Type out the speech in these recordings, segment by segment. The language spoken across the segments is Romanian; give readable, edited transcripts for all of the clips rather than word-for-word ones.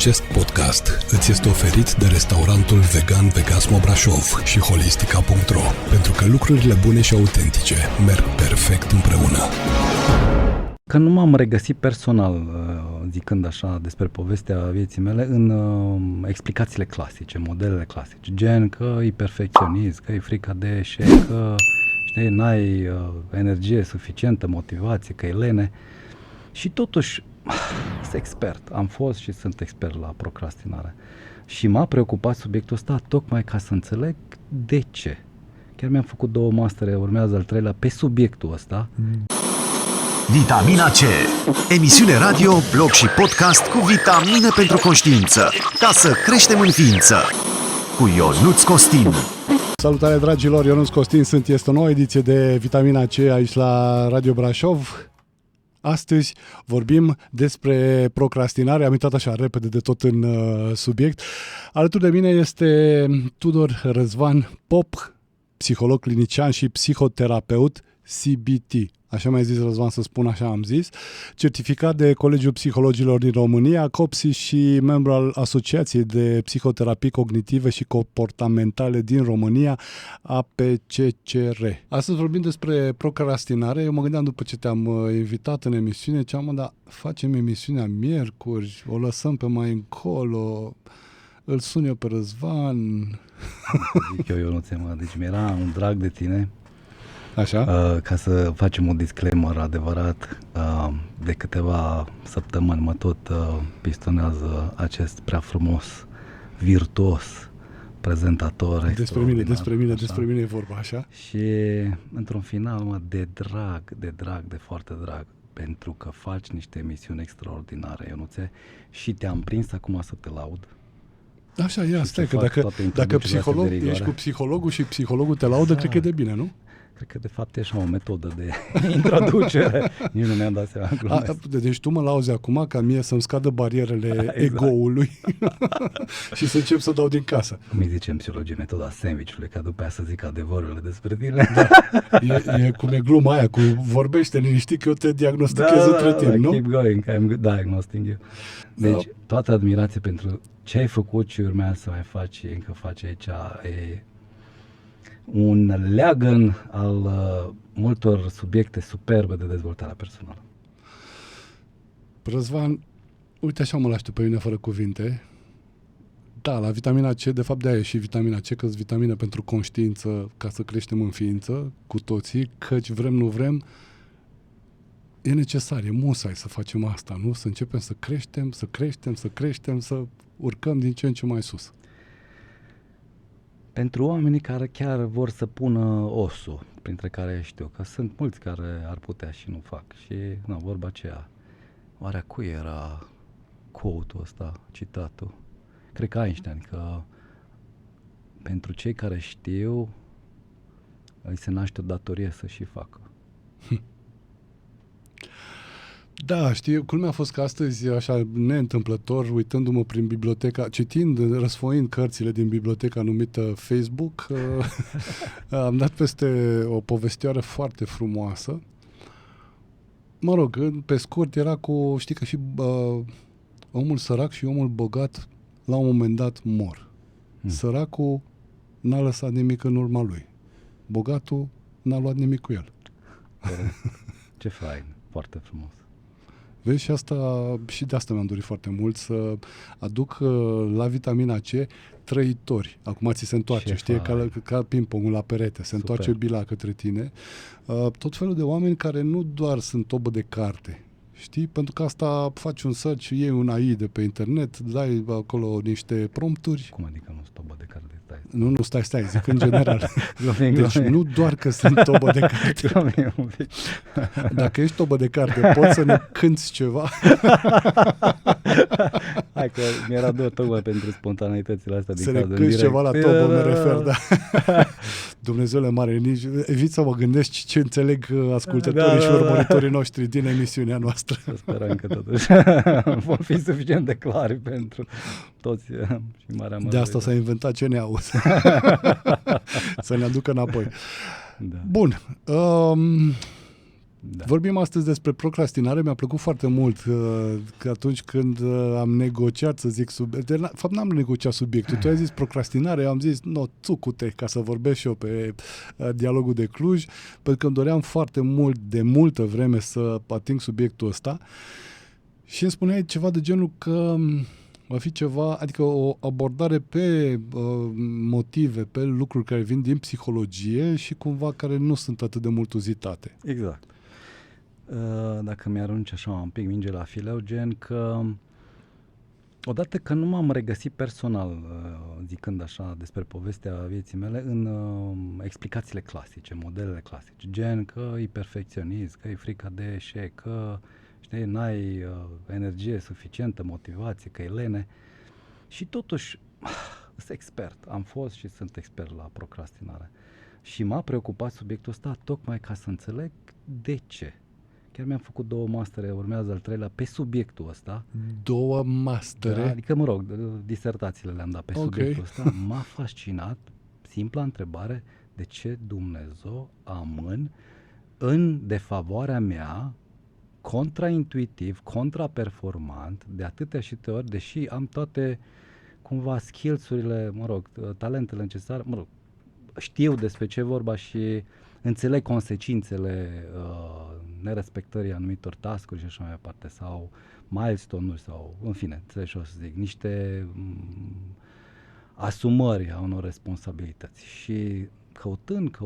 Acest podcast îți este oferit de restaurantul vegan Vegasmo Brașov și holistica.ro, pentru că lucrurile bune și autentice merg perfect împreună. Că nu m-am regăsit personal, zicând așa despre povestea vieții mele, în explicațiile clasice, modelele clasice, gen că e perfecționist, că e frica de eșec, că știi, n-ai energie suficientă, motivație, că e lene. Și totuși, sunt expert, am fost și sunt expert la procrastinare. Și m-a preocupat subiectul ăsta tocmai ca să înțeleg de ce. Chiar mi-am făcut 2 mastere, urmează al 3-lea pe subiectul ăsta. Vitamina C. Emisiune radio, blog și podcast cu vitamine pentru conștiință. Ca să creștem în ființă. Cu Ionuț Costin. Salutare dragilor, Ionuț Costin sunt. Este o nouă ediție de Vitamina C aici la Radio Brașov. Astăzi vorbim despre procrastinare. Am intrat așa repede de tot în subiect. Alături de mine este Tudor Răzvan Pop, psiholog clinician și psihoterapeut CBT. Așa mi-a zis Răzvan să spun, așa am zis. Certificat de Colegiul Psihologilor din România, COPSI, și membru al Asociației de Psihoterapii Cognitive și Comportamentale din România, APCCR. Astăzi vorbim despre procrastinare. Eu mă gândeam după ce te-am invitat în emisiune, dar facem emisiunea miercuri, o lăsăm pe mai încolo, îl sun eu pe Răzvan. Zic eu nu ți-am, deci mi-era un drag de tine. Așa? Ca să facem un disclaimer adevărat, de câteva săptămâni mă tot pistonează acest prea frumos, virtuos prezentator. Despre mine e vorba, așa? Și într-un final, de foarte drag, pentru că faci niște emisiuni extraordinare, Ionuțe, și te-am prins acum să te laud. Așa, ia, stai, că dacă ești cu psihologul și psihologul te laudă, cred că e de bine, nu? Cred că de fapt e așa o metodă de introducere. Nici nu mi-am dat seama. Deci tu mă lauzi acum ca mie să-mi scadă barierele egoului și să încep să dau din casă. Cum îi zicem psihologie, metoda sandwich-ului, ca după aia să zic adevărurile despre tine. Da. E cum e gluma aia, cu vorbește liniștit că eu te diagnostichez între timp, nu? Keep going, I'm diagnosing you. Deci, toată admirație pentru ce ai făcut și urmează să mai faci și încă faci aici. E un leagăn al multor subiecte superbe de dezvoltare personală. Răzvan, uite așa mă lași tu pe mine fără cuvinte. Da, la vitamina C, de fapt de-aia e și vitamina C, că-s vitamină pentru conștiință, ca să creștem în ființă cu toții, căci vrem, nu vrem, e necesar, e musai să facem asta, nu? Să începem să creștem, să urcăm din ce în ce mai sus. Pentru oamenii care chiar vor să pună osul, printre care știu că sunt mulți care ar putea și nu fac. Și, vorba aceea, oare a cui era quote-ul ăsta, citatul? Cred că Einstein, că pentru cei care știu, îi se naște o datorie să și facă. Da, știi, culmea a fost că astăzi, așa neîntâmplător, uitându-mă prin biblioteca, citind, răsfoind cărțile din biblioteca numită Facebook, am dat peste o povestioară foarte frumoasă. Mă rog, pe scurt, era cu, știi că și omul sărac și omul bogat la un moment dat mor. Săracul n-a lăsat nimic în urma lui. Bogatul n-a luat nimic cu el. Ce fain, foarte frumos. Vezi, și de asta mi-am dorit foarte mult, să aduc la vitamina C trăitori. Acum ți se întoarce, știi, ca ping-pongul la perete, se întoarce bila către tine. Tot felul de oameni care nu doar sunt tobă de carte, știi? Pentru că asta faci un search, iei un AI de pe internet, dai acolo niște prompturi. Cum adică nu sunt tobă de carte? Nu, stai, zic în general. Deci nu doar că sunt tobă de carte. Dacă ești tobă de carte, poți să ne cânti ceva? Hai că mi-era doar tocmai pentru spontaneitățile astea din să cazul ne cânti ceva la tobă, mă refer, da. Dumnezeule mare, evit să mă gândesc ce înțeleg ascultătorii și urmăritorii noștri din emisiunea noastră. Să sperăm că totuși vom fi suficient de clari pentru toți și marea mare. De asta s-a inventat CNA-ul. Să ne aducă înapoi. Da. Bun. Da. Vorbim astăzi despre procrastinare. Mi-a plăcut foarte mult că atunci când am negociat, să zic, de fapt n-am negociat subiectul. Tu ai zis procrastinare, eu am zis, țucute, ca să vorbesc și eu pe Dialogul de Cluj, pentru că îmi doream foarte mult, de multă vreme, să ating subiectul ăsta. Și îmi spuneai ceva de genul că va fi ceva, adică o abordare pe motive, pe lucruri care vin din psihologie și cumva care nu sunt atât de mult uzitate. Exact. Dacă mi-arunci așa un pic minge la fileu, gen că odată că nu m-am regăsit personal, zicând așa despre povestea vieții mele, în explicațiile clasice, modelele clasice, gen că e perfecționist, că e frica de eșec, că știi, n-ai energie suficientă, motivație, că e lene. Și totuși, sunt expert, am fost și sunt expert la procrastinare. Și m-a preocupat subiectul ăsta tocmai ca să înțeleg de ce. Chiar mi-am făcut 2 mastere, urmează al 3-lea pe subiectul ăsta. 2 mastere? Da, adică, mă rog, disertațiile le-am dat pe subiectul ăsta. M-a fascinat, simpla întrebare, de ce Dumnezeu amân în defavoarea mea, contraintuitiv, contraperformant, de atâtea și de ori, deși am toate, cumva, skills-urile, mă rog, talentele necesare, mă rog, știu despre ce e vorba și înțeleg consecințele nerespectării anumitor task-uri și așa mai departe, sau milestone-uri, sau, în fine, înțelegi ce o să zic, niște asumări a unor responsabilități. Și căutând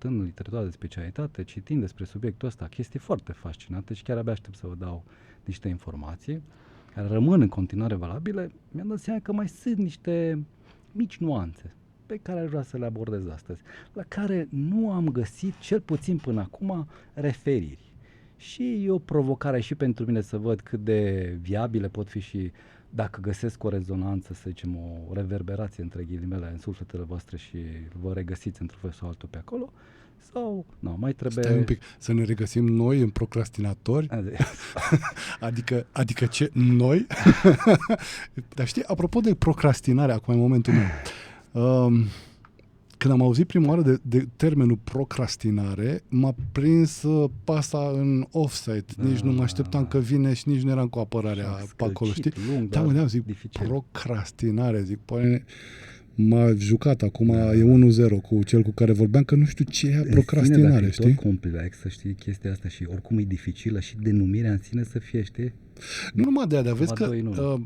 în literatura de specialitate, citind despre subiectul ăsta, chestii foarte fascinante și chiar abia aștept să vă dau niște informații care rămân în continuare valabile, mi-am dat seama că mai sunt niște mici nuanțe pe care aș vrea să le abordez astăzi, la care nu am găsit, cel puțin până acum, referiri. Și e o provocare și pentru mine să văd cât de viabile pot fi și dacă găsesc o rezonanță, să zicem, o reverberație între ghilimele în sufletele voastre și vă regăsiți într-un fel sau altul pe acolo, sau, nu, mai trebuie... Stai un pic, să ne regăsim noi în procrastinatori? Adică ce? Noi? Dar știi, apropo de procrastinare, acum e momentul meu. Când am auzit prima oară de termenul procrastinare, m-a prins pasa în offside. Nici nu mă așteptam că vine și nici nu eram cu apărarea pe acolo, știi? Lung, da, mă, zic, dificil. Procrastinare, zic, poate m-a jucat acum, e 1-0 cu cel cu care vorbeam, că nu știu ce e procrastinare, știi? E tot complex, să știi chestia asta și oricum e dificilă și denumirea în sine să fie, știi? Nu numai de aia, dar vezi că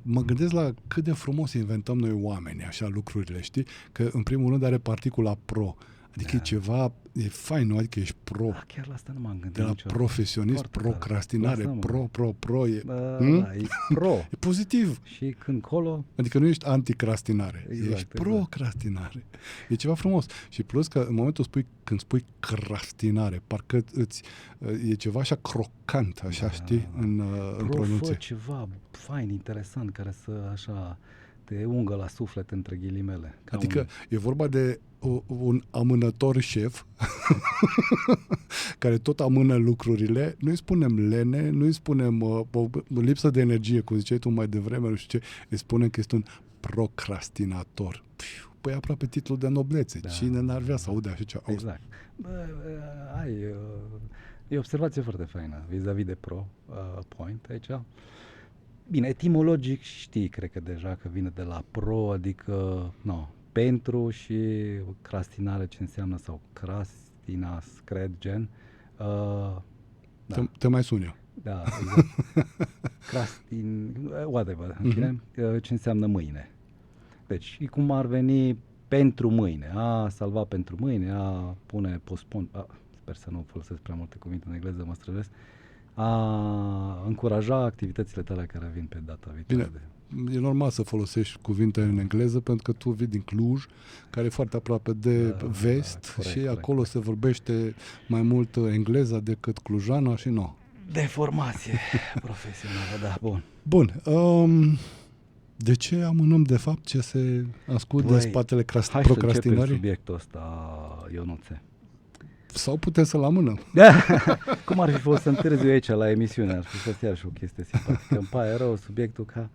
mă gândesc la cât de frumos inventăm noi oameni, așa, lucrurile, știi? Că în primul rând are particula pro. Adică e ceva, e fain, nu? Adică ești pro. Da, chiar la asta nu m-am gândit de la niciodată. Profesionist, Foarte procrastinare, tare. pro, e... Da, e pro. E pozitiv. Și când colo... Adică nu ești anticrastinare, Exact, ești procrastinare. E ceva frumos. Și plus că în momentul când spui crastinare, parcă e ceva așa crocant, așa, știi, în pronunție. Fă ceva fain, interesant, care să așa te ungă la suflet între ghilimele. Adică e vorba de un amânător șef care tot amână lucrurile, nu-i spunem lene, nu-i spunem lipsă de energie, cum ziceai tu mai devreme, nu știu ce, îi spunem că este un procrastinator. Păi aproape titlul de noblețe. Da. Cine n-ar vrea să aude așa ceva? Exact. E o observație foarte faină vis-a-vis de point aici. Bine, etimologic știi, cred că deja că vine de la pro, adică pentru și crastinare ce înseamnă, sau crastina, cred, gen. Da. Te mai sun eu. Da, exact. Whatever, ce înseamnă mâine. Deci, cum ar veni pentru mâine, a salva pentru mâine, a pune postpone, sper să nu folosesc prea multe cuvinte în engleză, mă străduiesc, a încuraja activitățile tale care vin pe data viitoare. Bine, e normal să folosești cuvinte în engleză pentru că tu vii din Cluj, care e foarte aproape de vest, corect, și acolo se vorbește mai mult engleza decât clujana și nu. De formație profesională, da, bun. Bun, de ce amânăm de fapt ce se ascunde în spatele procrastinării? Hai să începem subiectul ăsta, Ionuțe. Sau putem să-l amânăm. Cum ar fi fost să întârziu aici la emisiune? Ar fi fost iarăși o chestie simpatică. Îmi pare rău subiectul ca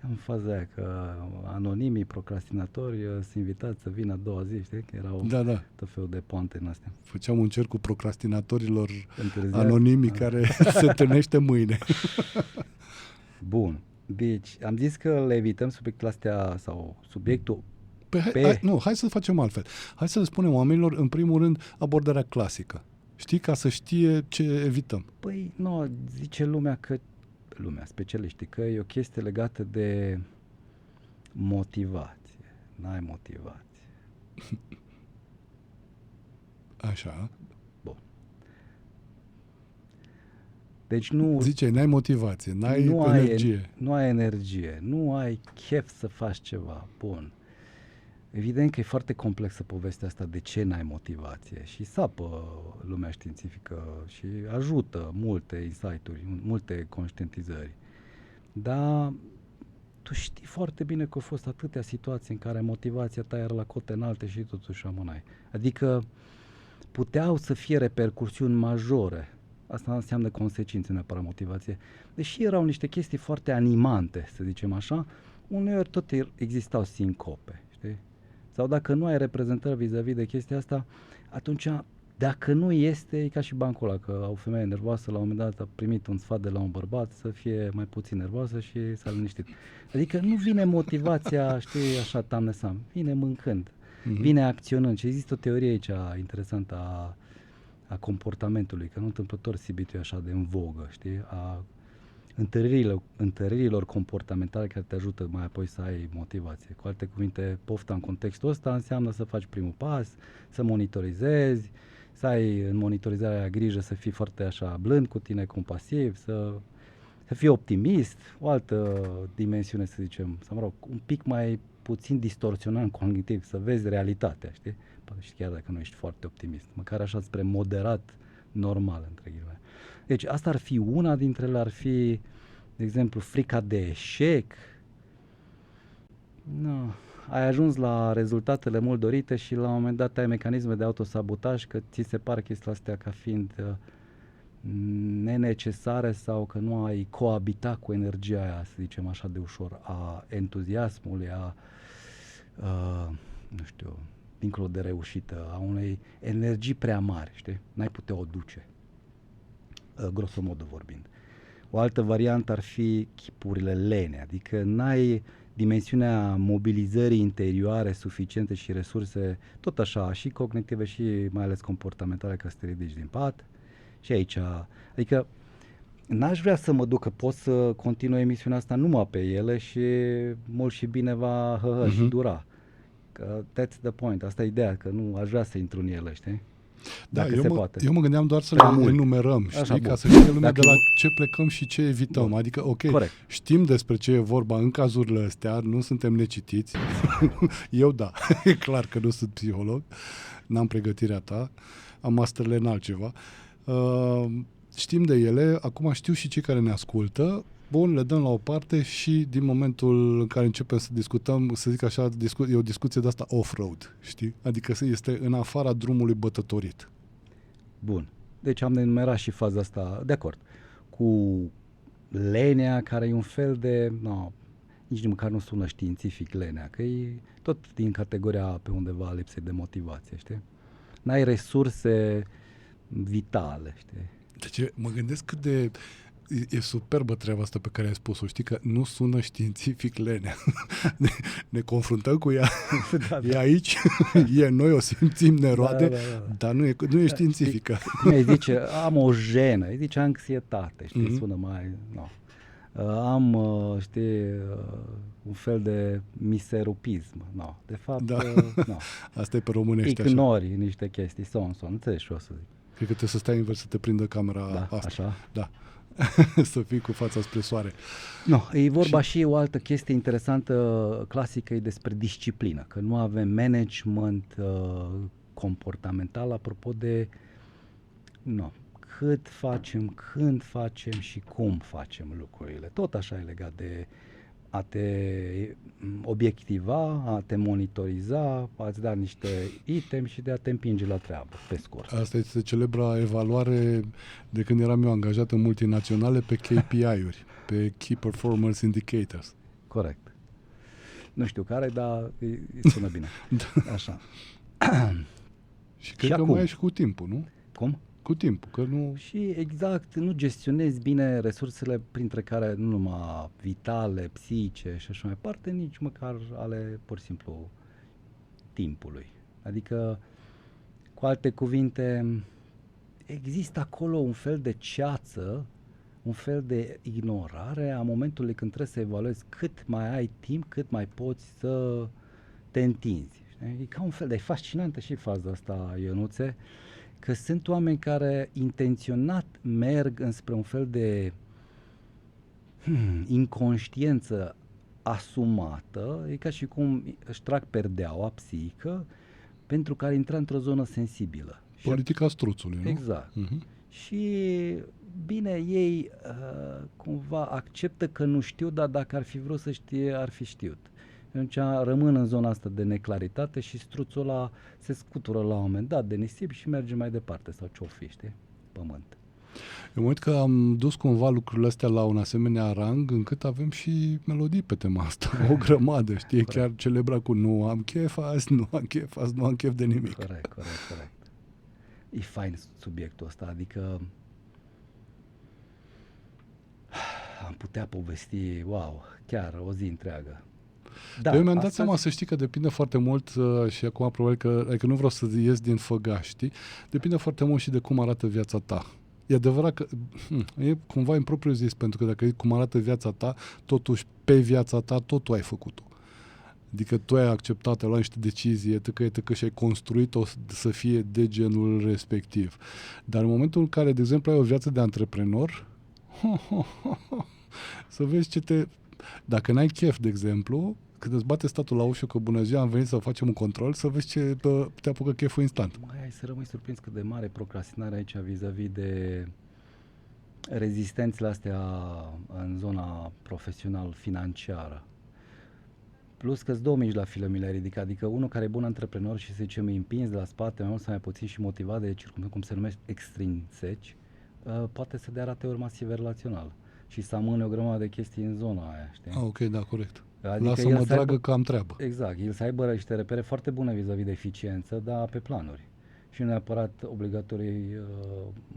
în faza aia că anonimii procrastinatori sunt invitați să vină a doua zi, știi? Că erau Da. tot felul de poante în astea. Făceam un cer cu procrastinatorilor Întârziat. anonimi care se întâlnește mâine. Bun. Deci, am zis că le evităm subiectul astea sau subiectul. Hai să facem altfel. Hai să le spunem oamenilor, în primul rând, abordarea clasică. Știi, ca să știe ce evităm. Păi, nu, zice lumea, specialiștii, că e o chestie legată de motivație. N-ai motivație. Așa. Bun. Deci nu... Zice, n-ai motivație, n-ai energie. Nu ai energie, nu ai chef să faci ceva. Bun. Evident că e foarte complexă povestea asta de ce n-ai motivație și sapă lumea științifică și ajută multe insight-uri, multe conștientizări. Dar tu știi foarte bine că au fost atâtea situații în care motivația ta era la cote înalte și totuși amânai. Adică puteau să fie repercursiuni majore. Asta înseamnă consecințe, neapărat motivație. Deși erau niște chestii foarte animante, să zicem așa, uneori tot existau sincope, știi? Sau dacă nu ai reprezentări vis-a-vis de chestia asta, atunci dacă nu este, e ca și bancul ăla, că o femeie nervoasă la un moment dat a primit un sfat de la un bărbat să fie mai puțin nervoasă și s-a liniștit. Adică nu vine motivația, știi, așa tamnesam, vine mâncând, vine acționând. Și există o teorie aici interesantă a comportamentului, că nu întâmplător CBT e așa de în vogă, știi, a întăririlor comportamentale care te ajută mai apoi să ai motivație. Cu alte cuvinte, pofta în contextul ăsta înseamnă să faci primul pas, să monitorizezi, să ai în monitorizarea aia grijă să fii foarte așa blând cu tine, compasiv, să fii optimist, o altă dimensiune, să zicem, sau mă rog, un pic mai puțin distorsionant cognitiv, să vezi realitatea, știi? Și chiar dacă nu ești foarte optimist, măcar așa spre moderat, normal, între ghilimele. Deci asta ar fi una dintre ele, ar fi, de exemplu, frica de eșec. No. Ai ajuns la rezultatele mult dorite și la un moment dat ai mecanisme de autosabotaj că ți se pare chestiile astea ca fiind nenecesare sau că nu ai coabita cu energia aia, să zicem așa de ușor, a entuziasmului, nu știu, dincolo de reușită, a unei energii prea mari, știi? N-ai putea o duce, grosomodul vorbind. O altă variantă ar fi chipurile lene, adică n-ai dimensiunea mobilizării interioare suficiente și resurse, tot așa, și cognitive și mai ales comportamentale, ca să te ridici din pat. Și aici, adică n-aș vrea să mă duc, că pot să continui emisiunea asta numai pe ele și mult și bine va și dura. Că that's the point, asta e ideea, că nu aș vrea să intru în ele, știi? Da, Dacă se poate. eu mă gândeam doar să Prea le mult. enumerăm, știi, Așa, ca bun. să știe lumea Dacă de la nu- ce plecăm și ce evităm. Bun. Adică, ok, Corect. știm despre ce e vorba în cazurile astea, nu suntem necitiți. Eu da, e clar că nu sunt psiholog, n-am pregătirea ta, am masterele în altceva. Știm de ele, acum știu și cei care ne ascultă. Bun, le dăm la o parte și din momentul în care începem să discutăm, să zic așa, e o discuție de asta off-road, știi? Adică este în afara drumului bătătorit. Bun. Deci am enumerat și faza asta, de acord, cu lenea, care e un fel de, nici măcar nu sună științific lenea, că e tot din categoria pe undeva lipsei de motivație, știi? N-ai resurse vitale, știi? Deci mă gândesc cât de... E superbă treaba asta pe care ai spus-o. Știi că nu sună științific lenea. Ne confruntăm cu ea. E aici, e noi, o simțim, ne roade, dar nu e științifică. Cum îi zice, am o jenă, îi zice anxietate, știi, sună mai... Am, un fel de miserupism. De fapt, Asta e pe românește. Ignori niște chestii, înțelegi ce o să zic. Cred că trebuie să stai invers să te prindă camera asta. Așa? Da. Să fii cu fața spre soare. E vorba și o altă chestie interesantă, clasică, e despre disciplină, că nu avem management comportamental, apropo de cât facem, când facem și cum facem lucrurile. Tot așa e legat de a te obiectiva, a te monitoriza, a-ți da niște item și de a te împinge la treabă, pe scurt. Asta este celebra evaluare de când eram eu angajat în multinaționale pe KPI-uri, pe Key Performance Indicators. corect. Nu știu care, dar sună bine. Așa. Și cred Și că acum? mai ești cu timpul, nu? Cum? Cu timpul, că nu... Și exact, nu gestionezi bine resursele, printre care nu numai vitale, psihice și așa mai departe, nici măcar ale, pur și simplu, timpului. Adică, cu alte cuvinte, există acolo un fel de ceață, un fel de ignorare a momentului când trebuie să evaluezi cât mai ai timp, cât mai poți să te întinzi. Știi? E ca un fel de fascinantă și faza asta, Ionuțe, că sunt oameni care intenționat merg înspre un fel de inconștiență asumată, e ca și cum își trag perdeaua psihică pentru că ar intra într-o zonă sensibilă. Și Politica struțului, nu? exact. Mhm. Și bine, ei cumva acceptă că nu știu, dar dacă ar fi vrut să știe, ar fi știut. Atunci rămân în zona asta de neclaritate și struțul ăla se scutură la un moment dat de nisip și merge mai departe, sau ce-o fi, știi? Pământ. Eu mă uit că am dus cumva lucrurile astea la un asemenea rang încât avem și melodii pe tema asta. O grămadă, știi? Chiar celebra cu nu am chef azi, nu am chef azi, nu am chef de nimic. Corect. E fain subiectul ăsta, adică am putea povesti, wow, chiar o zi întreagă. Da, eu mi-am dat astăzi- seama, să știi că depinde foarte mult și acum probabil că, adică nu vreau să ies din făgaș, știi? Depinde foarte mult și de cum arată viața ta. E adevărat că e cumva impropriu zis, pentru că dacă e cum arată viața ta, totuși pe viața ta tot tu ai făcut-o. Adică tu ai acceptat, ai luat niște decizii, etc. și ai construit-o să fie de genul respectiv. Dar în momentul în care, de exemplu, ai o viață de antreprenor, să vezi ce te... Dacă n-ai chef, de exemplu, când îți bate statul la ușă că bună ziua, am venit să facem un control, să vezi ce te apucă cheful instant. Mai ai să rămâi surprins cât de mare procrastinarea aici vis-a-vis de rezistențele astea în zona profesional-financiară. Plus că-s două mici la filă mi le-ai ridicat, adică unul care e bun antreprenor și să zicem îi împins de la spate mai mult sau mai puțin și motivat de cum se numește extrinseci, poate să dea rateuri masive relațional și să amâne o grămadă de chestii în zona aia, știi? Ah, ok, da, corect. Adică Lasă-mă, el să dragă, aibă- că am treabă. Exact, el să aibă niște repere foarte bune vis-a-vis de eficiență, dar pe planuri. Și nu neapărat obligatorii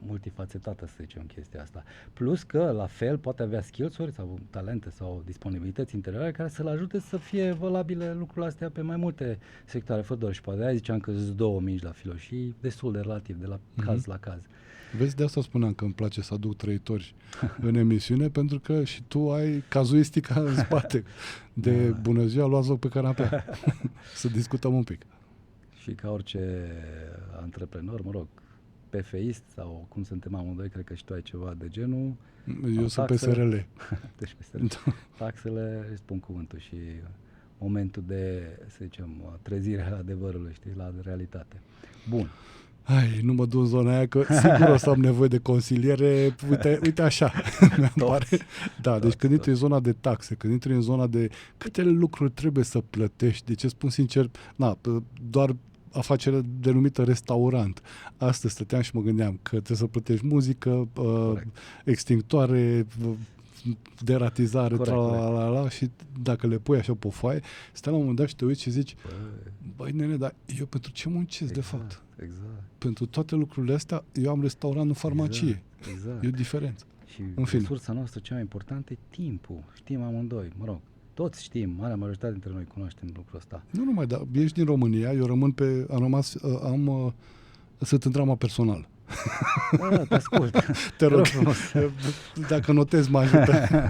multifacetată, să zicem, chestia asta. Plus că, la fel, poate avea skills-uri sau talente sau disponibilități interioare care să-l ajute să fie valabile lucrurile astea pe mai multe sectoare, fără doar și poate. De-aia ziceam că sunt două mici la filo și destul de relativ, de la caz la caz. Vezi, de asta spuneam că îmi place să aduc trăitori în emisiune, pentru că și tu ai cazuistica în spate de bună ziua, luați loc pe canapea. Să discutăm un pic. Și ca orice antreprenor, mă rog, PFist sau cum suntem amândoi, cred că și tu ai ceva de genul. Eu sunt taxe. PSRL. Deci taxele, își spun cuvântul și momentul de, să zicem, trezirea adevărului, știi, la realitate. Bun. Hai, nu mă duc în zona aia, că sigur o să am nevoie de consiliere. Uite așa. Mi-am pare. Da, deci când intri în zona de taxe, când intri în zona de câte lucruri trebuie să plătești, deci spun sincer, doar afacere denumită restaurant. Astăzi stăteam și mă gândeam că trebuie să plătești muzică, extinctoare, deratizare, tra-la-la-la, și dacă le pui așa pe o foaie, stai la un moment dat și te uiți și zici, băi nene, dar eu pentru ce muncesc de fapt? Exact. Pentru toate lucrurile astea, eu am restaurant în farmacie. Exact. E o diferență. Și în fine. resursa noastră cea mai importantă e timpul. Știm amândoi, mă rog. Toți știm, marea majoritate dintre noi cunoaștem lucrul ăsta. Nu numai, dar ești din România, eu rămân sunt în drama personală. Da, te ascult. Te rog, frumos. dacă notezi, mă ajută.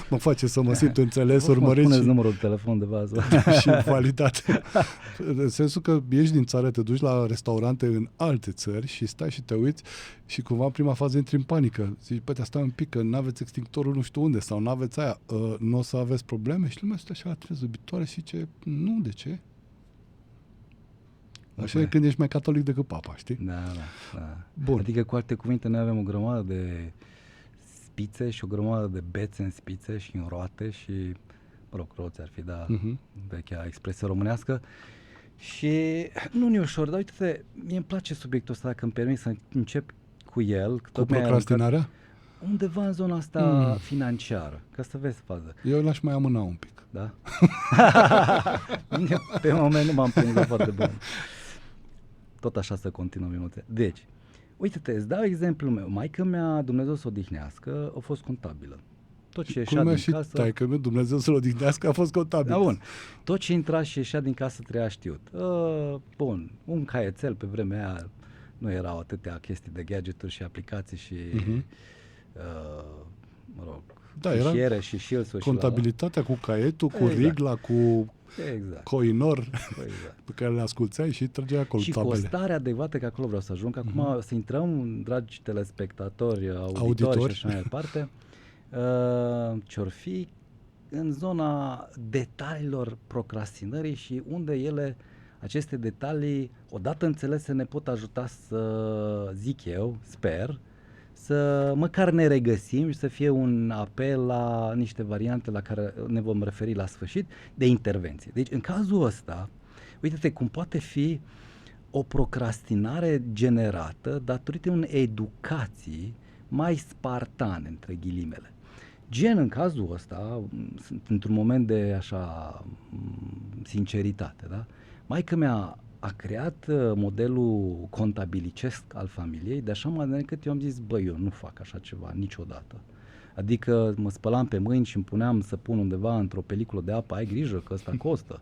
Mă face să mă simt înțeles, urmărit Puneți și, numărul de telefon de bază. și validat. În sensul că ieși din țară, te duci la restaurante în alte țări și stai și te uiți și cumva în prima fază intri în panică. Zici, băi, stai un pic, că n-aveți extinctorul nu știu unde sau n-aveți aia. Nu o să aveți probleme? Și lumea stă așa la trezubitoare și zice, nu, de ce? Așa e când ești mai catolic decât papa, știi? Da. Bun. Adică, cu alte cuvinte, noi avem o grămadă de spițe și o grămadă de bețe în spițe și în roate și, mă rog, roți ar fi, da, vechea expresie românească. Și nu e ușor, dar uite-te, mie îmi place subiectul ăsta, dacă îmi permis să încep cu el. Cu procrastinarea? undeva în zona asta financiară, ca să vezi fază. Eu l-aș mai amâna un pic. Da? Pe moment nu m-am prins foarte bun. Tot așa să continuă minuțe. Deci, uite-te, îți dau exemplul meu. Maică-mea, Dumnezeu să o odihnească, a fost contabilă. Tot ce ieșea din și casă... taică-miu, Dumnezeu să-l odihnească, a fost contabil. Da, bun. Tot ce intra și ieșea din casă trebuia știut. Bun, un caietel pe vremea aia nu erau atâtea chestii de gadgeturi și aplicații și mă rog, Da, fișiere și shields-uri contabilitatea cu caietul, cu Exact. rigla, cu exact. coinor Exact. pe care le asculțai și trăgeai acolo Și tabele. cu o stare adecvată, că acolo vreau să ajung, acum să intrăm, dragi telespectatori, auditori și așa mai departe, ce-or fi în zona detaliilor procrastinării și unde ele, aceste detalii, odată înțelese, ne pot ajuta să, zic eu, sper, să măcar ne regăsim și să fie un apel la niște variante la care ne vom referi la sfârșit de intervenție. Deci, în cazul ăsta, uite-te cum poate fi o procrastinare generată datorită unei educații mai spartane, între ghilimele. Gen, în cazul ăsta, într-un moment de așa sinceritate, da? Maică-mea a creat modelul contabilicesc al familiei de așa manieră încât eu am zis, băi, eu nu fac așa ceva niciodată. Adică mă spălam pe mâini și îmi puneam să pun undeva într-o peliculă de apă, ai grijă că ăsta costă.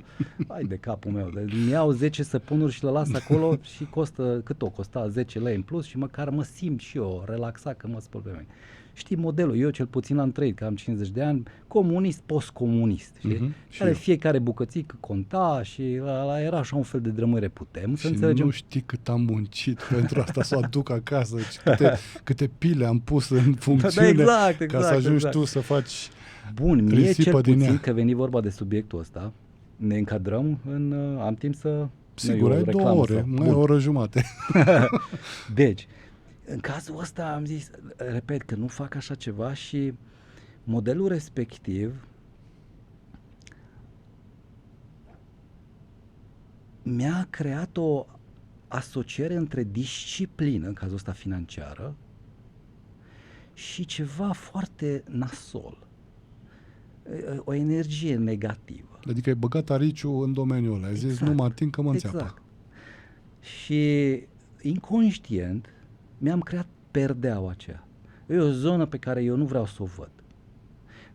Hai de capul meu, îmi iau 10 săpunuri și le las acolo și costă, cât o costa, 10 lei în plus și măcar mă simt și eu relaxat că mă spăl pe mâini. Știi modelul, eu cel puțin am trăit, că am 50 de ani, comunist, postcomunist, știi? Care fiecare bucățică conta și la era așa un fel de drămâre, putem să înțelegem. Nu știi cât am muncit pentru asta, să o aduc acasă, câte pile am pus în funcțiune exact, ca să ajungi tu să faci bun, mie cel puțin ea. că veni vorba de subiectul ăsta, ne încadrăm am timp să... Sigur, ai 2 ore, mai o oră jumate. Deci, în cazul ăsta am zis, repet, că nu fac așa ceva și modelul respectiv mi-a creat o asociere între disciplină, în cazul ăsta financiară, și ceva foarte nasol. O energie negativă. Adică ai băgat ariciu în domeniul ăla, ai zis, nu mă ating că mă înțeapă. Exact. Și inconștient mi-am creat perdeaua aceea. E o zonă pe care eu nu vreau să o văd.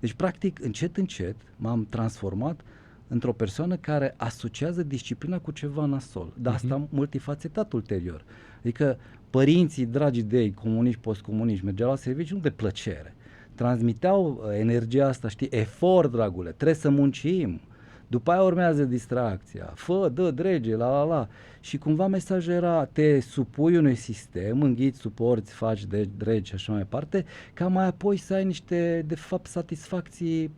Deci, practic, încet, încet m-am transformat într-o persoană care asociază disciplina cu ceva nasol. Dar asta multifacetat ulterior. Adică părinții dragi de ei, comuniști, postcomuniști, mergeau la serviciu nu de plăcere. Transmiteau energia asta, știi, efort, dragule, trebuie să muncim. După aia urmează distracția, fă, dă, drege, la. Și cumva mesajul era, te supui unui sistem, înghiți, suporți, faci dregi și așa mai departe, ca mai apoi să ai niște, de fapt, satisfacții,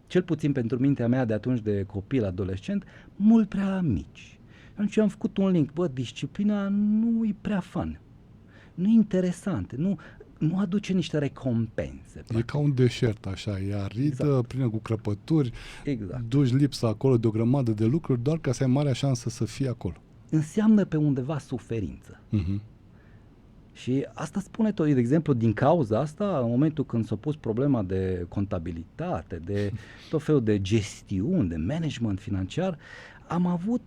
cel puțin pentru mintea mea de atunci de copil, adolescent, mult prea mici. Atunci eu am făcut un link, disciplina nu e prea fun, nu e interesant, nu aduce niște recompense. E ca un deșert așa, e aridă, Exact. plină cu crăpături, Exact. duci lipsa acolo de o grămadă de lucruri doar ca să ai marea șansă să fii acolo. Înseamnă pe undeva suferință. Și asta spune tot, de exemplu, din cauza asta, în momentul când s-a pus problema de contabilitate, de tot felul de gestiuni, de management financiar, am avut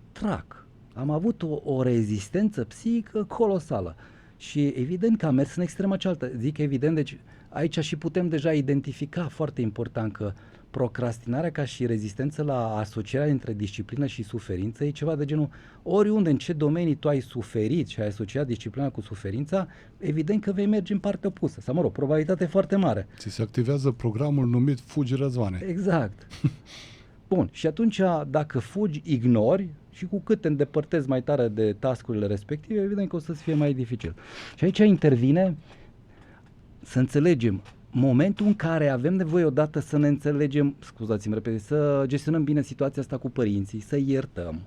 am avut o rezistență psihică colosală. Și evident că am mers în extrema cealaltă. Zic evident, deci aici și putem deja identifica, foarte important, că procrastinarea ca și rezistență la asocierea între disciplină și suferință e ceva de genul, oriunde, în ce domenii tu ai suferit și ai asociat disciplina cu suferința, evident că vei merge în partea opusă. Sau, mă rog, probabilitate foarte mare. Ți se activează programul numit Fugi Răzvane. Exact. Bun, și atunci dacă fugi, ignori și cu cât te îndepărtezi mai tare de task-urile respective, evident că o să-ți fie mai dificil. Și aici intervine să înțelegem momentul în care avem nevoie odată să ne înțelegem, scuzați-mi repede, să gestionăm bine situația asta cu părinții, să iertăm,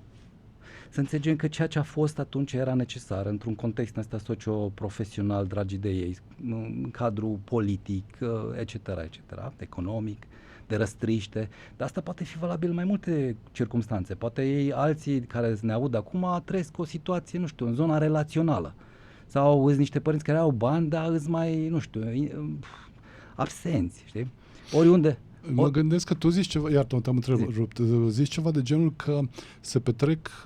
să înțelegem că ceea ce a fost atunci era necesar într-un context ăsta socio-profesional, dragi de ei, în cadrul politic, etc., economic, de răstriște, dar asta poate fi valabil în mai multe circumstanțe. Poate ei, alții care ne aud acum, trăiesc o situație, nu știu, în zona relațională. Sau îți niște părinți care au bani, dar îți mai, nu știu, absenți, știi? Oriunde. Mă gândesc că tu zici ceva, iartă-mă, te-am întrerupt, zici ceva de genul că se petrec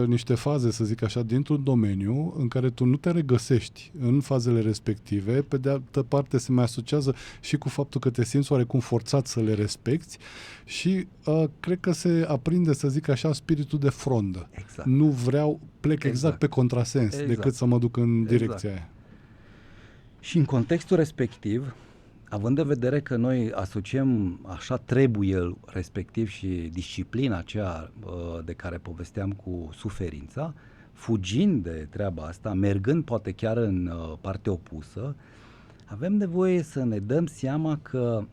niște faze, să zic așa, dintr-un domeniu în care tu nu te regăsești în fazele respective, pe de altă parte se mai asociază și cu faptul că te simți oarecum forțat să le respecti și cred că se aprinde, să zic așa, spiritul de frondă. Exact. Nu vreau, plec exact pe contrasens decât să mă duc în direcția aia. Și în contextul respectiv, având în vedere că noi asociem așa trebuie respectiv și disciplina aceea de care povesteam cu suferința, fugind de treaba asta, mergând poate chiar în partea opusă, avem nevoie să ne dăm seama că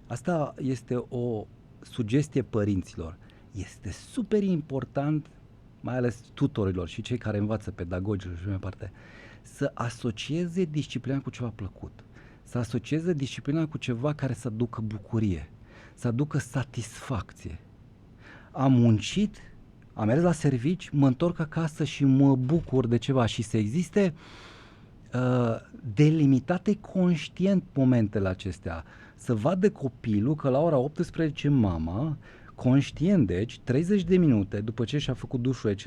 asta este o sugestie părinților. Este super important, mai ales tutorilor și cei care învață pedagogilor și mai departe, să asocieze disciplina cu ceva plăcut. Să asocieze disciplina cu ceva care să aducă bucurie, să aducă satisfacție. Am muncit, am mers la servici, mă întorc acasă și mă bucur de ceva și să existe delimitate conștient momentele acestea. Să vadă copilul că la ora 18 mama, conștient deci, 30 de minute după ce și-a făcut dușul etc.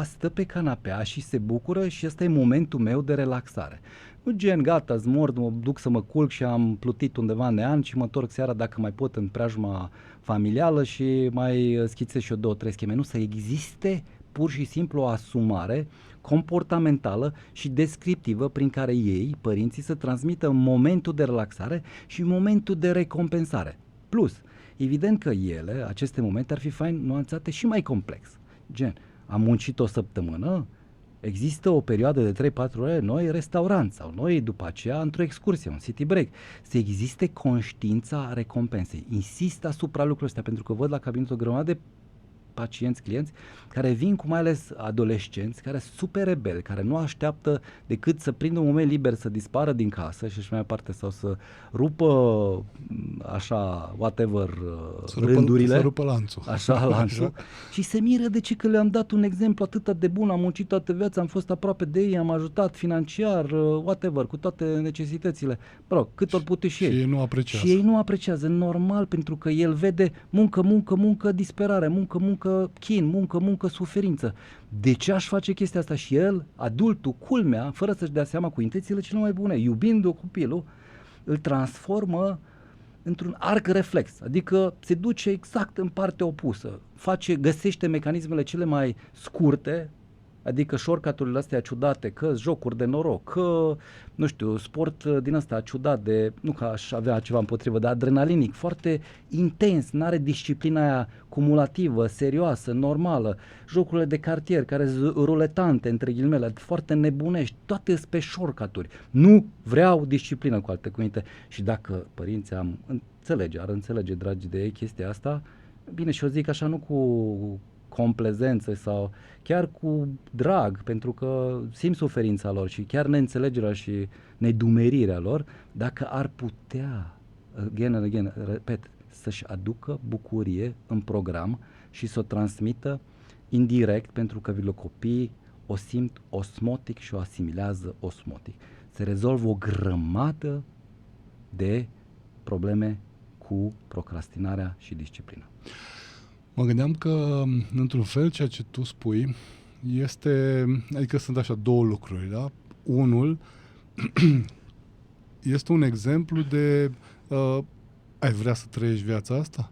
stă pe canapea și se bucură și ăsta e momentul meu de relaxare. Nu gen gata, mort, mă duc să mă culc și am plutit undeva în neant și mă întorc seara dacă mai pot în preajma familială și mai schițez și eu 2-3 scheme. Nu, să existe pur și simplu o asumare comportamentală și descriptivă prin care ei, părinții, să transmită momentul de relaxare și momentul de recompensare. Plus, evident că ele, aceste momente, ar fi fain nuanțate și mai complex. Gen, am muncit o săptămână, există o perioadă de 3-4 ore, noi restaurant sau noi după aceea într-o excursie, un city break. Să existe conștiința recompensei. Insist asupra lucrurilor astea pentru că văd la cabinet o grămadă de pacienți, clienți, care vin cu mai ales adolescenți, care sunt super rebeli, care nu așteaptă decât să prindă un moment liber să dispară din casă și mai departe sau să rupă așa, whatever, rândurile. Să rupă lanțul. Așa, lanțul. Și se miră de ce că le-am dat un exemplu atât de bun, am muncit toată viața, am fost aproape de ei, am ajutat financiar, whatever, cu toate necesitățile. Bro, cât ori pute și ei. Și ei nu apreciază. Și ei nu apreciază, normal, pentru că el vede muncă, disperare, muncă, chin, muncă, suferință. De ce aș face chestia asta? Și el, adultul, culmea, fără să-și dea seama, cu intențiile cele mai bune, iubind-o copilul, îl transformă într-un arc reflex, adică se duce exact în partea opusă, găsește mecanismele cele mai scurte, adică shortcut-urile astea ciudate, că jocuri de noroc, că, nu știu, sport din ăsta ciudat de, nu că aș avea ceva împotrivă, dar adrenalinic, foarte intens, n-are disciplina aia cumulativă, serioasă, normală, jocurile de cartier care sunt ruletante, între ghilimele, foarte nebunești, toate sunt pe shortcut-uri. Nu vreau disciplină, cu alte cuvinte. Și dacă părinții ar înțelege, dragi de ei, chestia asta, bine, și o zic așa, nu cu complezență sau chiar cu drag, pentru că simt suferința lor și chiar neînțelegerea și nedumerirea lor, dacă ar putea, repet, să-și aducă bucurie în program și să o transmită indirect, pentru că copiii o simt osmotic și o asimilează osmotic. Se rezolvă o grămadă de probleme cu procrastinarea și disciplina. Mă gândeam că, într-un fel, ceea ce tu spui este, adică sunt așa două lucruri, da? Unul este un exemplu de ai vrea să trăiești viața asta?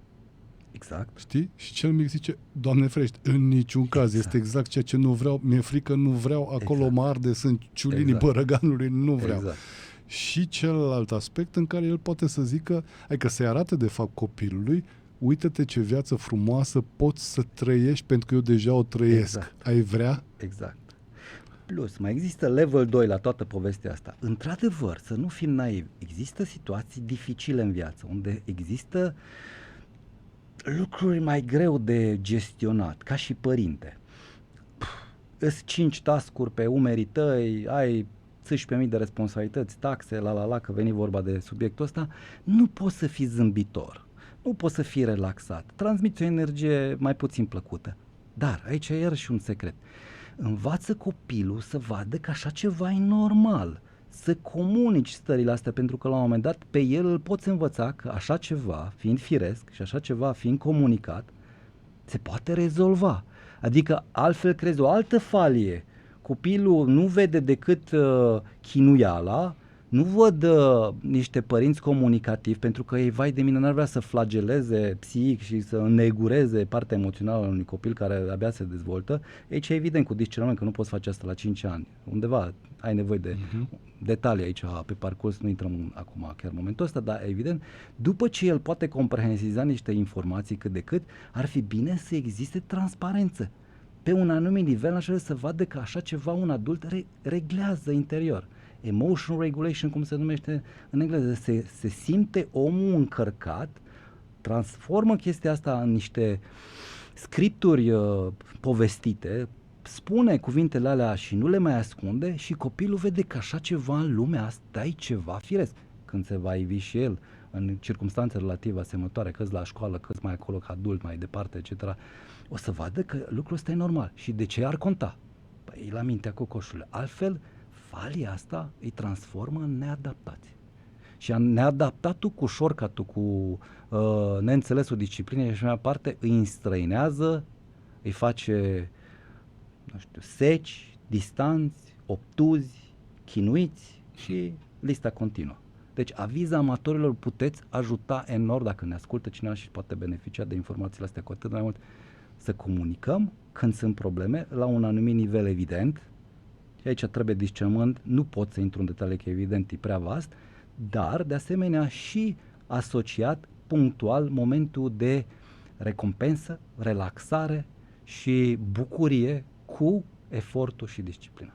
Exact. Știi? Și cel mic zice, Doamne ferește, în niciun caz, este exact ceea ce nu vreau, mi-e frică, nu vreau, acolo mă arde, sunt ciulinii bărăganului, nu vreau. Exact. Și celălalt aspect în care el poate să zică, adică să-i arate de fapt copilului, uită-te ce viață frumoasă poți să trăiești pentru că eu deja o trăiesc. Exact. Ai vrea? Exact. Plus, mai există level 2 la toată povestea asta. Într-adevăr, să nu fim naivi, există situații dificile în viață, unde există lucruri mai greu de gestionat, ca și părinte. Îs 5 task-uri pe umerii tăi, ai 18.000 de responsabilități, taxe, că veni vorba de subiectul ăsta, nu poți să fii zâmbitor. Nu poți să fii relaxat, transmiți o energie mai puțin plăcută. Dar aici e iarăși un secret. Învață copilul să vadă că așa ceva e normal. să comunici stările astea, pentru că la un moment dat pe el îl poți învăța că așa ceva, fiind firesc și așa ceva fiind comunicat, se poate rezolva. Adică altfel crezi o altă falie. Copilul nu vede decât chinuiala, nu văd niște părinți comunicativi, pentru că ei, vai de mine, n-ar vrea să flageleze psihic și să înnegureze partea emoțională a unui copil care abia se dezvoltă. Aici e evident cu discernământ că nu poți face asta la 5 ani. Undeva ai nevoie de detalii aici pe parcurs, nu intrăm acum chiar în momentul ăsta, dar evident, după ce el poate comprehensiza niște informații cât de cât, ar fi bine să existe transparență. Pe un anumit nivel, așa să vadă că așa ceva un adult reglează interior. Emotion regulation, cum se numește în engleză, se simte omul încărcat, transformă chestia asta în niște scripturi povestite, spune cuvintele alea și nu le mai ascunde și copilul vede că așa ceva în lumea asta e ceva firesc. Când se va ivi și el în circumstanțe relative asemănătoare, că-s la școală, că-s mai acolo ca adult, mai departe, etc., o să vadă că lucrul ăsta e normal. Și de ce ar conta? Păi e la mintea cocoșului. Altfel, falia asta îi transformă în neadaptație. Și neadaptatul cu shortcut-ul, cu neînțelesul disciplinei și așa mai departe, îi înstrăinează, îi face, nu știu, seci, distanți, obtuzi, chinuiți și lista continuă. Deci, aviz amatorilor, puteți ajuta enorm dacă ne ascultă cineva și poate beneficia de informațiile astea cu atât mai mult, să comunicăm când sunt probleme la un anumit nivel evident. Și aici trebuie discernământ, nu pot să intru în detalii că evident e prea vast, dar de asemenea și asociat punctual momentul de recompensă, relaxare și bucurie cu efortul și disciplina.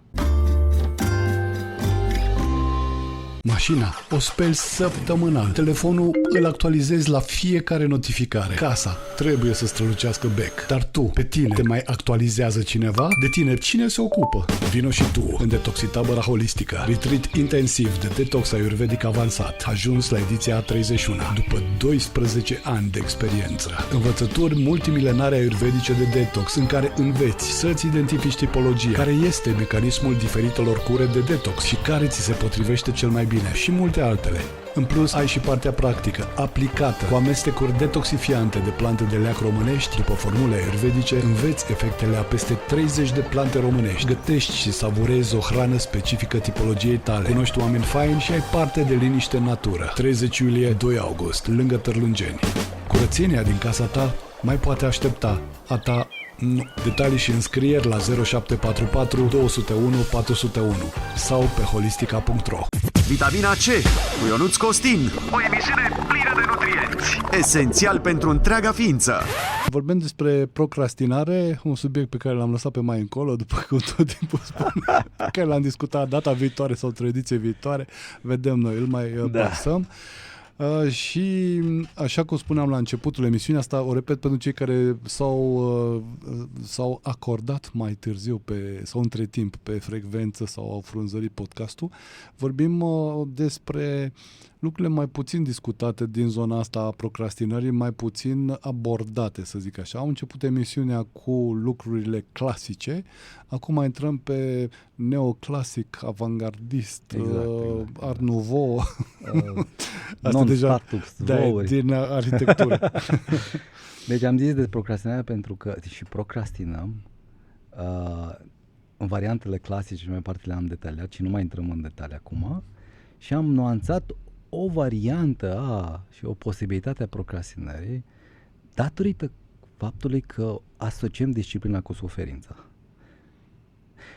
Mașina o speli săptămânal. Telefonul îl actualizezi la fiecare notificare. Casa trebuie să strălucească bec. Dar tu, pe tine, te mai actualizează cineva? De tine, cine se ocupă? Vino și tu în Detoxitabăra Holistică. Retreat intensiv de detox ayurvedic avansat. Ajuns la ediția 31. După 12 ani de experiență. Învățături multimilenare ayurvedice de detox în care înveți să-ți identifici tipologia, care este mecanismul diferitelor cure de detox și care ți se potrivește cel mai bine și multe altele. În plus, ai și partea practică, aplicată, cu amestecuri detoxifiante de plante de leac românești, după formule ayurvedice, înveți efectele a peste 30 de plante românești, gătești și savurezi o hrană specifică tipologiei tale, cunoști oameni faini și ai parte de liniște în natură. 30 iulie, 2 august, lângă Târlângeni. Curățenia din casa ta mai poate aștepta, a ta nu. Detalii și înscrieri la 0744 201 401 sau pe holistica.ro. Vitamina C cu Ionuț Costin. O emisiune plină de nutrienți. Esențial pentru întreaga ființă. Vorbim despre procrastinare, un subiect pe care l-am lăsat pe mai încolo, după cum tot timpul spun, pe care l-am discutat data viitoare sau tradiție viitoare. Vedem noi, îl mai pasăm. Și așa cum spuneam la începutul emisiunii, asta o repet pentru cei care s-au acordat mai târziu sau între timp pe frecvență sau au frunzărit podcastul, vorbim despre lucrurile mai puțin discutate din zona asta a procrastinării, mai puțin abordate, să zic așa. Au început emisiunea cu lucrurile clasice, acum intrăm pe neoclasic, avantgardist, exact. Art Nouveau, asta deja din arhitectură. Deci am zis de procrastinare pentru că și procrastinăm în variantele clasice și mai parte le-am detaliat și nu mai intrăm în detalii acum și am nuanțat o variantă și o posibilitate a procrastinării datorită faptului că asociem disciplina cu suferința.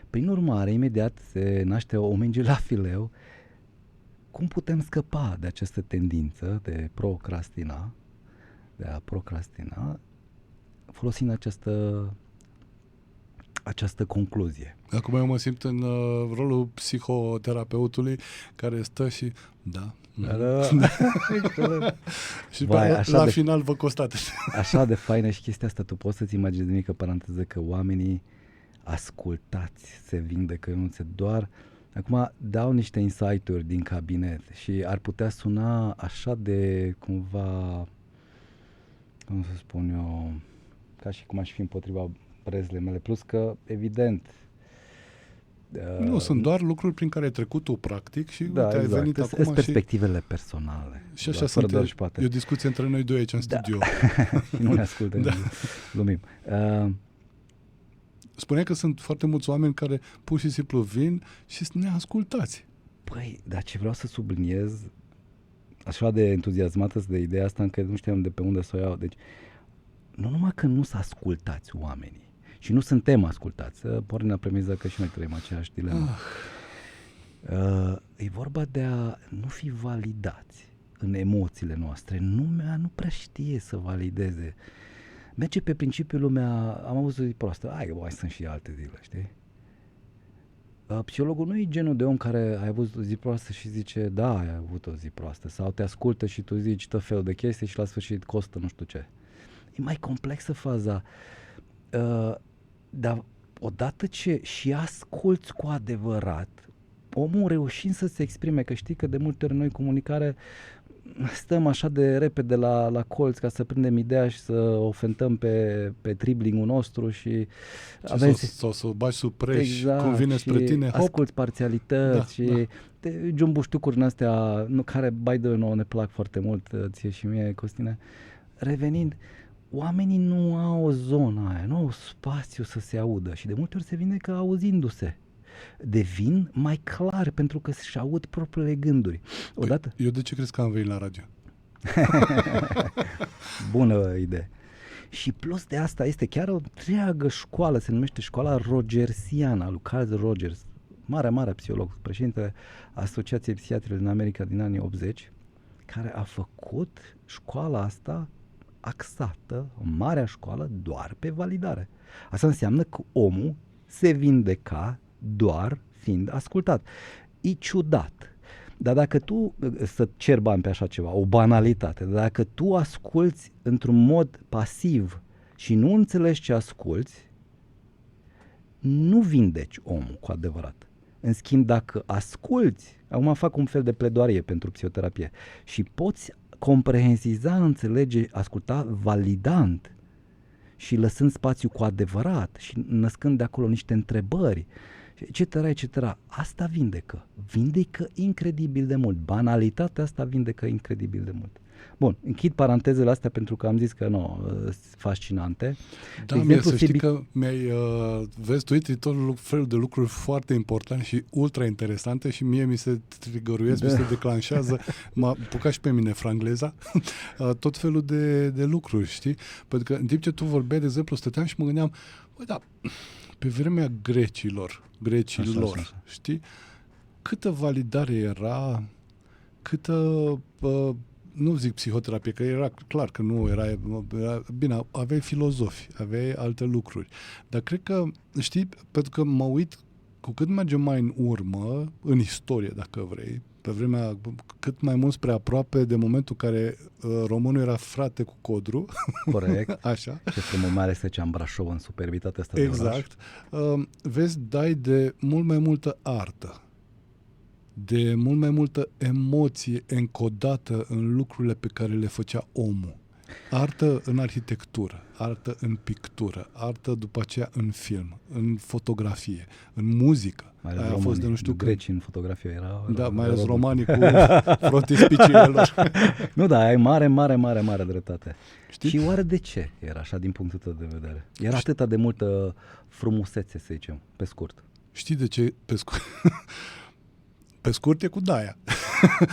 Prin urmare, imediat se naște o minge la fileu. Cum putem scăpa de această tendință de a procrastina, folosind această concluzie? Acum eu mă simt în rolul psihoterapeutului care stă și și vai, la final vă constate. Așa de faină și chestia asta, tu poți să-ți imaginezi, mică paranteză, că oamenii ascultați se vindecă, nu se doar. Acum dau niște insight-uri din cabinet și ar putea suna așa de cumva, cum să spun eu, ca și cum aș fi împotriva brezle mele, plus că evident Nu, sunt doar lucruri prin care ai trecut tu practic și Da, uite, ai exact. venit Sunt acum și... perspectivele personale. Și așa Doar, fără sunt, doar și poate. e o discuție între noi doi aici în studio. Și nu ne ascultă, Da. glumim. Spuneai că sunt foarte mulți oameni care pur și simplu vin și sunt neascultați. Păi, dar ce vreau să subliniez, așa de entuziasmată de ideea asta, încă nu știam de pe unde să o iau. Deci, nu numai că nu sunt ascultați oamenii, și nu suntem ascultați, pornim la premiza că și noi trăim aceeași dilemă. E vorba de a nu fi validați în emoțiile noastre. Lumea nu prea știe să valideze. Merge pe principiul lumea, am avut o zi proastă, hai, mai sunt și alte zile, știi? Psihologul nu e genul de om care ai avut o zi proastă și zice, da, ai avut o zi proastă, sau te ascultă și tu zici tot felul de chestii și la sfârșit costă nu știu ce. E mai complexă faza, dar odată ce și asculți cu adevărat, omul reușind să se exprime, că știi că de multe ori noi comunicare stăm așa de repede la colț ca să prindem ideea și să o fentăm pe dribbling-ul nostru și avem sau să o bagi sub preș, exact, cum vine spre tine, hop. Asculți parțialități și jumbuștucuri în astea care, by the way, nouă ne plac foarte mult, ție și mie, Costine. Revenind, oamenii nu au o zonă aia, nu au spațiu să se audă și de multe ori se vindecă auzindu-se. Devin mai clar pentru că își aud propriile gânduri. Odată? Eu de ce crezi că am venit la radio? Bună idee. Și plus de asta este chiar o întreagă școală, se numește școala rogersiană, lui Carl Rogers, mare psiholog, președintele Asociației Psihiatrilor din America din anii 80, care a făcut școala asta axată, o mare școală, doar pe validare. Asta înseamnă că omul se vindeca doar fiind ascultat. E ciudat. Dar dacă tu, să cer bani pe așa ceva, o banalitate, dar dacă tu asculți într-un mod pasiv și nu înțelegi ce asculți, nu vindeci omul cu adevărat. În schimb, dacă asculți, acum fac un fel de pledoarie pentru psihoterapie, și poți comprehensiza, înțelege, asculta validant și lăsând spațiu cu adevărat și născând de acolo niște întrebări, etc. Asta vindecă incredibil de mult. Banalitatea asta vindecă incredibil de mult. Bun, închid parantezele astea pentru că am zis că nu, fascinante. Da, mie să știi că vezi, tu uite tot felul de lucruri foarte importante și ultra interesante și mie mi se trigăruiesc, mi se declanșează, m-a apucat și pe mine frangleza, tot felul de lucruri, știi? Pentru că în timp ce tu vorbeai, de exemplu, stăteam și mă gândeam, băi, da, pe vremea grecilor, așa. Știi? Câtă validare era, câtă, nu zic psihoterapie, că era clar că nu era bine, aveai filozofi, aveai alte lucruri. Dar cred că, știi, pentru că mă uit, cu cât mergem mai în urmă, în istorie, dacă vrei, pe vremea, cât mai mult spre aproape de momentul în care românul era frate cu Codru. Corect. Așa. Ce frumos, mai ales în Brașov, în superbitatea asta exact. de oraș. Vezi, dai de mult mai multă artă, de mult mai multă emoție încodată în lucrurile pe care le făcea omul. Artă în arhitectură, artă în pictură, artă după aceea în film, în fotografie, în muzică. Mai ales romanii, fost de nu știu grecii în fotografie erau. Da, mai ales romanii cu frontispiciile lor. Nu, da, ai mare dreptate. Știi? Și oare de ce era așa din punctul tău de vedere? Era atâta de multă frumusețe, să zicem, pe scurt. Știi de ce pe scurt? Pe scurt e cu Daia.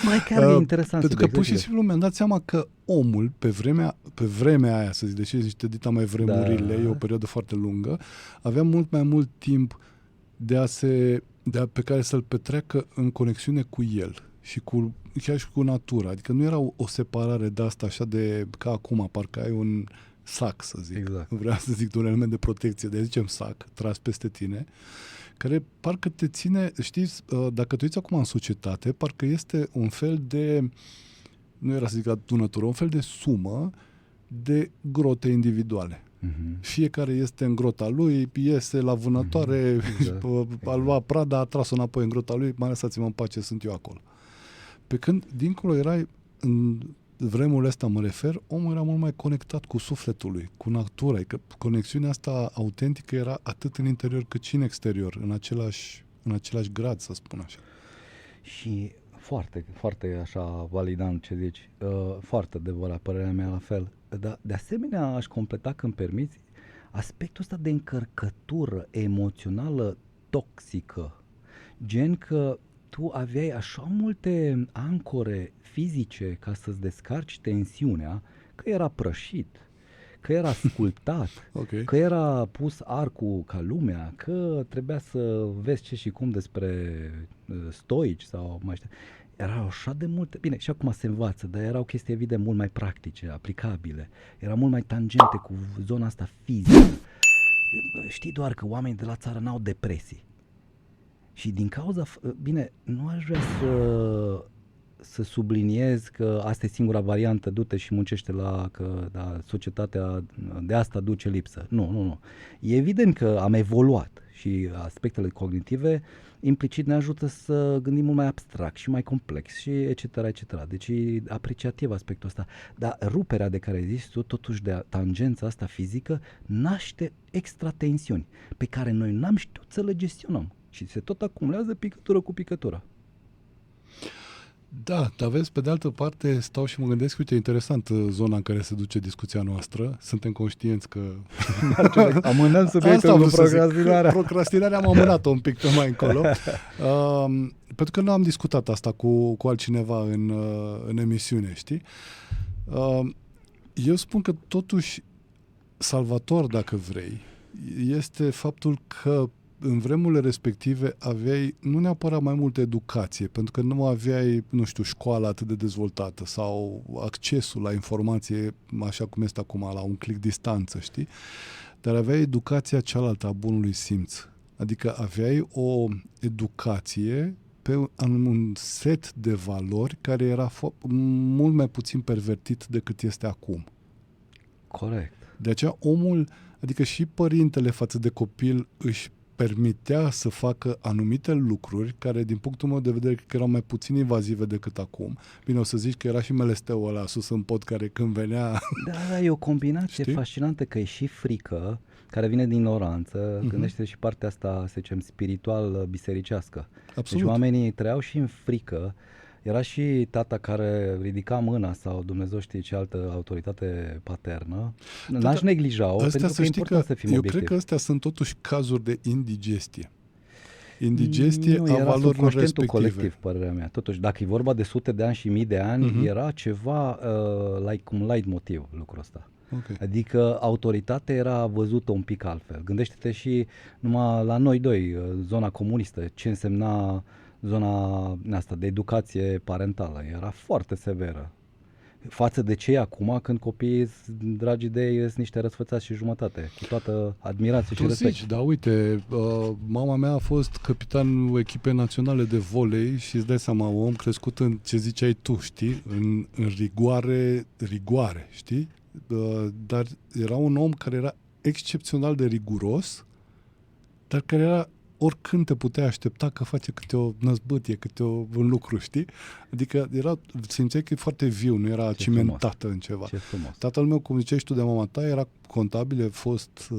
Mai chiar e interesant. Pentru că pur și simplu mi-am dat seama că omul, pe vremea aia, să zic, deși zici, dita mai vremurile, e o perioadă foarte lungă, avea mult mai mult timp pe care să-l petreacă în conexiune cu el și chiar și cu natura. Adică nu era o separare de asta așa de ca acum, parcă ai un sac, să zic. Exact. Vreau să zic de un element de protecție, de zicem sac, tras peste tine, care parcă te ține, știi, dacă te uiți acum în societate, parcă este un fel de, nu era să zic adunătură, un fel de sumă de grote individuale. Uh-huh. Fiecare este în grota lui, iese la vânătoare, a luat prada, a tras-o înapoi în grota lui, mai lăsați-mă în pace, sunt eu acolo. Pe când, dincolo, erai, în vremurile astea mă refer, omul era mult mai conectat cu sufletul lui, cu natura, că conexiunea asta autentică era atât în interior cât și în exterior, în același în același grad, să spun așa. Și foarte, foarte așa validant ce zici, foarte adevărat, părerea mea la fel. Dar de asemenea aș completa, când permiți, aspectul ăsta de încărcătură emoțională toxică. Gen că tu aveai așa multe ancore fizice ca să-ți descarci tensiunea, că era prășit, că era sculptat, Ok. că era pus arcul ca lumea, că trebuia să vezi ce și cum despre stoici sau mai știu. Erau așa de multe, bine, și acum se învață, dar erau chestii evident mult mai practice, aplicabile. Era mult mai tangente cu zona asta fizică. Știi doar că oamenii de la țară n-au depresii. Și din cauza, bine, nu aș vrea să subliniez că asta e singura variantă, du-te și muncește că societatea de asta duce lipsă. Nu. E evident că am evoluat și aspectele cognitive implicit ne ajută să gândim mult mai abstract și mai complex și etc. Deci e apreciativ aspectul ăsta. Dar ruperea de care zici tu, totuși de tangența asta fizică, naște extra tensiuni pe care noi n-am știut să le gestionăm. Și se tot acumulează picătură cu picătură. Da, dar vezi, pe de altă parte, stau și mă gândesc, uite, interesant zona în care se duce discuția noastră. Suntem conștienți că... Amânăm subiectul cu procrastinarea. Procrastinarea am amânat-o un pic pe mai încolo. Pentru că nu am discutat asta cu altcineva în emisiune, știi? Eu spun că totuși salvator, dacă vrei, este faptul că în vremurile respective aveai nu neapărat mai multă educație, pentru că nu aveai, nu știu, școala atât de dezvoltată sau accesul la informație așa cum este acum, la un click distanță, știi? Dar aveai educația cealaltă a bunului simț. Adică aveai o educație pe un set de valori care era mult mai puțin pervertit decât este acum. Corect. De aceea omul, adică și părintele față de copil își permitea să facă anumite lucruri care, din punctul meu de vedere, cred că erau mai puțin invazive decât acum. Bine, o să zici că era și melesteul ăla sus în pod care când venea... Da, e o combinație Știi? fascinantă, că e și frică, care vine din ignoranță, gândește și partea asta, să zicem, spiritual bisericească. Absolut. Deci oamenii trăiau și în frică. Era și tata care ridica mâna sau Dumnezeu știe ce altă autoritate paternă. N-aș neglija-o, pentru că e important să fim obiectivi. Eu cred că astea sunt totuși cazuri de indigestie. Indigestie nu, a valorilor respective. Colectiv, părerea mea. Totuși, dacă e vorba de sute de ani și mii de ani, era ceva cum leitmotiv lucrul ăsta. Okay. Adică autoritatea era văzută un pic altfel. Gândește-te și numai la noi doi, zona comunistă, ce însemna zona asta de educație parentală. Era foarte severă. Față de cei acum, când copiii, dragi de ei, sunt niște răsfățați și jumătate, cu toată admirație și respect. Zici, da, uite, mama mea a fost capitanul echipei naționale de volei și îți dai seama, un om crescut în ce ziceai tu, știi, în rigoare, știi? Dar era un om care era excepțional de riguros, dar care era oricând te puteai aștepta că face câte o năzbâtie, câte un lucru, știi? Adică simțeai că e foarte viu, nu era cimentată în ceva. Ce frumos. Tatăl meu, cum ziceai tu de mama ta, era contabil, a fost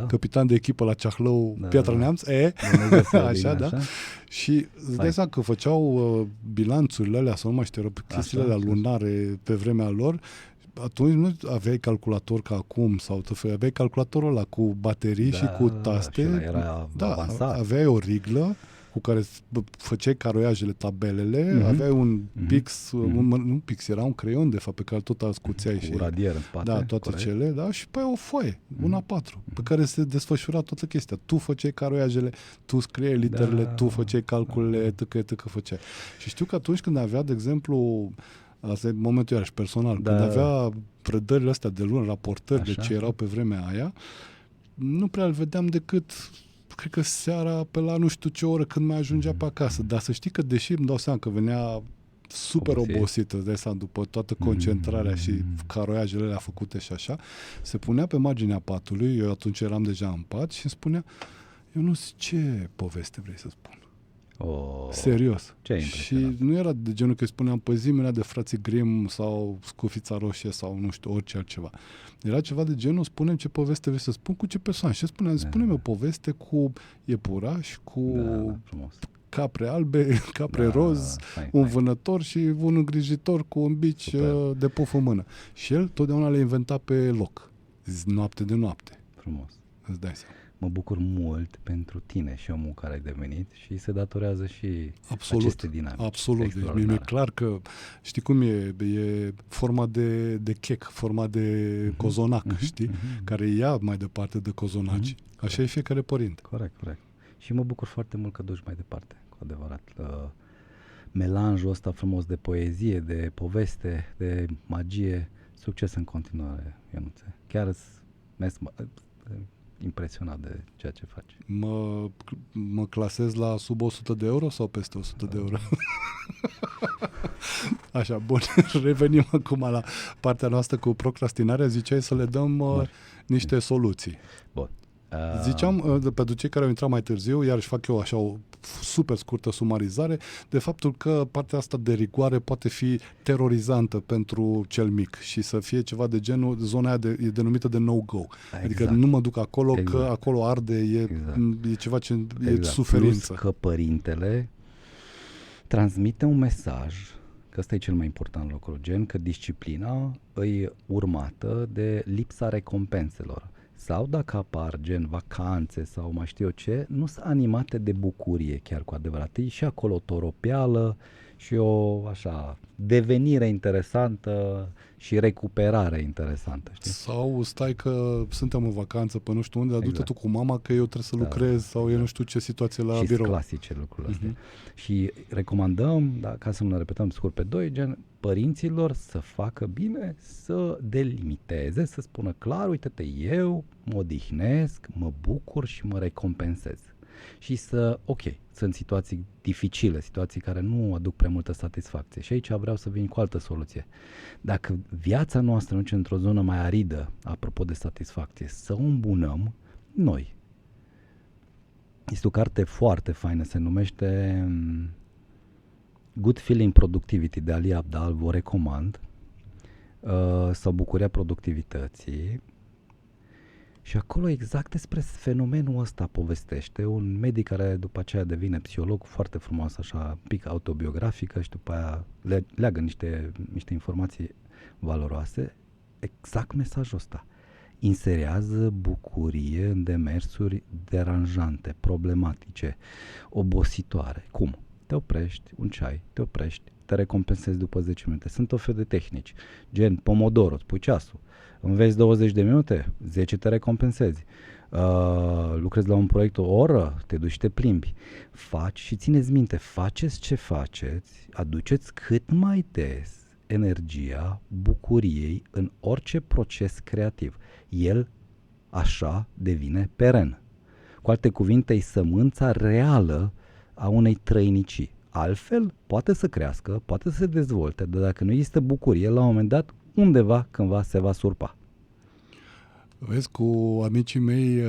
capitan de echipă la Ceahlău, Piatra Neamț, așa, da? Și îți dai seama că făceau bilanțurile alea, sau nu mai știu, chestiile alea lunare pe vremea lor. Atunci nu aveai calculator ca acum sau aveai calculatorul ăla cu baterii și cu taste. Era avansat. Aveai o riglă cu care făceai caroiajele, tabelele, aveai un pix, nu pix, era un creion de fapt pe care tot ascuțeai cu radier în spate. Da, toate cele, da, și pe o foaie, una A4, pe care se desfășura toată chestia. Tu făceai caroiajele, tu scriei literele, tu făceai calculele, tăcă făceai. Și știu că atunci când avea, de exemplu, asta e momentul iarăși personal, când avea predările astea de lună, raportări de ce erau pe vremea aia, nu prea îl vedeam decât, cred că seara pe la nu știu ce oră când mai ajungea pe acasă. Dar să știi că, deși îmi dau seama că venea super obosit, îți dai seama, după toată concentrarea și caroiajele alea făcute și așa, se punea pe marginea patului, eu atunci eram deja în pat și îmi spunea, eu nu știu ce poveste vrei să spun. Serios. Ce impresionant. Și nu era de genul că îi spuneam pe zi de frații Grimm sau Scufița Roșie sau nu știu, orice altceva. Era ceva de genul, spune-mi ce poveste vrei să spun, cu ce persoană. Și spuneam, spune-mi o poveste cu iepuraș, cu frumos. capre albe, capre roz, un vânător și un îngrijitor cu un bici de puf în mână. Și el totdeauna le inventa pe loc. Noapte de noapte. Frumos. Îți dai seama. Mă bucur mult pentru tine și omul care ai devenit și se datorează și absolut, aceste dinamici. Absolut. Deci mi-e clar că, știi cum e forma de chec, forma de cozonac, știi? Care ia mai departe de cozonaci. Așa e fiecare părinte. Corect. Și mă bucur foarte mult că duci mai departe, cu adevărat. Melanjul ăsta frumos de poezie, de poveste, de magie. Succes în continuare, Ionuțe. Chiar impresionat de ceea ce faci. Mă clasez la sub 100 de euro sau peste 100 de euro? Așa, bun. Revenim acum la partea noastră cu procrastinarea. Ziceai să le dăm niște soluții. Bun. Ziceam, pentru cei care au intrat mai târziu, iarăși fac eu așa o super scurtă sumarizare, de faptul că partea asta de rigoare poate fi terorizantă pentru cel mic și să fie ceva de genul, zona aia e denumită de no-go. Exact. Adică nu mă duc acolo, că acolo arde, e ceva ce e suferință. Plus că părintele transmite un mesaj, că ăsta e cel mai important lucru, gen că disciplina e urmată de lipsa recompenselor. Sau dacă apar gen vacanțe sau mai știu eu ce, nu sunt animate de bucurie chiar cu adevărat. E și acolo o toropeală și o așa devenire interesantă și recuperare interesantă. Știi? Sau stai că suntem în vacanță pe nu știu unde, dar du-te tu cu mama că eu trebuie să lucrez sau eu nu știu ce situație la birou. Și clasice lucrurile astea. Și recomandăm, ca să nu ne repetăm scurt pe doi, gen părinților să facă bine, să delimiteze, să spună clar, uite-te, eu mă odihnesc, mă bucur și mă recompensez. Și sunt situații dificile, situații care nu aduc prea multă satisfacție. Și aici vreau să vin cu altă soluție. Dacă viața noastră nu e într-o zonă mai aridă, apropo de satisfacție, să o îmbunăm noi. Este o carte foarte faină, se numește Good Feeling Productivity de Ali Abdaal, vă recomand, sau Bucuria productivității. Și acolo exact despre fenomenul ăsta povestește un medic care după aceea devine psiholog, foarte frumos, așa, un pic autobiografică și după aia leagă niște informații valoroase. Exact mesajul ăsta. Inserează bucurie în demersuri deranjante, problematice, obositoare. Cum? Te oprești, un ceai, te recompensezi după 10 minute. Sunt o fel de tehnici, gen Pomodoro, îți pui ceasul, înveți 20 de minute, 10 te recompensezi. Lucrezi la un proiect o oră, te duci și te plimbi. Faci și țineți minte, faceți ce faceți, aduceți cât mai des energia bucuriei în orice proces creativ. El așa devine peren. Cu alte cuvinte, e sămânța reală a unei trăinicii. Altfel, poate să crească, poate să se dezvolte, dar dacă nu există bucurie, la un moment dat, undeva, cândva, se va surpa. Vezi, cu amicii mei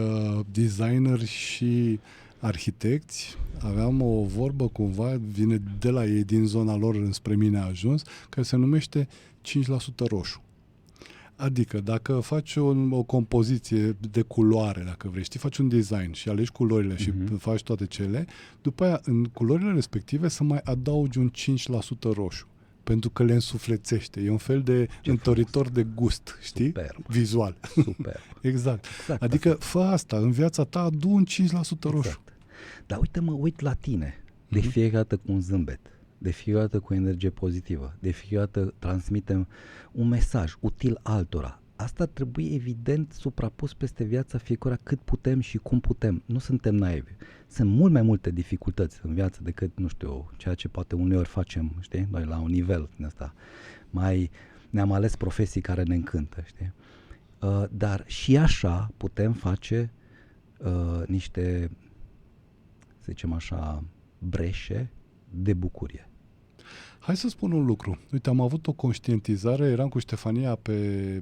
designeri și arhitecți, aveam o vorbă cumva, vine de la ei, din zona lor înspre mine a ajuns, care se numește 5% roșu. Adică dacă faci o compoziție de culoare, dacă vrei, știi, faci un design și alegi culorile și faci toate cele, după aia în culorile respective să mai adaugi un 5% roșu, pentru că le însuflețește. E un fel de întăritor de gust, știi? Superb. Vizual. Super. Exact. Adică fă asta, în viața ta adu un 5% roșu. Exact. Dar uite, mă uit la tine de fiecare dată cu un zâmbet, de fiecare dată cu energie pozitivă, de fiecare dată transmitem un mesaj util altora. Asta trebuie evident suprapus peste viața fiecare cât putem și cum putem. Nu suntem naivi. Sunt mult mai multe dificultăți în viață decât, nu știu, ceea ce poate uneori facem, știi, noi la un nivel din ăsta. Ne-am ales profesii care ne încântă, știi? Dar și așa putem face niște, să zicem așa, breșe de bucurie. Hai să spun un lucru. Uite, am avut o conștientizare, eram cu Ștefania pe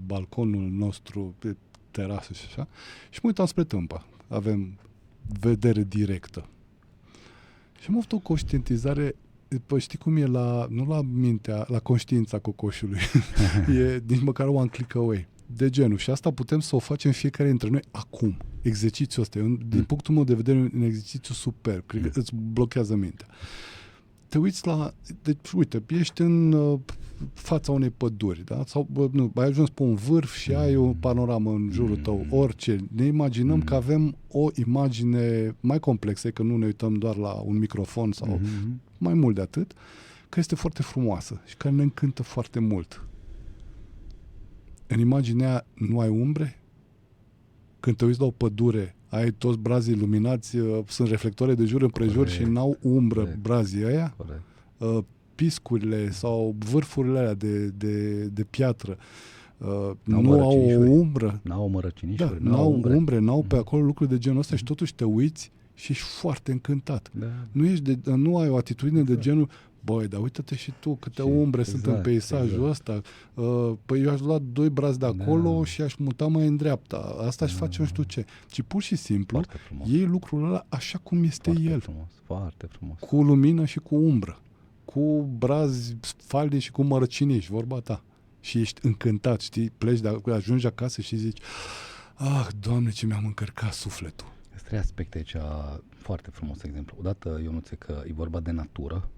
balconul nostru, pe terasă și așa, și mă uitam spre tâmpă. Avem vedere directă. Și am avut o conștientizare, păi știi cum e nu la mintea, la conștiința cocoșului. E nici măcar one click away. De genul. Și asta putem să o facem fiecare dintre noi acum. Exercițiul ăsta. Din punctul meu de vedere, un exercițiu superb. Cred că îți blochează mintea. Te uiți deci, uite, ești în fața unei păduri, da? Sau, ai ajuns pe un vârf și ai o panoramă în jurul tău, orice. Ne imaginăm că avem o imagine mai complexă, că nu ne uităm doar la un microfon sau mai mult de atât, că este foarte frumoasă și care ne încântă foarte mult. În imaginea aia nu ai umbre? Când te uiți la o pădure, ai toți brazii iluminați, sunt reflectoare de jur împrejur și n-au umbră brazii aia? Piscurile sau vârfurile alea de piatră nu au o umbră. N-au mărăcinișuri. Da, n-au umbre, n-au pe acolo lucruri de genul ăsta și totuși te uiți și ești foarte încântat. Da. Nu ai o atitudine de genul, băi, dar uite-te și tu câte umbre sunt în peisajul ăsta. Păi eu aș lua 2 brazi de acolo și aș muta mai în dreapta. Asta aș face nu știu ce. Ci pur și simplu iei lucrul ăla așa cum este el. Foarte frumos. Cu lumină și cu umbră. Cu brazi faldi și cu mărăciniși, vorba ta. Și ești încântat, știi? Pleci ajungi acasă și zici, Doamne, ce mi-am încărcat sufletul. Sunt 3 aspecte aici, foarte frumos exemplu. Odată, Ionuțe, că e vorba de natură.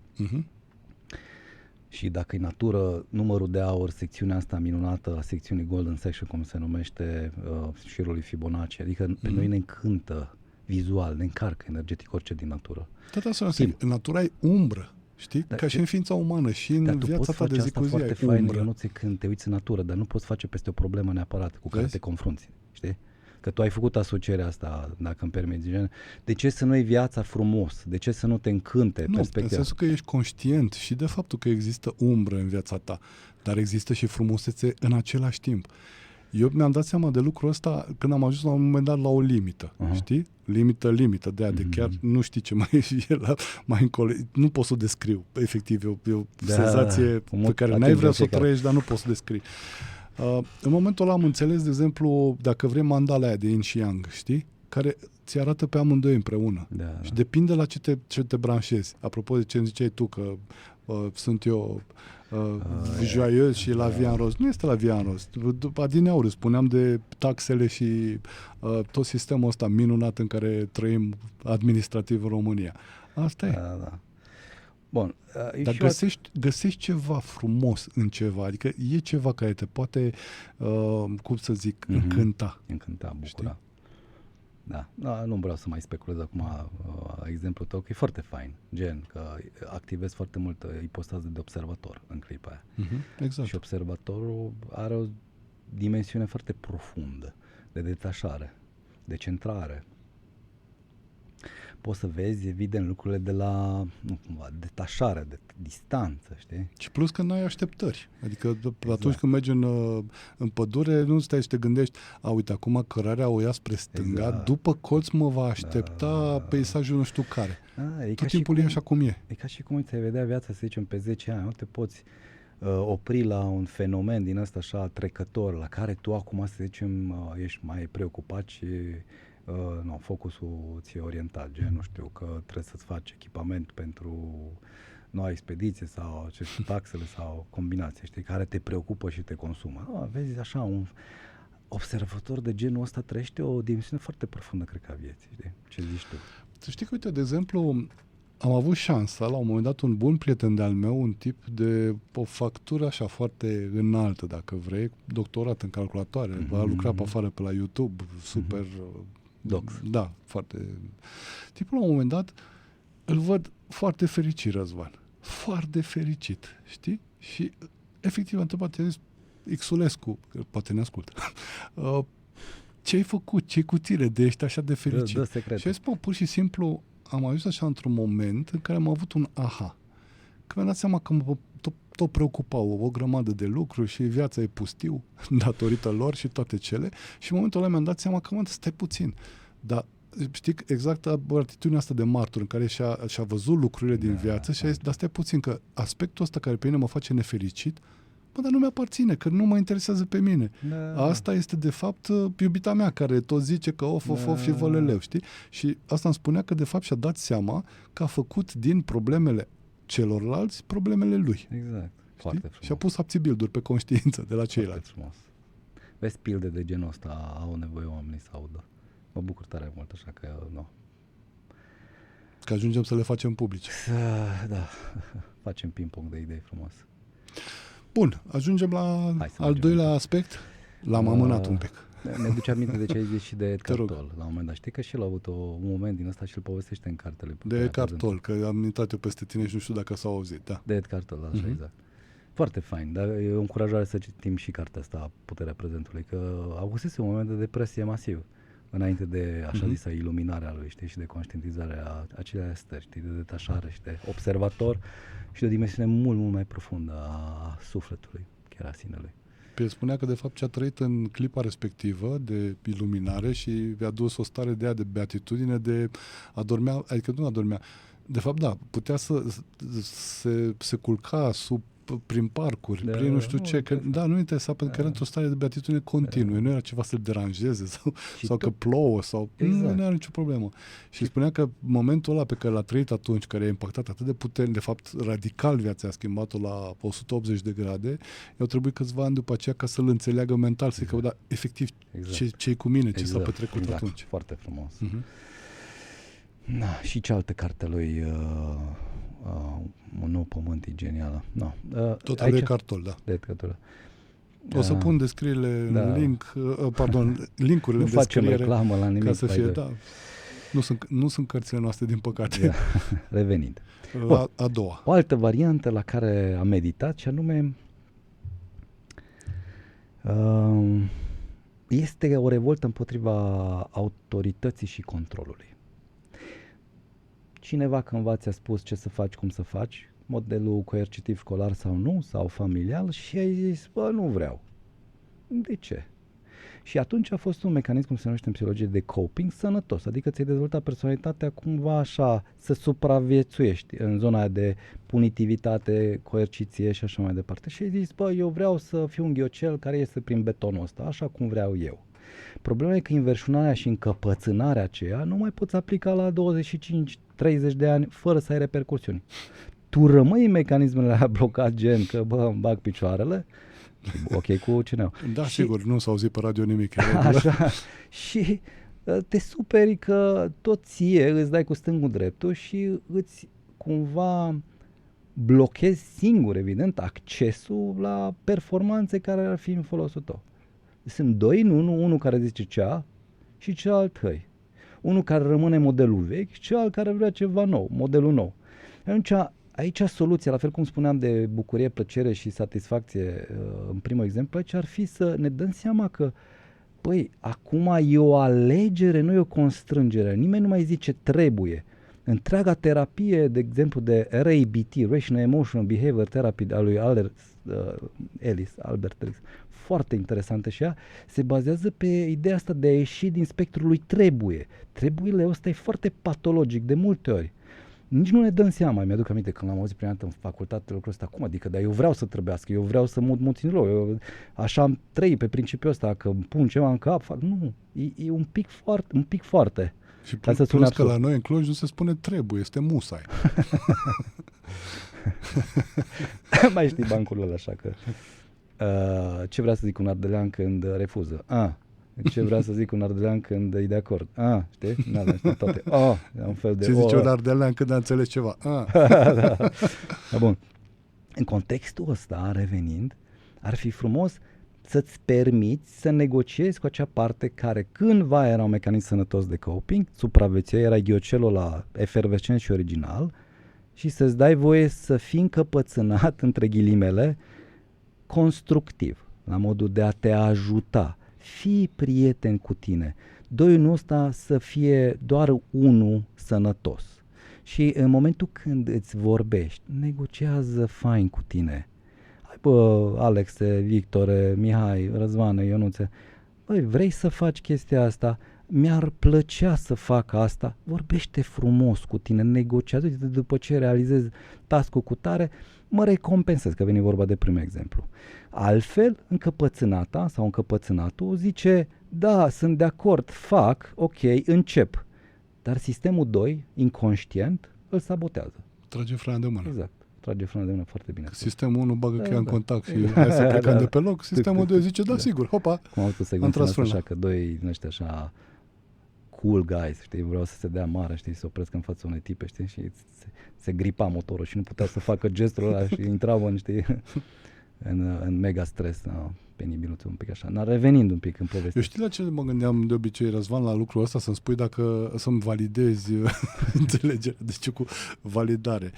Și dacă e natură, numărul de aur, secțiunea asta minunată a secțiunii Golden Section, cum se numește, șirul lui Fibonacci, adică pe noi ne încântă vizual, ne încarcă energetic orice din natură. În natura ai umbră, știi? Ca și în ființa umană și în viața ta de zi cu zi ai umbră. Ionuțe, când te uiți în natură, dar nu poți face peste o problemă neapărat cu care te confrunți, știi? Că tu ai făcut asocierea asta, dacă îmi permiți, de ce să nu iei viața frumos? De ce să nu te încânte perspectiva? În sensul că ești conștient și de faptul că există umbră în viața ta, dar există și frumusețe în același timp. Eu mi-am dat seama de lucrul ăsta când am ajuns la un moment dat la o limită, știi? Limită de aia, de chiar nu știi ce mai e mai încolo. Nu pot să o descriu, efectiv, e o senzație pe care n-ai vrea să o trăiești, dar nu poți să o descrii. În momentul ăla am înțeles, de exemplu, dacă vrei mandala aia de Yin și Yang, știi? Care ți arată pe amândoi împreună. Și depinde la ce te branșezi. Apropo de ce îmi ziceai tu, că sunt eu joios și la via în rost. Nu este la via în rost. Adineauri spuneam de taxele și tot sistemul ăsta minunat în care trăim administrativ în România. Asta e. Da. Bun, dar găsești ceva frumos în ceva, adică e ceva care te poate, cum să zic, încânta. Încânta, bucura. Da, nu vreau să mai speculez acum exemplul tău, că e foarte fain, gen că activezi foarte mult ipostază de observator în clipa aia. Exact. Și observatorul are o dimensiune foarte profundă de detașare, de centrare. Poți să vezi, evident, lucrurile de la detașare, de distanță, știi? Și plus că n-ai așteptări. Adică atunci când mergi în pădure, nu stai și te gândești, uite, acum cărarea o ia spre stânga, după colț mă va aștepta peisajul nu știu care. Tot timpul e așa cum e. E ca și cum ți-ai vedea viața, să zicem, pe 10 ani. Nu te poți opri la un fenomen din ăsta așa trecător, la care tu acum, să zicem, ești mai preocupat și focusul ți-e orientat, gen, nu știu, că trebuie să-ți faci echipament pentru noua expediție sau taxele sau combinații, știi, care te preocupă și te consumă. Vezi, așa, un observator de genul ăsta trăiește o dimensiune foarte profundă, cred că, a vieții, știi? Ce zici tu? Să știi că, uite, de exemplu, am avut șansa, la un moment dat, un bun prieten de-al meu, un tip de o factură așa foarte înaltă, dacă vrei, doctorat în calculatoare, a lucrat pe afară pe la YouTube, super... Dox. Da, foarte... Tipul, la un moment dat, îl văd foarte fericit, Răzvan. Foarte fericit, știi? Și, efectiv, a întrebat, i-a zis, Xulescu, poate ne ascultă, ce ai făcut? Ce-i cu tine de ești așa de fericit? Dă secrete. Și a zis, pur și simplu, am ajuns așa într-un moment în care am avut un aha. Că mi-am dat seama că tot preocupau o grămadă de lucruri și viața e pustiu datorită lor și toate cele. Și în momentul ăla mi-am dat seama că, stai puțin. Dar știi, exact atitudinea asta de martor în care și-a văzut lucrurile din viață și a zis, dar stai puțin, că aspectul ăsta care pe mine mă face nefericit, Bă, dar nu mi-aparține, că nu mă interesează pe mine. Da. Asta este, de fapt, iubita mea, care tot zice că of și văleleu, știi? Și asta îmi spunea că, de fapt, și-a dat seama că a făcut din problemele celorlalți problemele lui. Exact. Foarte frumos. Și a pus abțibilduri pe conștiință de la ceilalți. Foarte frumos. Vezi, pilde de genul ăsta au nevoie oamenii să audă. Mă bucur tare mult, așa că, nu. Că ajungem să le facem publice. Da, facem ping-pong de idei frumos. Bun, ajungem la al doilea aspect. L-am amânat un pic. Mi-aduce aminte de ce ai zis și de Ed Te rog. Cartol. La un moment dat, știi că și el a avut un moment din ăsta și îl povestește în cartele. De Eckhart Tolle, că am intrat eu peste tine și nu știu dacă s-au auzit, da. De Ed Cartol, așa, exact. Foarte fain, dar e o încurajare să citim și cartea asta, Puterea Prezentului, că avusese un moment de depresie masiv, înainte de așa zisă iluminarea lui, știi, și de conștientizarea acelea stări, știi, de detașare și de observator și de o dimensiune mult, mult mai profundă a sufletului, chiar a sinelui. Pe el spunea că, de fapt, ce a trăit în clipa respectivă de iluminare și i-a dus o stare de aia de beatitudine, de adormea, adică nu adormea, de fapt, da, putea să se culca prin parcuri, prin nu știu ce, că, da, nu interesa, pentru că era într-o stare de beatitudine continuă, nu era ceva să-l deranjeze sau că plouă sau Exact. nu era nicio problemă. Și spunea că momentul ăla pe care l-a trăit atunci, care a impactat atât de puternic, de fapt radical viața, a schimbat-o la 180 de grade, i-au trebuit câțiva ani după aceea ca să-l înțeleagă mental, să-i că, da, efectiv, ce-i cu mine, ce s-a petrecut atunci. Foarte frumos. Da, și cealaltă carte lui Un nou pământ e genială. No. Tot al lui Cartol, da. De Cartol. O să pun descrierile în link, link-urile nu în facem descriere reclamă la nimic. ca să fie, da. Nu sunt cărțile noastre, din păcate. Yeah. Revenind. A doua. O altă variantă la care am meditat, și anume este o revoltă împotriva autorității și controlului. Cineva cândva ți-a spus ce să faci, cum să faci, modelul coercitiv școlar sau nu, sau familial, și ai zis, bă, nu vreau. De ce? Și atunci a fost un mecanism, cum se numește în psihologie, de coping sănătos, adică ți-ai dezvoltat personalitatea cumva așa, să supraviețuiești în zona aia de punitivitate, coerciție și așa mai departe. Și ai zis, bă, eu vreau să fiu un ghiocel care iese prin betonul ăsta, așa cum vreau eu. Problema e că inversionarea și încăpățânarea aceea nu mai poți aplica la 25-30 de ani fără să ai repercursiuni. Tu rămâi în mecanismele alea blocat, gen că, bă, îmi bag picioarele, ok cu cineva. Da, și, sigur, nu s-a auzit pe radio nimic. Așa, și te superi că tot ție îți dai cu stângul dreptul și îți cumva blochezi singur, evident, accesul la performanțe care ar fi în folosul tău. Sunt doi în unul care zice cea și celălalt hăi. Unul care rămâne modelul vechi și celălalt care vrea ceva nou, modelul nou. Aici soluția, la fel cum spuneam de bucurie, plăcere și satisfacție în primul exemplu, aici ar fi să ne dăm seama că, păi, acum e o alegere, nu e o constrângere. Nimeni nu mai zice trebuie. Întreaga terapie, de exemplu, de RABT, Rational Emotional Behavior Therapy, a lui Albert Ellis, foarte interesantă și ea, se bazează pe ideea asta de a ieși din spectrul lui trebuie. Trebuile ăsta e foarte patologic de multe ori. Nici nu ne dăm seama. Mi-aduc aminte când am auzit prima dată în facultate lucrul ăsta. Cum adică? Dar eu vreau să trebuiască, eu vreau să mut în loc. Eu așa am trăit pe principiul ăsta, că îmi pun ceva în cap, fac. Nu, e un pic foarte. Și plus că la noi în Cluj nu se spune trebuie, este musai. Mai știi bancurile alea, așa că... ce vrea să zic un ardelean când refuză? Ce vrea să zic un ardelean când e de acord? Știi? Știi toate. Un fel de ce zice un ardelean când a înțeles ceva? Da. Bun. În contextul ăsta, revenind, ar fi frumos să-ți permiți să negociezi cu acea parte care cândva era un mecanism sănătos de coping, supraviețuia, era ghiocelul la efervescent și original, și să-ți dai voie să fii încăpățânat, între ghilimele, constructiv, la modul de a te ajuta. Fii prieten cu tine. Doi în ăsta să fie doar unul sănătos. Și în momentul când îți vorbești, negociază fain cu tine. Hai bă, Alexe, Victore, Mihai, Răzvane, Ionuțe, băi, vrei să faci chestia asta? mi-ar plăcea să fac asta, vorbește frumos cu tine, negociază, după ce realizezi task-ul cu tare, mă recompensez, că vine vorba de primul exemplu. Altfel, încăpățânata sau încăpățânatul zice, da, sunt de acord, fac, ok, încep. Dar sistemul 2, inconștient, îl sabotează. Trage frâna de mână. Exact. Trage frâna de mână foarte bine. Sistemul 1 bagă cheia în contact și hai să plecăm de pe loc. Sistemul 2 zice, da, sigur, hopa, Cum au spus secvenția asta așa, că doi din ăștia așa cool guys, știi, vreau să se dea mare, știi, să se opresc în fața unei tipe, știi, și se gripa motorul și nu putea să facă gestul ăla și intrau în, știi, în mega stres, penibil un pic așa. Dar revenind un pic în poveste. Eu știi la ce mă gândeam de obicei, Răzvan, la lucrul ăsta, să-mi spui dacă să-mi validezi înțelegerea, deci cu validare,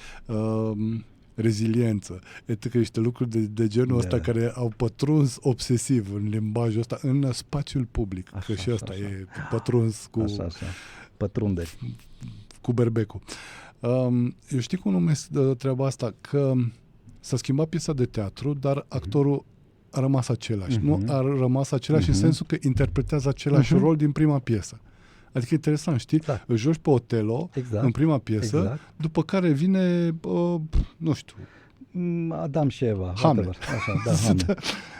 reziliență, etică, niște lucruri de genul ăsta care au pătruns obsesiv în limbajul ăsta, în spațiul public, așa, că și ăsta e pătruns cu... Așa, pătrunderi. Cu berbecul. Eu știi cum numesc treaba asta, că s-a schimbat piesa de teatru, dar actorul a rămas același. Nu a rămas același în sensul că interpretează același rol din prima piesă. Adică e interesant, știi? Da. Îl joci pe Otelo în prima piesă, după care vine, nu știu... Adam și Eva. Hamlet. Așa, da, Hamlet.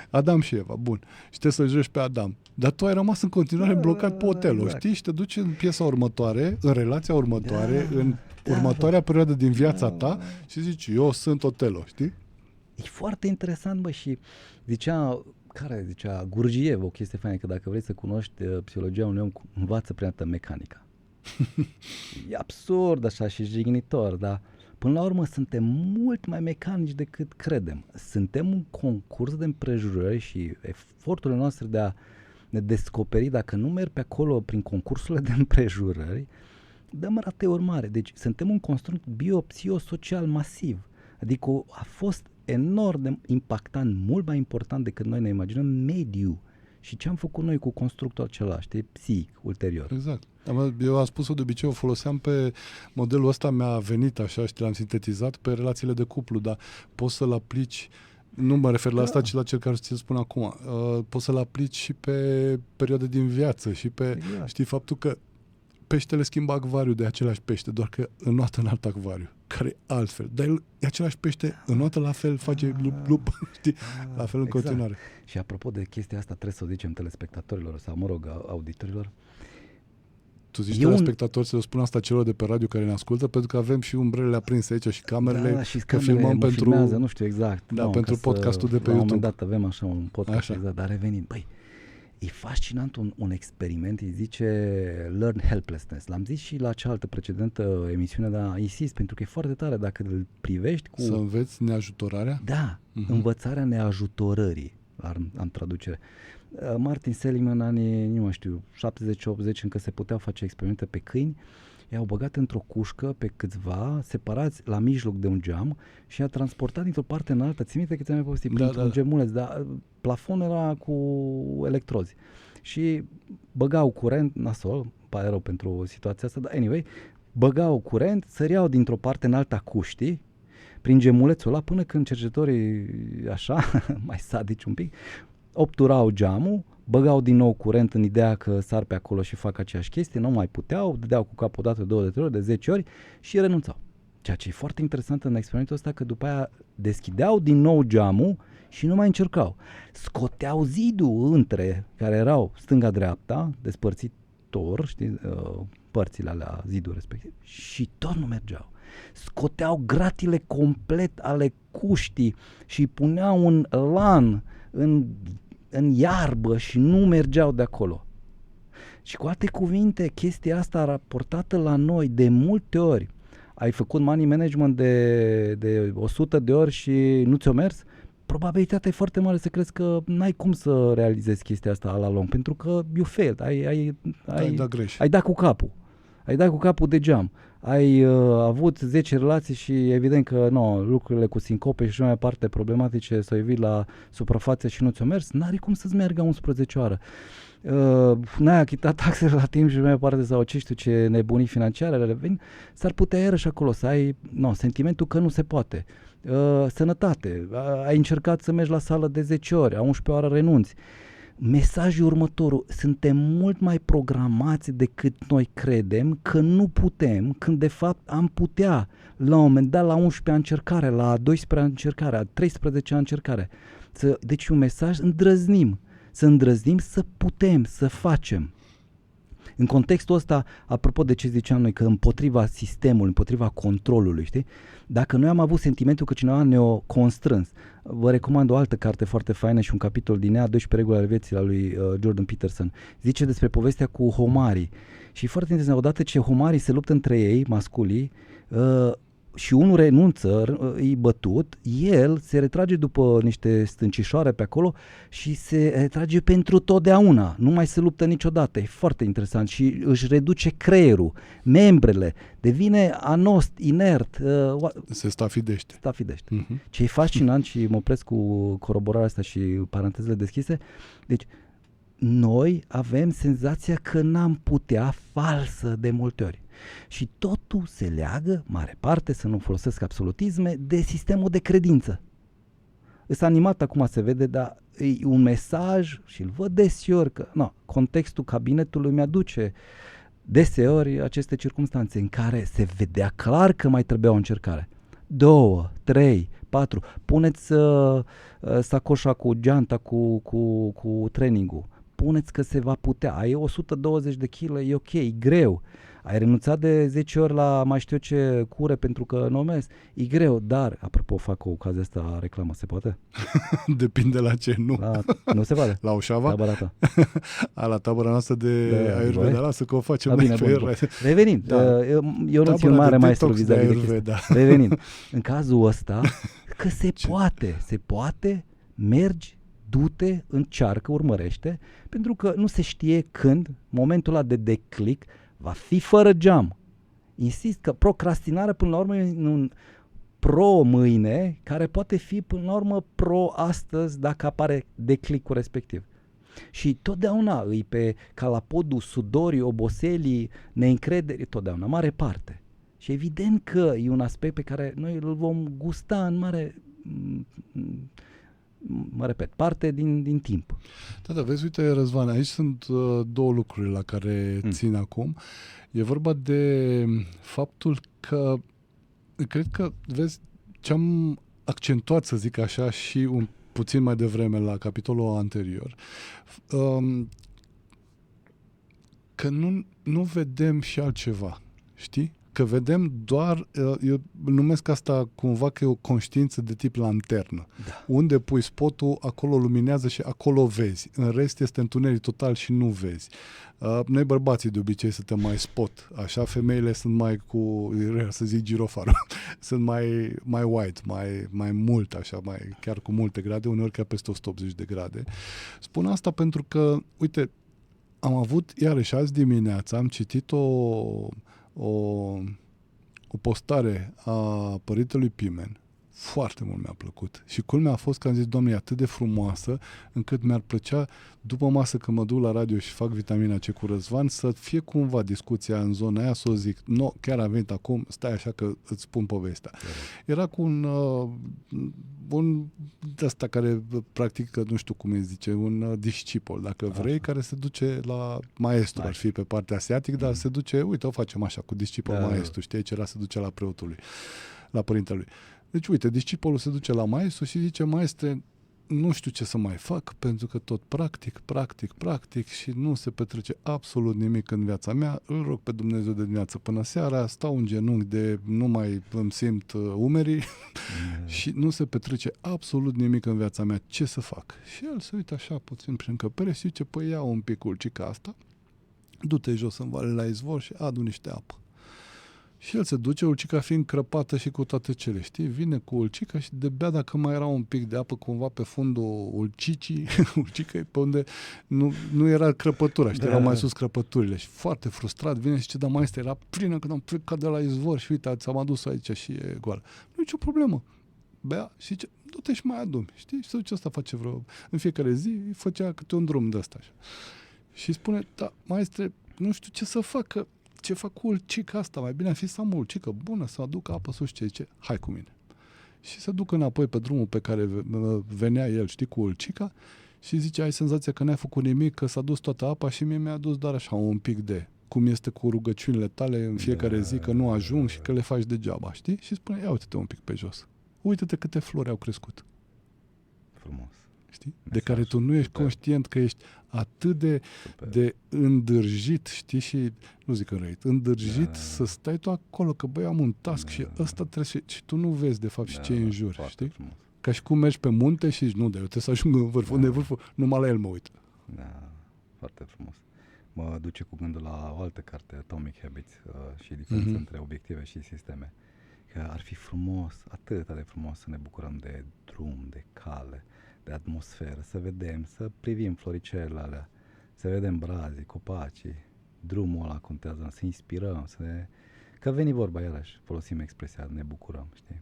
Adam și Eva, bun. Și trebuie să-l joci pe Adam. Dar tu ai rămas în continuare blocat pe Otelo, exact. Știi? Și te duci în piesa următoare, în relația următoare, în următoarea perioadă din viața ta și zici, eu sunt Otelo, știi? E foarte interesant, bă, și zicea Gurdjieff, o chestie faină, că dacă vrei să cunoști psihologia unui om, învață prima dată mecanica. E absurd așa și jignitor, dar până la urmă suntem mult mai mecanici decât credem. Suntem un concurs de împrejurări și eforturile noastre de a ne descoperi, dacă nu merg pe acolo prin concursurile de împrejurări, dăm rateuri mari. Deci suntem un construct bio-psihosocial masiv. Adică a fost enorm de impactant, mult mai important decât noi ne imaginăm, mediu. Și ce am făcut noi cu constructul acela, știi, psihic, ulterior. Exact. Eu am spus-o de obicei, o foloseam pe modelul ăsta, mi-a venit așa, știi, l-am sintetizat pe relațiile de cuplu, dar poți să-l aplici, nu mă refer la asta, ci la cel care ți-l spun acum, poți să-l aplici și pe perioade din viață și pe, știi, faptul că peștele schimbă acvariu de același pește, doar că înnoată în alt acvariu, care e altfel. Dar el e același pește, înnoată la fel, face lup, știi, la fel în continuare. Și apropo de chestia asta, trebuie să o zicem telespectatorilor sau, mă rog, auditorilor. Tu zici telespectatori, să le spun asta celor de pe radio care ne ascultă, pentru că avem și umbrelele aprinse aici și camerele, și că filmăm pentru... Filmează, nu știu exact. Da, pentru podcastul de pe YouTube. La un moment dat avem așa un podcast, exact, dar revenind. Băi, e fascinant un experiment, îi zice Learn Helplessness. L-am zis și la cealaltă precedentă emisiune, dar insist, pentru că e foarte tare dacă îl privești cu... Să înveți neajutorarea? Da, învățarea neajutorării, am traducere. Martin Seligman, anii, nu știu, 70-80, încă se puteau face experimente pe câini, i-au băgat într-o cușcă pe câțiva, separați la mijloc de un geam și i-a transportat dintr-o parte în alta. Ți minte că ți-am mai povestit, printr-un gemuleț, dar plafonul era cu electrozi. Și băgau curent, nasol, pare rău pentru situația asta, dar anyway, băgau curent, săreau dintr-o parte în alta cuștii, prin gemulețul ăla, până când cercetătorii, așa, mai sadici un pic, obturau geamul, băgau din nou curent în ideea că sar pe acolo și fac aceeași chestie, nu mai puteau, dădeau cu capul o dată, 2 de 3 ori, de 10 ori și renunțau. Ceea ce e foarte interesant în experimentul ăsta, că după aia deschideau din nou geamul și nu mai încercau. Scoteau zidul între, care erau stânga-dreapta, despărțitor, știi, părțile alea, zidul respectiv, și tot nu mergeau. Scoteau gratile complet ale cuștii și puneau un lan în iarbă și nu mergeau de acolo. Și cu alte cuvinte, chestia asta raportată la noi de multe ori, ai făcut money management de 100 de ori și nu ți-o mers, probabilitatea e foarte mare să crezi că n-ai cum să realizezi chestia asta la lung, pentru că you failed, ai dat cu capul. Ai dat cu capul de geam. Ai avut 10 relații și evident că lucrurile cu sincope și mai departe problematice s-au evit la suprafață și nu ți-o mers, n-are cum să-ți meargă 11 ore. N-ai achitat taxele la timp și mai departe sau ce știu ce nebunii financiare revin, s-ar putea iarăși acolo să ai sentimentul că nu se poate. Sănătate, ai încercat să mergi la sală de 10 ori, a 11 ore renunți. mesajul următorul, suntem mult mai programați decât noi credem că nu putem, când de fapt am putea la un moment dat, la 11-a încercare, la 12-a încercare, la 13-a încercare. Deci un mesaj, să îndrăznim să putem, să facem. În contextul ăsta, apropo de ce ziceam noi, că împotriva sistemului, împotriva controlului, știi? Dacă noi am avut sentimentul că cineva ne-a constrâns, vă recomand o altă carte foarte faină și un capitol din ea, 12 reguli ale vieții, la lui Jordan Peterson. Zice despre povestea cu homarii. Și foarte interesant, odată ce homarii se luptă între ei, masculii, și unul renunță, e bătut, el se retrage după niște stâncișoare pe acolo și se retrage pentru totdeauna, nu mai se luptă niciodată, e foarte interesant și își reduce creierul, membrele, devine anost, inert. Se stafidește. Ce e fascinant și mă opresc cu coroborarea asta și parantezele deschise, deci noi avem senzația că n-am putea, falsă de multe ori. Și totul se leagă, mare parte, să nu folosesc absolutisme, de sistemul de credință. Este animat, acum se vede, dar e un mesaj și îl văd deseori că contextul cabinetului mi-aduce deseori aceste circumstanțe în care se vedea clar că mai trebuia o încercare. 2, 3, 4, puneți sacoșa cu geanta, cu trainingul. Puneți că se va putea, ai 120 de kg, e ok, e greu. Ai renunțat de 10 ori la mai știu ce cure pentru că nu mers, e greu, dar, apropo, fac o ocazie asta, reclamă, se poate? Depinde la ce, nu. Nu se poate. La Oșava? Tabăra ta. La tabăra noastră de Ayurveda, lasă că o facem bine, bun. Revenind, eu nu țin un mare maestru vis-a-vis de chestia. Revenind, în cazul ăsta, că se poate, mergi, du-te, încearcă, urmărește, pentru că nu se știe când, momentul ăla de declic, va fi fără geam. Insist că procrastinarea până la urmă e un pro mâine, care poate fi până la urmă pro astăzi dacă apare declicul respectiv. Și totdeauna îi pe calapodul sudorii, oboselii, neîncrederii, totdeauna, mare parte. Și evident că e un aspect pe care noi îl vom gusta în mă repet, parte din timp. Da, vezi, uite, Răzvan, aici sunt două lucruri la care țin acum. E vorba de faptul că cred că, vezi, ce am accentuat, să zic așa, și un puțin mai devreme la capitolul anterior, că nu vedem și altceva, știi? Că vedem doar, eu numesc asta cumva că e o conștiință de tip lanternă. Da. Unde pui spotul, acolo luminează și acolo vezi. În rest este întuneric total și nu vezi. Noi bărbații de obicei suntem mai spot, așa, femeile sunt mai să zic girofarul, sunt mai white, mai mult, așa, chiar cu multe grade, uneori chiar peste 180 de grade. Spun asta pentru că, uite, am avut, iarăși azi dimineața, am citit o postare a părintelui Pimen. Foarte mult mi-a plăcut. Și culmea a fost că am zis, Doamne, e atât de frumoasă încât mi-ar plăcea, după masă când mă duc la radio și fac Vitamina C cu Răzvan, să fie cumva discuția în zona aia, să o zic, chiar am venit acum, stai așa că îți spun povestea. Era cu un de ăsta care practică, nu știu cum îi zice, un discipol, dacă vrei, care se duce la maestru, ar fi pe partea asiatic, dar se duce, uite, o facem așa, cu discipol maestru, știi, ce era, se duce la preotului, la părintelui. Deci, uite, discipolul se duce la maestru și zice, maestre, nu știu ce să mai fac, pentru că tot practic și nu se petrece absolut nimic în viața mea. Îl rog pe Dumnezeu de dimineață până seara, stau în genunchi de nu mai îmi simt umerii și nu se petrece absolut nimic în viața mea. Ce să fac? Și el se uită așa puțin prin încăpere și zice, păi ia un pic ulcica asta, du-te jos în vale la izvor și adu niște apă. Și el se duce, ulcica fiind crăpată și cu toate cele, știi? Vine cu ulcica și de-abia dacă mai era un pic de apă cumva pe fundul ulcicii, ulcica e pe unde nu era crăpătura, știi? Erau mai sus crăpăturile și foarte frustrat vine și zice, da, maestre, era plină când am plecat de la izvor și uite, ți-am adus aici și e goală. Nu e nicio problemă. Bea și zice, du-te și mai adu-mi, știi? Și se duce, asta face în fiecare zi, îi făcea câte un drum de ăsta așa. Și spune, da, maestre, nu știu ce să fac, că ce fac cu ulcica asta? Mai bine ar fi să am o ulcică bună, să aduc apă sus, ce zice, hai cu mine. Și se duc înapoi pe drumul pe care venea el, știi, cu ulcica și zice, ai senzația că n-ai făcut nimic, că s-a dus toată apa și mie mi-a dus doar așa un pic de cum este cu rugăciunile tale în fiecare zi, că nu ajung și că le faci degeaba, știi? Și spune, ia uite-te un pic pe jos. Uite-te câte flori au crescut. Frumos. Știi? De care tu nu ești conștient că ești atât de îndârjit, știi? Și, nu zic înrăit, îndârjit să stai tu acolo, că băi, am un task și ăsta trebuie și tu nu vezi de fapt și ce e în jur, știi? Frumos. Ca și cum mergi pe munte și zici, nu, dar eu trebuie să ajung în vârf. Unde e vârful? Numai la el mă uit. Da, foarte frumos. Mă duce cu gândul la o altă carte, Atomic Habits, și diferența între obiective și sisteme. Că ar fi frumos, atât de frumos să ne bucurăm de drum, de cale, de atmosferă, să vedem, să privim floricelele alea, să vedem brazii, copacii, drumul ăla contează, să inspirăm, că veni vorba iarăși, folosim expresia, ne bucurăm, știi?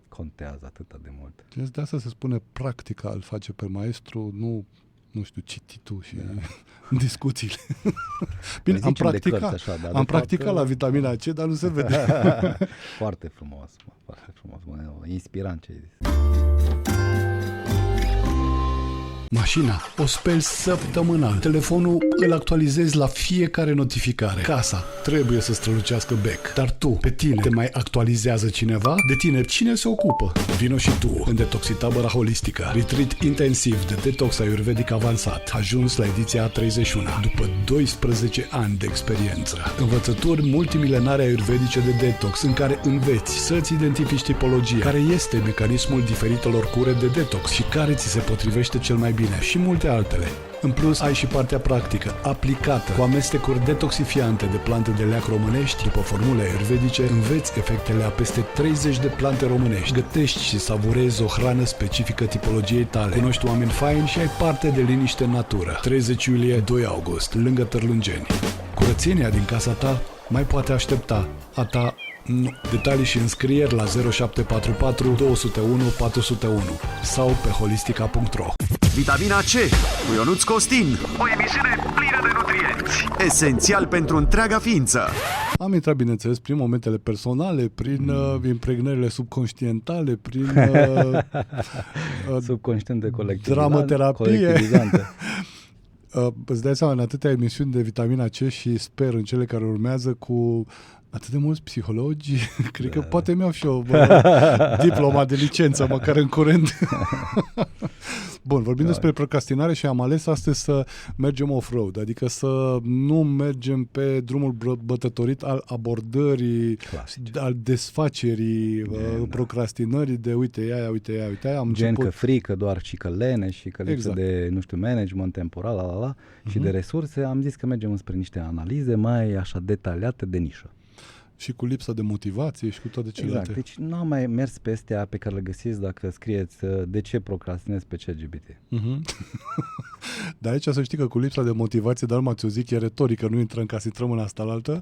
Contează atât de mult. De asta se spune practica îl face pe maestru, nu știu, cititul și discuțiile. Bine, am practicat la vitamina C, dar nu se vede. Foarte frumos, foarte frumos. Inspirant ce ai zis. Mașina o speli săptămânal. Telefonul îl actualizezi la fiecare notificare. Casa trebuie să strălucească bec. Dar tu, pe tine, te mai actualizează cineva? De tine, cine se ocupă? Vino și tu în Detoxitabăra Holistică. Retreat intensiv de detox ayurvedic avansat. Ajuns la ediția 31. După 12 ani de experiență. Învățături multimilenare ayurvedice de detox în care înveți să-ți identifici tipologia, care este mecanismul diferitelor cure de detox și care ți se potrivește cel mai bine și multe altele. În plus, ai și partea practică, aplicată, cu amestecuri detoxifiante de plante de leac românești, după formule ayurvedice, înveți efectele a peste 30 de plante românești, gătești și savurezi o hrană specifică tipologiei tale, cunoști oameni faini și ai parte de liniște în natură. 30 iulie, 2 august, lângă Târlângeni. Curățenia din casa ta mai poate aștepta, a ta nu. Detalii și înscrieri la 0744 201 401 sau pe holistica.ro. Vitamina C cu Ionuț Costin. O emisiune plină de nutrienți. Esențial pentru întreaga ființă. Am intrat, bineînțeles, prin momentele personale, prin impregnările subconștientale, prin subconștiente dramaterapie. Îți dai seama, în atâtea emisiuni de vitamina C și sper în cele care urmează cu atât de mulți psihologi, cred că poate mi-au și eu diploma de licență, măcar în curând. Bun, vorbim despre procrastinare și am ales astăzi să mergem off-road, adică să nu mergem pe drumul bătătorit al abordării, al desfacerii, procrastinării de uite aia, am gen început. că frică doar și că lene și că lipsă de, nu știu, management temporal, și de resurse, am zis că mergem înspre niște analize mai așa detaliate de nișă. Și cu lipsa de motivație și cu toate celelalte. Exact, deci nu am mai mers pe astea pe care le găsiți dacă scrieți de ce procrastinezi pe ChatGPT. Dar aici să știi că cu lipsa de motivație, dar numai ți-o zic, e retorică, nu intrăm ca să intrăm în asta la altă.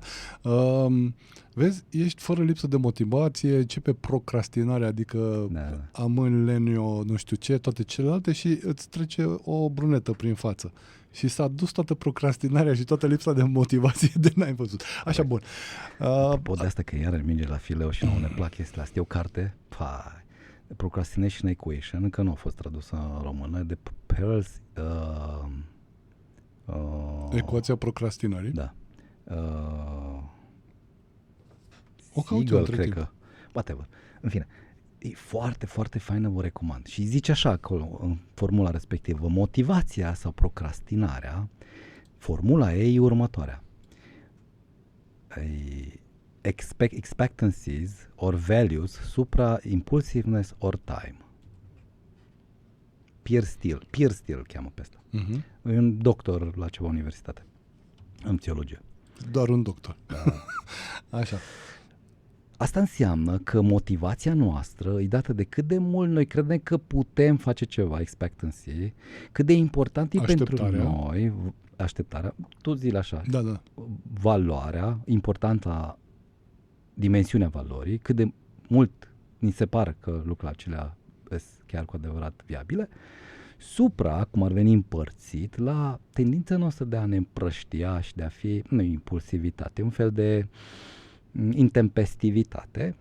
Vezi, ești fără lipsă de motivație, începe procrastinarea, adică amâni, lenio, nu știu ce, toate celelalte și îți trece o brunetă prin față. Și s-a dus toată procrastinarea și toată lipsa de motivație de n-ai văzut. Așa, bun. De asta că iar merge la fileu și nu ne plac chestiile astea. E o carte, Procrastination Equation, încă nu a fost tradusă în română, de Pearls... Ecuația procrastinării? Da. O cauți Siegel, cred că. Whatever. În fine. E foarte, foarte faină, vă recomand. Și zice așa acolo, în formula respectivă, motivația sau procrastinarea, formula ei e următoarea. Expectancies or values supra impulsiveness or time. Pierre Steele cheamă pe asta. E un doctor la ceva universitate, în psihologie. Doar un doctor. Da. Așa. Asta înseamnă că motivația noastră e dată de cât de mult noi credem că putem face ceva, expectancy, cât de important e pentru noi, așteptarea, tu zi-l așa, valoarea, importanța, dimensiunea valorii, cât de mult ni se pare că lucrurile acelea sunt chiar cu adevărat viabile, supra, cum ar veni împărțit, la tendința noastră de a ne împrăștia și de a fi, nu impulsivitate, un fel de intempestivitate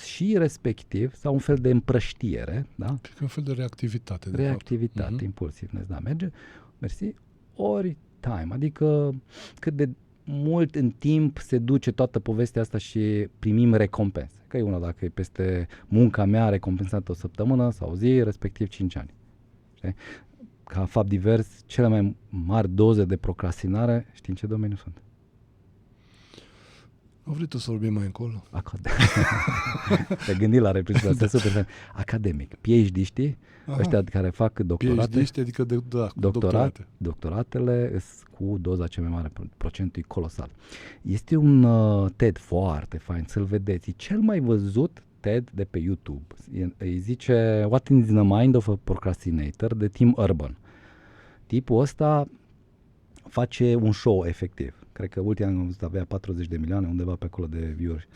și respectiv, sau un fel de împrăștiere, da? Cred că e un fel de reactivitate. De Reactivitate, fapt. impulsiveness, da, merge, mersi, ori time, adică cât de mult în timp se duce toată povestea asta și primim recompense. Că e una dacă e peste munca mea recompensată o săptămână sau o zi, respectiv 5 ani. Știi? Ca fapt divers, cele mai mari doze de procrastinare, știi în ce domeniu sunt? Nu vrei tu să vorbim mai încolo? Te gândi la replica asta, super fain. Academic, PhD, știi? Aha. Ăștia care fac doctorate. PhD, adică doctorate. Doctoratele cu doza cea mai mare, procentul e colosal. Este un TED foarte fain, să-l vedeți. E cel mai văzut TED de pe YouTube. Îi zice What is the Mind of a Procrastinator de Tim Urban. Tipul ăsta face un show efectiv. Cred că ultima am văzut avea 40 de milioane, undeva pe acolo de view-uri.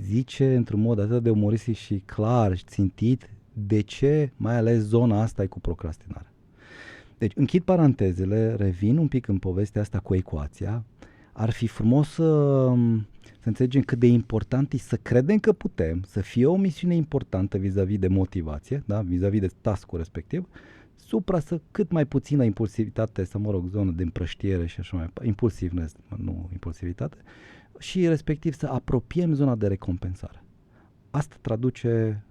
Zice într-un mod atât de umoristic și clar și țintit de ce mai ales zona asta e cu procrastinarea. Deci închid parantezele, revin un pic în povestea asta cu ecuația. Ar fi frumos să înțelegem cât de important e să credem că putem, să fie o misiune importantă vis-a-vis de motivație, da? Vis-a-vis de task-ul respectiv, supra să cât mai puțină impulsivitate, sau mă rog, zonă de împrăștiere și așa mai impulsiveness, nu impulsivitate, și respectiv să apropiem zona de recompensare. Asta traduce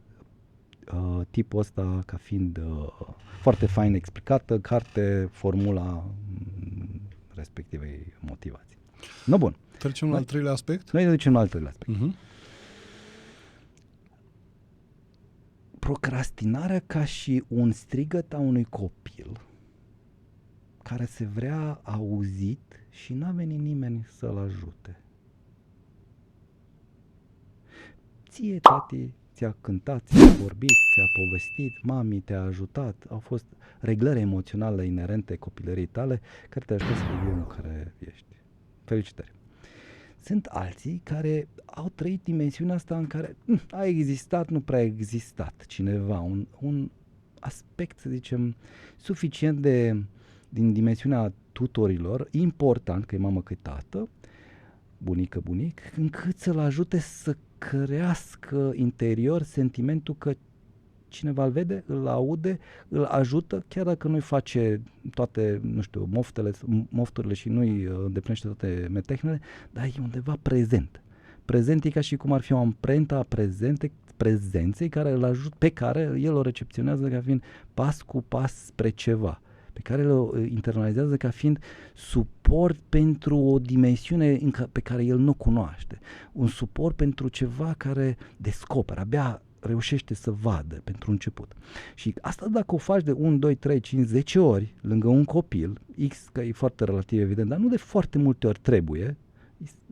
tipul ăsta ca fiind foarte fain explicată, carte, formula respectivei motivații. No, bun. Trecem la al treilea aspect? Noi ne ducem la al treilea aspect. Uh-huh. Procrastinarea ca și un strigăt a unui copil care se vrea auzit și n-a venit nimeni să-l ajute. Ție, tati, ți-a cântat, ți-a vorbit, ți-a povestit, mami te-a ajutat, au fost reglări emoționale inerente copilării tale care te ajută să devii omul care ești. Felicitări! Sunt alții care au trăit dimensiunea asta în care a existat, nu prea a existat cineva, un aspect, să zicem, suficient din dimensiunea tutorilor, important, că e mamă, că e tată, bunică, bunic, încât să-l ajute să crească interior sentimentul că cineva îl vede, îl aude, îl ajută, chiar dacă nu-i face toate, nu știu, mofturile și nu-i îndeplinește toate metehnele, dar e undeva prezent. Prezent e ca și cum ar fi o amprentă a prezenței care îl ajut, pe care el o recepționează ca fiind pas cu pas spre ceva, pe care îl internalizează ca fiind suport pentru o dimensiune pe care el nu cunoaște, un suport pentru ceva care descoperă, abia reușește să vadă pentru început. Și asta dacă o faci de 1, 2, 3, 5, 10 ori lângă un copil, X, că e foarte relativ evident, dar nu de foarte multe ori trebuie,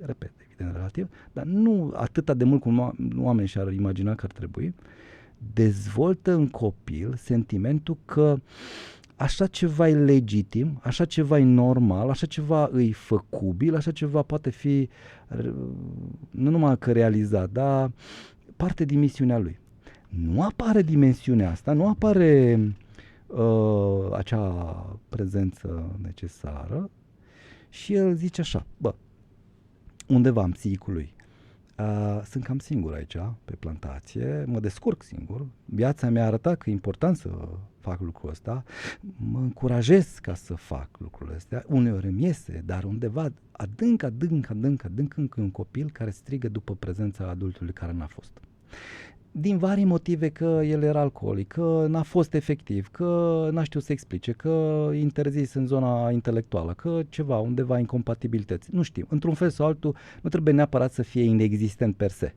repet, evident relativ, dar nu atâta de mult cum oamenii și-ar imagina că ar trebui, dezvoltă în copil sentimentul că așa ceva e legitim, așa ceva e normal, așa ceva e făcubil, așa ceva poate fi nu numai că realizat, dar parte din misiunea lui. Nu apare dimensiunea asta, nu apare acea prezență necesară și el zice așa, undeva în psihicul lui, sunt cam singur aici, pe plantație, mă descurc singur, viața mi-a arătat că e important să fac lucrul ăsta, mă încurajez ca să fac lucrurile astea, uneori îmi iese, dar undeva adânc încă un copil care strigă după prezența adultului care n-a fost. Din vari motive, că el era alcoolic, că n-a fost efectiv, că n-a știut să explice, că e interzis în zona intelectuală, că ceva, undeva incompatibilități, nu știu, într-un fel sau altul nu trebuie neapărat să fie inexistent per se.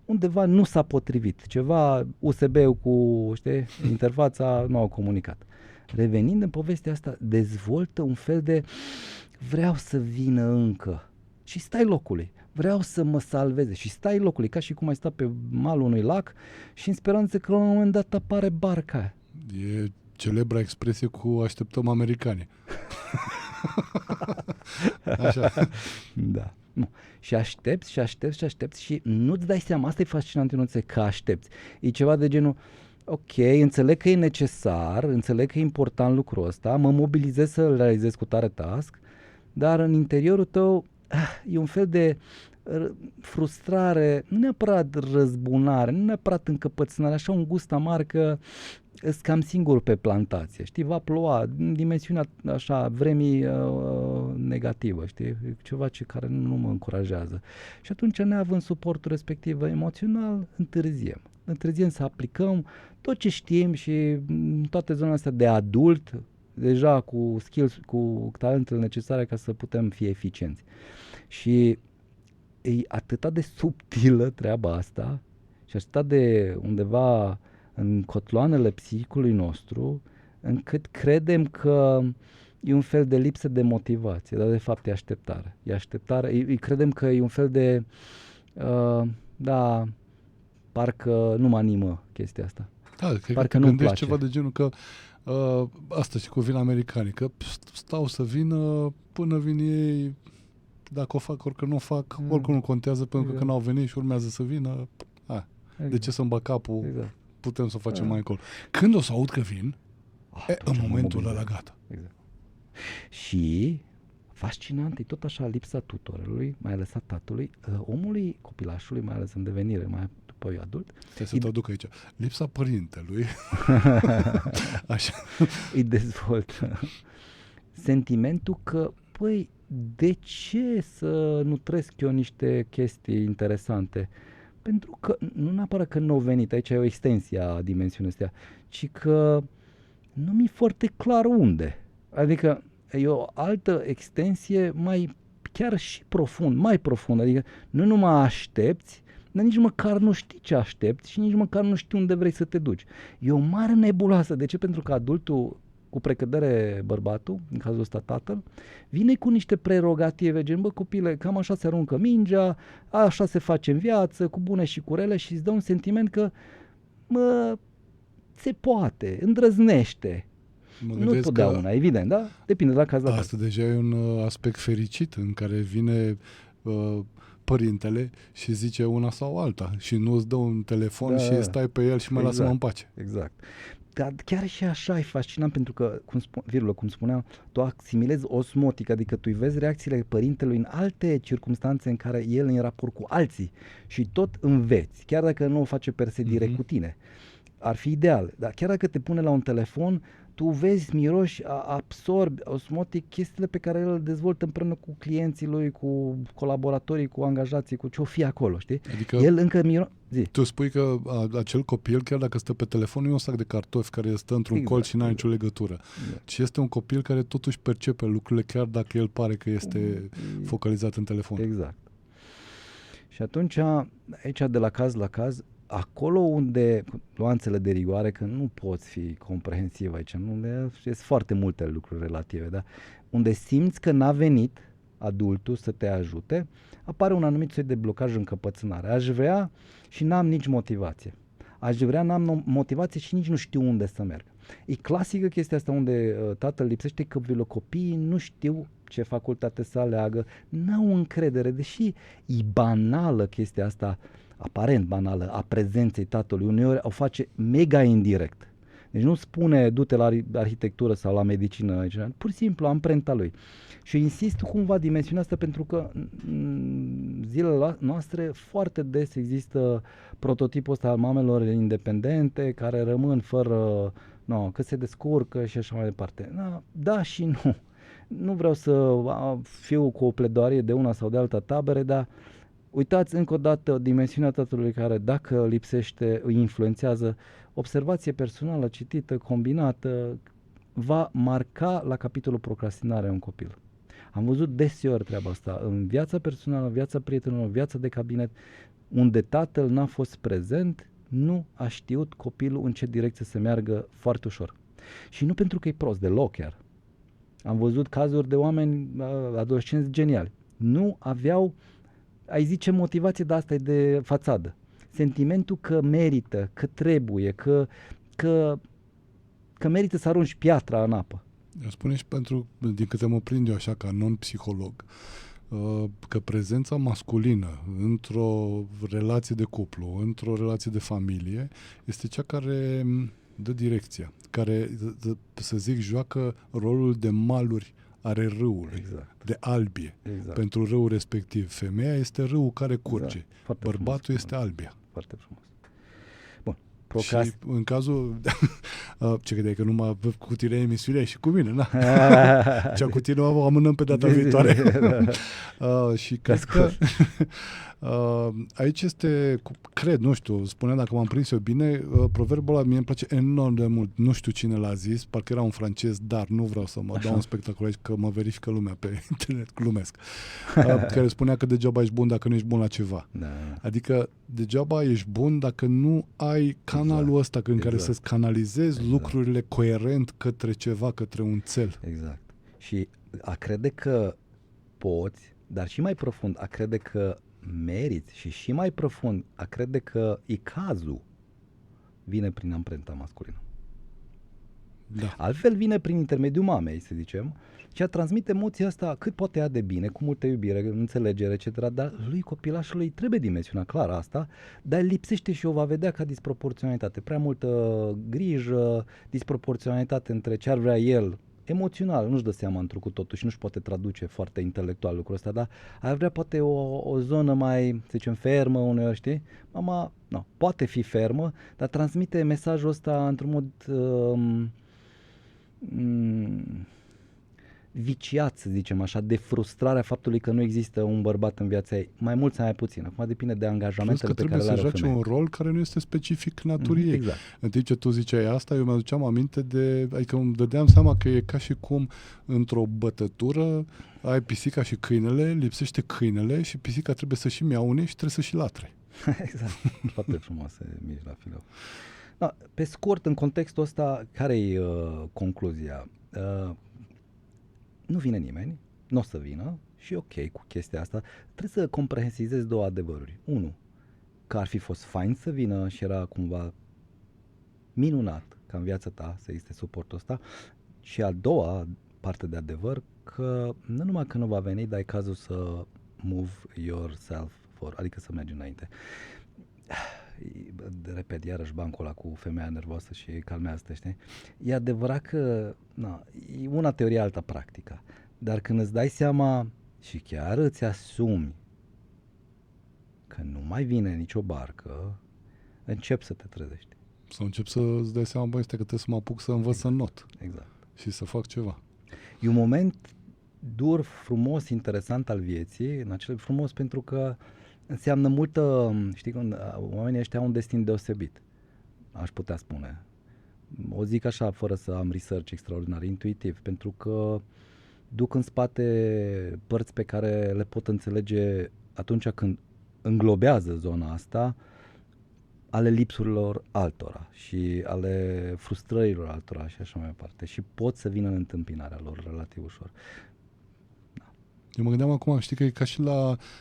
Undeva nu s-a potrivit, ceva USB-ul cu, știi, interfața nu au comunicat. Revenind în povestea asta, dezvoltă un fel de vreau să vină încă și stai locului. Vreau să mă salveze și stai locului, ca și cum ai sta pe malul unui lac și în speranță că la un moment dat apare barca aia. E celebra expresie cu așteptăm americani. Așa. Da. Nu. Și aștepți și nu-ți dai seama, asta e fascinant, Ionuțe, că aștepți. E ceva de genul, ok, înțeleg că e necesar, înțeleg că e important lucrul ăsta, mă mobilizez să-l realizez cu tare task, dar în interiorul tău e un fel de frustrare, nu neapărat răzbunare, nu neapărat încăpățânare, așa un gust amar că îs cam singur pe plantație, știi, va ploua, în dimensiunea așa, vremii negativă, știi, ceva care nu mă încurajează. Și atunci, neavând suportul respectiv emoțional, întârziem să aplicăm tot ce știm și toate zonele astea de adult, deja cu skills, cu talentele necesare ca să putem fi eficienți. Și e atât de subtilă treaba asta și atât de undeva în cotloanele psihicului nostru, încât credem că e un fel de lipsă de motivație, dar de fapt e așteptare. E așteptare, credem că e un fel de, parcă nu mă animă chestia asta. Da, cred parcă că nu-mi gândești place. ceva de genul că asta și cu vin americanii, că stau să vină până vin ei, dacă o fac, orică nu o fac, oricum nu contează, pentru că n-au venit și urmează să vină. De ce să-mi bag capul? Exact. Putem să o facem mai încolo. Când o să aud că vin, în momentul ăla gata. Exact. Și fascinant, e tot așa lipsa tutorului, mai ales a tatălui, omului, copilașului, mai ales în devenire, mai după eu adult. Trebuie să traduc aici. Lipsa părintelui. Așa. Îi dezvoltă sentimentul că, păi, de ce să nu trăiesc eu niște chestii interesante? Pentru că, nu neapărat că n-au venit, aici e o extensie a dimensiunii astea, ci că nu mi-e foarte clar unde. Adică e o altă extensie chiar și mai profund, adică nu numai aștepți, dar nici măcar nu știi ce aștepți și nici măcar nu știi unde vrei să te duci. E o mare nebuloasă. De ce? Pentru că adultul, cu precădere bărbatul, în cazul ăsta tatăl, vine cu niște prerogative, gen, bă copile, cam așa se aruncă mingea, așa se face în viață, cu bune și cu rele, și îți dă un sentiment că, se poate, îndrăznește. Nu totdeauna, evident, da? Depinde de la caz la caz. Asta deja e un aspect fericit în care vine părintele și zice una sau alta și nu îți dă un telefon și stai pe el și mai lasă-mă în pace. Exact. Dar chiar și așa e fascinant pentru că, cum spuneam, tu asimilezi osmotic, adică tu îi vezi reacțiile părintelui în alte circunstanțe în care el în raport cu alții și tot înveți, chiar dacă nu o face per se direct cu tine. Ar fi ideal, dar chiar dacă te pune la un telefon, tu vezi, miroși, absorbi osmotic chestiile pe care el le dezvoltă împreună cu clienții lui, cu colaboratorii, cu angajații, cu ce-o fi acolo, știi? Adică el încă tu spui că acel copil, chiar dacă stă pe telefon, nu e un sac de cartofi care stă într-un colț și n-are nicio legătură. Ci este un copil care totuși percepe lucrurile, chiar dacă el pare că este focalizat în telefon. Exact. Și atunci, aici de la caz la caz, acolo unde nuanțele de rigoare, că nu poți fi comprehensiv aici, sunt foarte multe lucruri relative, da? Unde simți că n-a venit adultul să te ajute, apare un anumit soi de blocaj, încăpățânare. Aș vrea și n-am nici motivație. N-am motivație și nici nu știu unde să merg. E clasică chestia asta unde tatăl lipsește că copiii nu știu ce facultate să aleagă, n-au încredere, deși e banală chestia asta, aparent banală, a prezenței tatălui, uneori o face mega indirect. Deci nu spune du-te la arhitectură sau la medicină, pur și simplu amprenta lui. Și insist cumva dimensiunea asta pentru că în zilele noastre foarte des există prototipul ăsta al mamelor independente care rămân fără, că se descurcă și așa mai departe. Da și nu. Nu vreau să fiu cu o pledoarie de una sau de alta tabere, dar uitați încă o dată dimensiunea tatălui care, dacă lipsește, îi influențează. Observație personală, citită, combinată, va marca la capitolul procrastinare un copil. Am văzut deseori treaba asta în viața personală, viața prietenilor, viața de cabinet, unde tatăl n-a fost prezent, nu a știut copilul în ce direcție să meargă foarte ușor. Și nu pentru că e prost, deloc chiar. Am văzut cazuri de oameni, adolescenți geniali. Nu aveau, ai zice, motivație, dar asta e de fațadă. Sentimentul că merită, că trebuie, că merită să arunci piatra în apă. Spune și din câte mă prind eu așa ca non-psiholog, că prezența masculină într-o relație de cuplu, într-o relație de familie, este cea care dă direcția, care, să zic, joacă rolul de maluri are râului, Exact. de albie. Exact. Pentru râul respectiv. Femeia este râul care curge. Exact. Foarte Bărbatul frumos. este albia. Foarte frumos. Bun. Și în cazul... ce credeai că numai cu tine emisiunea și cu mine, na? Cea cu tine o amânăm pe data viitoare. Și cred că aici este, cred, nu știu, spuneam dacă m-am prins eu bine, proverbul ăla mie îmi place enorm de mult. Nu știu cine l-a zis, parcă era un francez, dar nu vreau să mă dau un spectacol aici, că mă verifică lumea pe internet, glumesc. Care spunea că degeaba ești bun dacă nu ești bun la ceva. Da. Adică degeaba ești bun dacă nu ai canalul ăsta în care să-ți canalizezi lucrurile coerent către ceva, către un țel. Exact. Și a crede că poți, dar și mai profund, a crede că meriți și mai profund, a crede că e cazul, vine prin amprenta masculină. Da. Altfel vine prin intermediul mamei, să zicem, și a transmite emoția asta cât poate ea de bine, cu multă iubire, înțelegere, etc. Dar lui copilașului trebuie dimensiunea clară asta, dar lipsește și o va vedea ca disproporționalitate. Prea multă grijă, disproporționalitate între ce ar vrea el, emoțional, nu-și dă seama într-o cu totul și nu-și poate traduce foarte intelectual lucrul ăsta, dar ar vrea poate o zonă mai, să zicem, fermă uneori, știi? Mama, nu, poate fi fermă, dar transmite mesajul ăsta într-un mod viciat, să zicem așa, de frustrarea faptului că nu există un bărbat în viața ei, mai mult sau mai puțin. Acum depinde de angajamentele pe care le are o trebuie să femeie. joace un rol care nu este specific naturii ei. Exact. În timp ce tu ziceai asta, eu mi-aduceam aminte de, adică îmi dădeam seama că e ca și cum într-o bătătură ai pisica și câinele, lipsește câinele și pisica trebuie să și miaune și trebuie să și latre. Exact. Foarte frumoasă mici la filou. Da, pe scurt, în contextul ăsta, care-i concluzia? Nu vine nimeni, nu o să vină și ok cu chestia asta. Trebuie să comprehensizezi două adevăruri. Unu, că ar fi fost fain să vină și era cumva minunat ca în viața ta să existe suportul ăsta. Și a doua parte de adevăr, că nu numai că nu va veni, dar e cazul să move yourself forward, adică să mergi înainte. Repet, iarăși bancul ăla cu femeia nervoasă și calmează-te, știi? E adevărat că, na, e una teorie, alta practica, dar când îți dai seama și chiar îți asumi că nu mai vine nicio barcă, începi să te trezești. Sau încep să-ți dai seama, băi, este că trebuie să mă apuc să învăț să not Exact. și să fac ceva. E un moment dur, frumos, interesant al vieții, în acel frumos pentru că înseamnă multă, știi, când oamenii ăștia au un destin deosebit, aș putea spune. O zic așa, fără să am research extraordinar, intuitiv, pentru că duc în spate părți pe care le pot înțelege atunci când înglobează zona asta, ale lipsurilor altora și ale frustrărilor altora și așa mai departe. Și pot să vină în întâmpinarea lor relativ ușor. Eu mă gândeam acum, știi că e ca și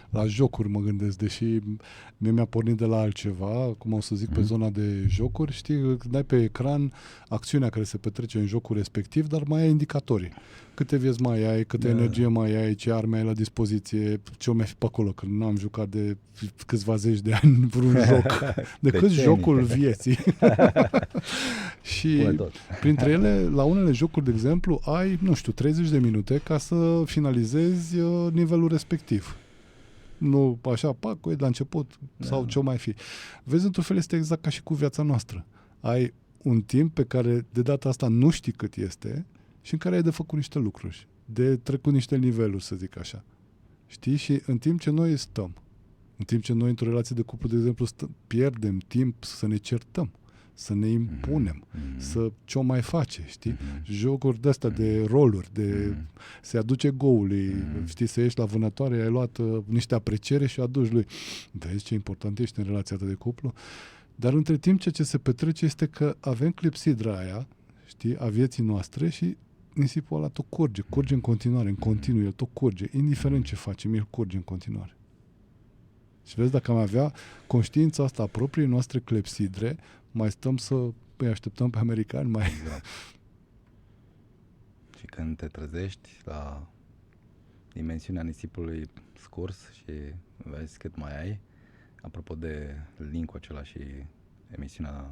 la jocuri mă gândesc, deși mie mi-a pornit de la altceva, cum o să zic, pe zona de jocuri, știi, dai pe ecran acțiunea care se petrece în jocul respectiv, dar mai ai indicatorii. Câte vieți mai ai, câte energie mai ai, ce arme ai la dispoziție, ce o mai fi pe acolo, că nu am jucat de câțiva zeci de ani vreun joc, decât jocul vieții. Și printre ele, la unele jocuri, de exemplu, ai, nu știu, 30 de minute ca să finalizezi nivelul respectiv. Nu așa, pac, de la început sau ce-o mai fi. Vezi, într-un fel este exact ca și cu viața noastră. Ai un timp pe care de data asta nu știi cât este și în care ai de făcut niște lucruri, de trecut niște niveluri, să zic așa. Știi? Și în timp ce noi stăm, în timp ce noi într-o relație de cuplu, de exemplu, pierdem timp să ne certăm, să ne impunem, să ce-o mai face, știi? Jocuri de-astea de roluri, de se aduce goului, știi, să ieși la vânătoare, ai luat niște apreciere și aduci lui. Vezi ce important ești în relația ta de cuplu? Dar între timp ce se petrece este că avem clepsidra aia, știi, a vieții noastre și nisipul ăla tot curge în continuare, în continuu, el tot curge, indiferent ce facem, el curge în continuare. Și vezi, dacă am avea conștiința asta a propriei noastre clepsidre, mai stăm să îi așteptăm pe americani, mai... Exact. Și când te trezești la dimensiunea nisipului scurs și vezi cât mai ai, apropo de link-ul acela și emisiunea,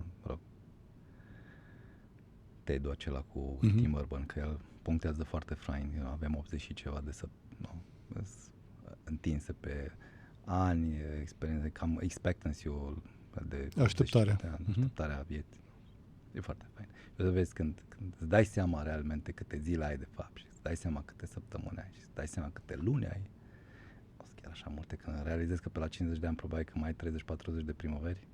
TED-ul acela cu Tim Urban, că el punctează foarte fain. Avem 80 și ceva de întinse pe ani, experiențe, cam expectancy-ul de Așteptarea. Așteptarea vieții. E foarte fain. Eu vezi când îți dai seama realmente câte zile ai de fapt și îți dai seama câte săptămâni ai și îți dai seama câte luni ai, o să chiar așa multe, când realizezi că pe la 50 de ani probabil că mai ai 30-40 de primăveri.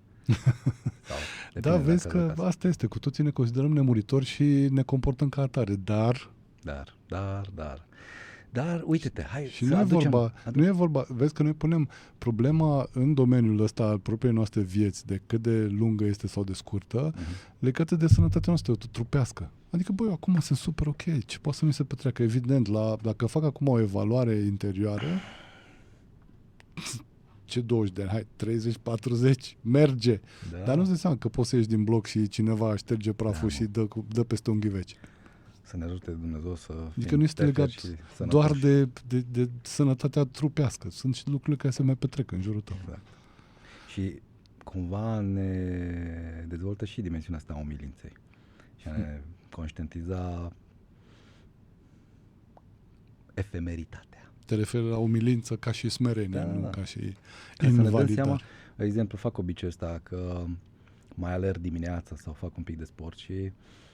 Da, vezi că asta este, cu toții ne considerăm nemuritori și ne comportăm ca atare, Dar, uite-te, hai și să nu e vorba, vezi că noi punem problema în domeniul ăsta al propriei noastre vieți, de cât de lungă este sau de scurtă, legată de sănătatea noastră trupească. Adică, băi, eu acum sunt super ok, ce poate să mi se petreacă? Evident, dacă fac acum o evaluare interioară, ce 20 de ani, hai, 30-40, merge. Da. Dar nu-ți dai seama că poți să ieși din bloc și cineva șterge praful și dă peste un ghiveci. Să ne ajute Dumnezeu să adică nu este legat doar de sănătatea trupească. Sunt și lucrurile care se mai petrec în jurul tău. Exact. Și cumva ne dezvoltă și dimensiunea asta a umilinței. Și a ne conștientiza efemeritatea. Te referi la umilință ca și smerenie, nu ca și invalidare. De exemplu, fac obiceiul ăsta că mai alerg dimineața sau fac un pic de sport și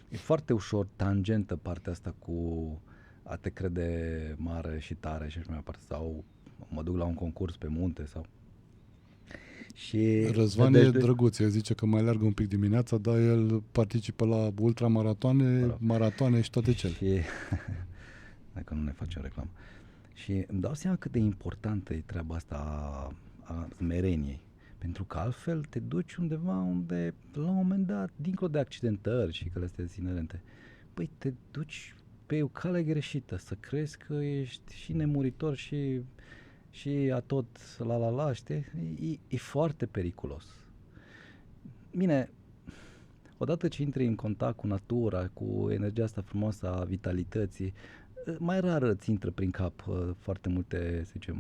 e foarte ușor tangentă partea asta cu a te crede mare și tare și așa mai departe, sau mă duc la un concurs pe munte sau... Și Răzvan e drăguț, el zice că mai alergă un pic dimineața, dar el participă la ultramaratoane, maratoane și toate cele. Și dacă nu ne facem reclamă. Și îmi dau seama cât de importantă e treaba asta a smereniei. Pentru că altfel te duci undeva unde, la un moment dat, dincolo de accidentări și că le astea inerente, păi te duci pe o cale greșită, să crezi că ești și nemuritor și a tot la, știi? E foarte periculos. Bine, odată ce intri în contact cu natura, cu energia asta frumoasă a vitalității, mai rar îți intră prin cap foarte multe, să zicem,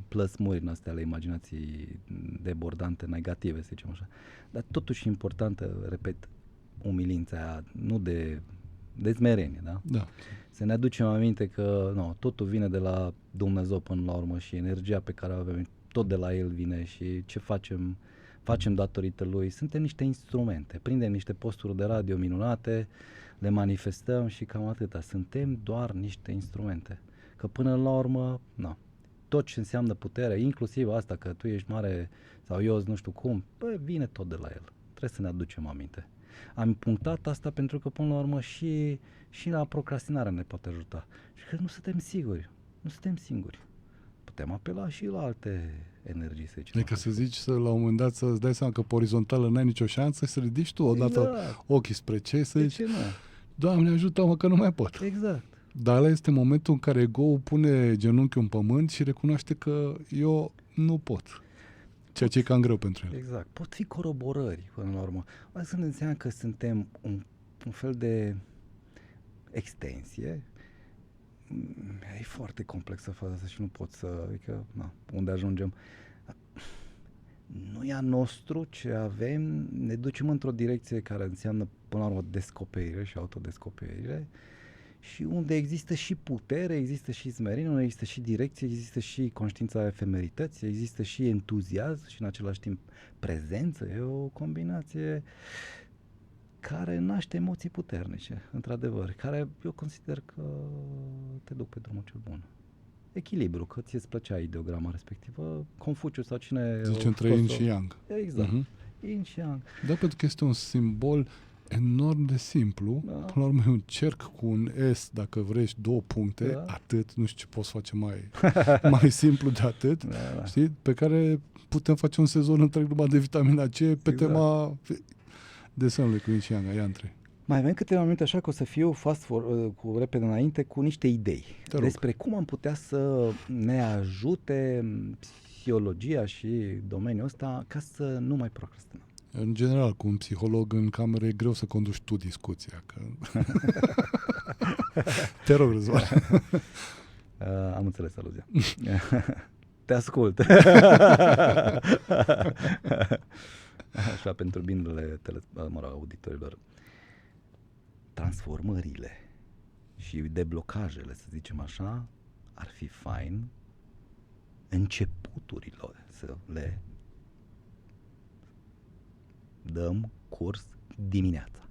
plăsmuri în astea ale imaginației debordante, negative, să zicem așa. Dar totuși e importantă, repet, umilința aia, nu de smerenie, da? Da. Să ne aducem aminte că totul vine de la Dumnezeu până la urmă și energia pe care o avem tot de la El vine și ce facem datorită Lui. Suntem niște instrumente, prindem niște posturi de radio minunate, le manifestăm și cam atâta. Suntem doar niște instrumente. Că până la urmă, tot ce înseamnă putere, inclusiv asta că tu ești mare sau eu nu știu cum, vine tot de la El. Trebuie să ne aducem aminte. Am punctat asta pentru că până la urmă și la procrastinare ne poate ajuta. Și că nu suntem singuri. Putem apela și la alte energii, să zicem. Adică să zici la un moment dat să-ți dai seama că pe orizontală n-ai nicio șansă și să ridici tu odată ochii spre ce să zici, Doamne ajută-mă că nu mai pot. Exact. Dar ăla este momentul în care ego-ul pune genunchiul în pământ și recunoaște că eu nu pot. Ceea ce e cam greu pentru el. Exact. Pot fi coroborări până la urmă. Mai să ne înseamnă că suntem un fel de extensie. E foarte complexă faza asta și nu pot să... Adică, unde ajungem? Nu e a nostru ce avem, ne ducem într-o direcție care înseamnă până la urmă descoperire și autodescoperire și unde există și putere, există și smerenie, unde există și direcție, există și conștiința efemerității, există și entuziasm și în același timp prezență. E o combinație care naște emoții puternice, într-adevăr, care eu consider că te duc pe drumul cel bun. Echilibru, că ție îți plăcea ideograma respectivă, Confuciu sau cine... Zice între Yin și Yang. Exact, Yin și Yang. Da, pentru că este un simbol enorm de simplu. Da. Până la urmă e un cerc cu un S, dacă vrei, 2 puncte, atât, nu știu ce poți face mai simplu de atât, știi? Pe care putem face un sezon întreg numai de vitamina C pe tema desenului cu Yin și Yang, aia între. Mai avem câteva minute așa că o să fiu cu repede înainte cu niște idei despre cum am putea să ne ajute psihologia și domeniul ăsta ca să nu mai procrastinăm. În general, cu un psiholog în cameră e greu să conduci tu discuția. Că... Te rog, Răzvan. Am înțeles aluzia. Te ascult. Așa, pentru binele auditorilor. Transformările și deblocajele, să zicem așa, ar fi fain începuturilor să le dăm curs dimineața.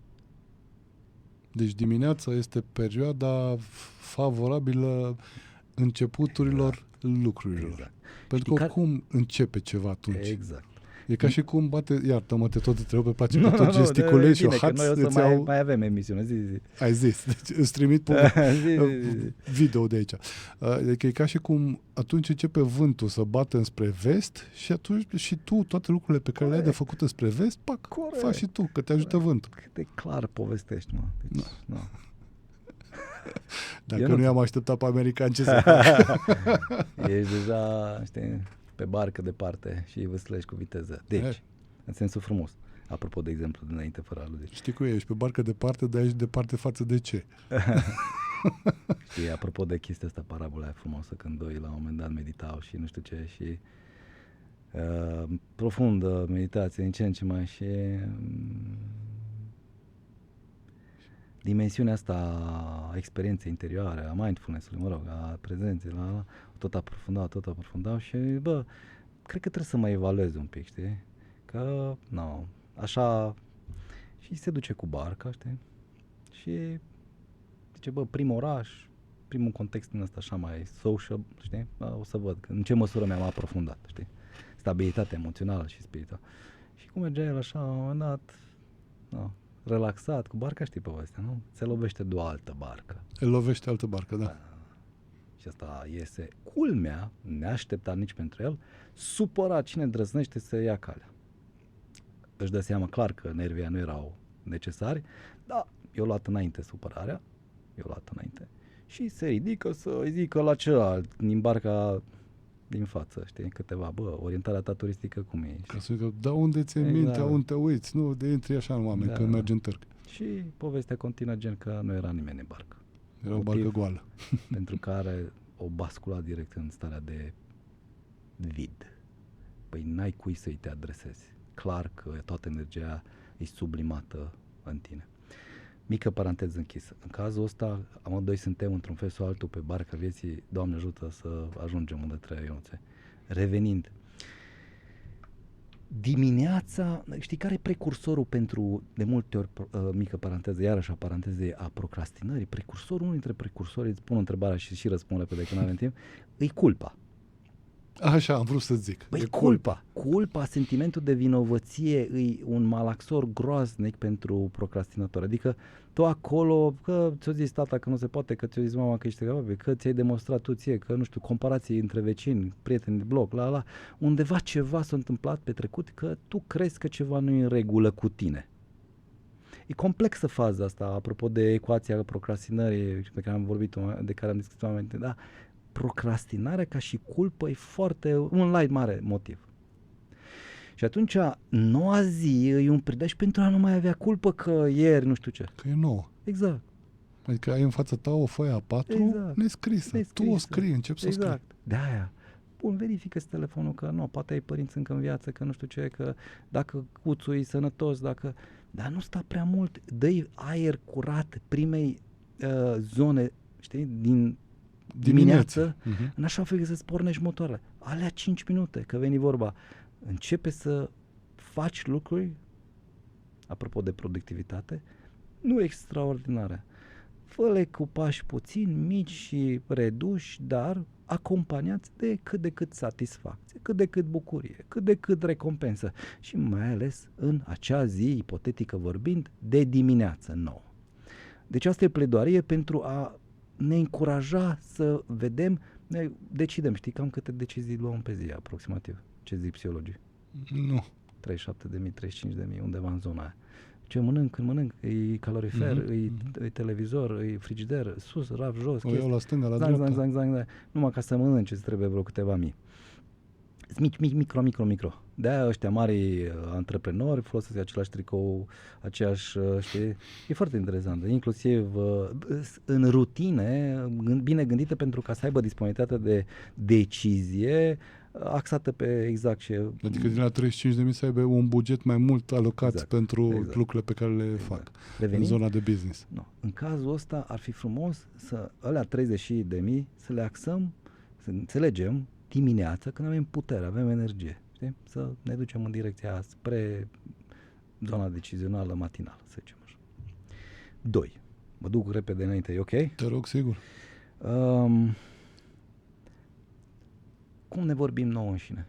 Deci dimineața este perioada favorabilă începuturilor lucrurilor. Exact. Pentru că Știi oricum începe ceva atunci. Exact. E ca și cum bate, iartă-mă, te tot trebuie, îmi place că tot gesticulezi și o hați, noi o să mai avem emisiune, zi. Ai zis, deci îți trimit video de aici. Deci e ca și cum atunci începe vântul să bată înspre vest și atunci și tu, toate lucrurile pe care le-ai de făcut înspre vest, pac, faci și tu, că te ajută vântul. Cât de clar povestești, mă. Deci, Dacă nu i-am așteptat pe americani, ce să fac? Ești deja, știi, pe barcă departe și vâslești cu viteză. Deci, în sensul frumos. Apropo de exemplu dinainte, fără aluzii. Știi cum e, ești pe barcă departe, dar ești departe față de ce? Știi, apropo de chestia asta, parabola aia frumoasă, când doi la un moment dat meditau și nu știu ce și profundă meditație, în ce în ce mai și dimensiunea asta a experienței interioare, a mindfulness-ului, mă rog, a prezenței, tot aprofundau și, bă, cred că trebuie să mai evaluez un pic, știi? Că, nu, așa, și se duce cu barca, știi? Și zice, bă, primul oraș, primul context din ăsta așa mai social, știi? O să văd în ce măsură mi-am aprofundat, știi? Stabilitatea emoțională și spirituală. Și cum mergea el așa, la un moment dat, relaxat cu barca, știi povestea, nu? Se lovește de o altă barcă. El lovește altă barcă, da. Și asta iese culmea, neașteptat nici pentru el, supărat, cine îndrăznește să ia calea. Își dă seama clar că nervii nu erau necesari, dar i-a luat înainte supărarea, și se ridică să îi zică la celălalt din barca din față, știi, câteva, bă, orientarea ta turistică cum e? Ca să zică, da, unde ți-e mintea, unde te uiți, nu, de intri așa în oameni, când mergi în târg. Și povestea continuă gen că nu era nimeni în barcă. Era o barcă goală. Pentru care o bascula direct în starea de vid. Păi n-ai cui să-i te adresezi. Clar că toată energia e sublimată în tine. Mică paranteză închisă. În cazul ăsta, amândoi suntem într-un fel sau altul pe barca vieții, Doamne ajută să ajungem unde trebuie, Ionuțe. Revenind, dimineața, știi care e precursorul pentru, de multe ori, mică paranteză, iarăși a parantezei a procrastinării, precursorul, unul dintre precursori, îți pun întrebarea și răspund repede că nu avem timp, e culpa. Așa, am vrut să zic. Păi culpa. Culpa, sentimentul de vinovăție e un malaxor groaznic pentru procrastinator. Adică tu acolo, că ți-o zis tata că nu se poate, că ți-o zis mama că ești capabil, că ți-ai demonstrat tu ție, că nu știu, comparații între vecini, prieteni de bloc, undeva ceva s-a întâmplat pe trecut că tu crezi că ceva nu e în regulă cu tine. E complexă faza asta, apropo de ecuația procrastinării pe care am vorbit, de care am discutat înainte, da? Procrastinarea ca și culpă e foarte, un light mare motiv. Și atunci, noua zi e un prilej pentru a nu mai avea culpă că ieri nu știu ce. Că e nouă. Exact. Adică ai în fața ta o foaie A4 nescrisă. Tu o scrii, începi să o scrii. Exact. De-aia. Bun, verifică-ți telefonul că nu, poate ai părinți încă în viață, că nu știu ce, că dacă cuțul e sănătos, dar nu sta prea mult, dă-i aer curat primei zone, știi, din dimineață, în așa fel să-ți pornești motoarele. Alea 5 minute, că veni vorba. Începe să faci lucruri, apropo de productivitate, nu extraordinare. Fă-le cu pași puțin, mici și reduși, dar acompaniați de cât de cât satisfacție, cât de cât bucurie, cât de cât recompensă și mai ales în acea zi, ipotetică vorbind, de dimineață nouă. Deci asta e pledoarie pentru a ne încuraja să vedem, ne decidem, știi cam câte decizii luăm pe zi aproximativ, ce zic psihologii? Nu. 37.000, 35.000, undeva în zona aia. Ce mănânc, când mănânc, e calorifer, e televizor, e frigider, sus, raf, jos, o iau la stânga, la dreapta. Zang. Numai ca să mănânci îți trebuie vreo câteva mii. Micro. De-aia ăștia mari antreprenori folosesc același tricou, aceeași, știi, e foarte interesant, inclusiv în rutine, bine gândite pentru ca să aibă disponibilitate de decizie axată pe exact ce... Adică din la 35.000 să aibă un buget mai mult alocat Exact, pentru exact. lucrurile pe care le fac în Revenind, zona de business. no. În cazul ăsta ar fi frumos să alea 30.000 să le axăm, să înțelegem dimineața când avem putere, avem energie, știi? Să ne ducem în direcția aia spre zona decizională matinală, să zicem așa. 2. Mă duc repede înainte, e ok? Te rog, sigur. Cum ne vorbim nouă înșine?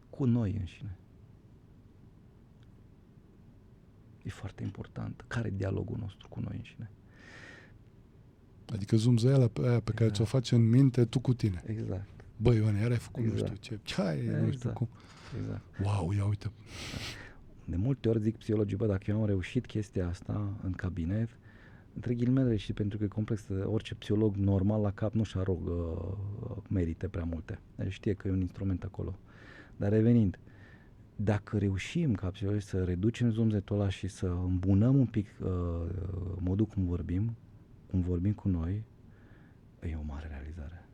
Cu noi înșine. E foarte important. Care e dialogul nostru cu noi înșine? Adică zumzăiala pe aia pe care ți-o faci în minte tu cu tine. Exact. Băi, Ioane, iar ai făcut Exact. nu știu ce. Nu știu cum. Exact. Wow, ia uite. De multe ori zic psihologii, bă, dacă eu am reușit chestia asta în cabinet, între ghilimele și pentru că e complex, orice psiholog normal la cap nu-și arogă merite prea multe. Deci știe că e un instrument acolo. Dar revenind, dacă reușim ca psihologi să reducem zumzetul ăla și să îmbunăm un pic modul cum vorbim cu noi, e o mare realizare.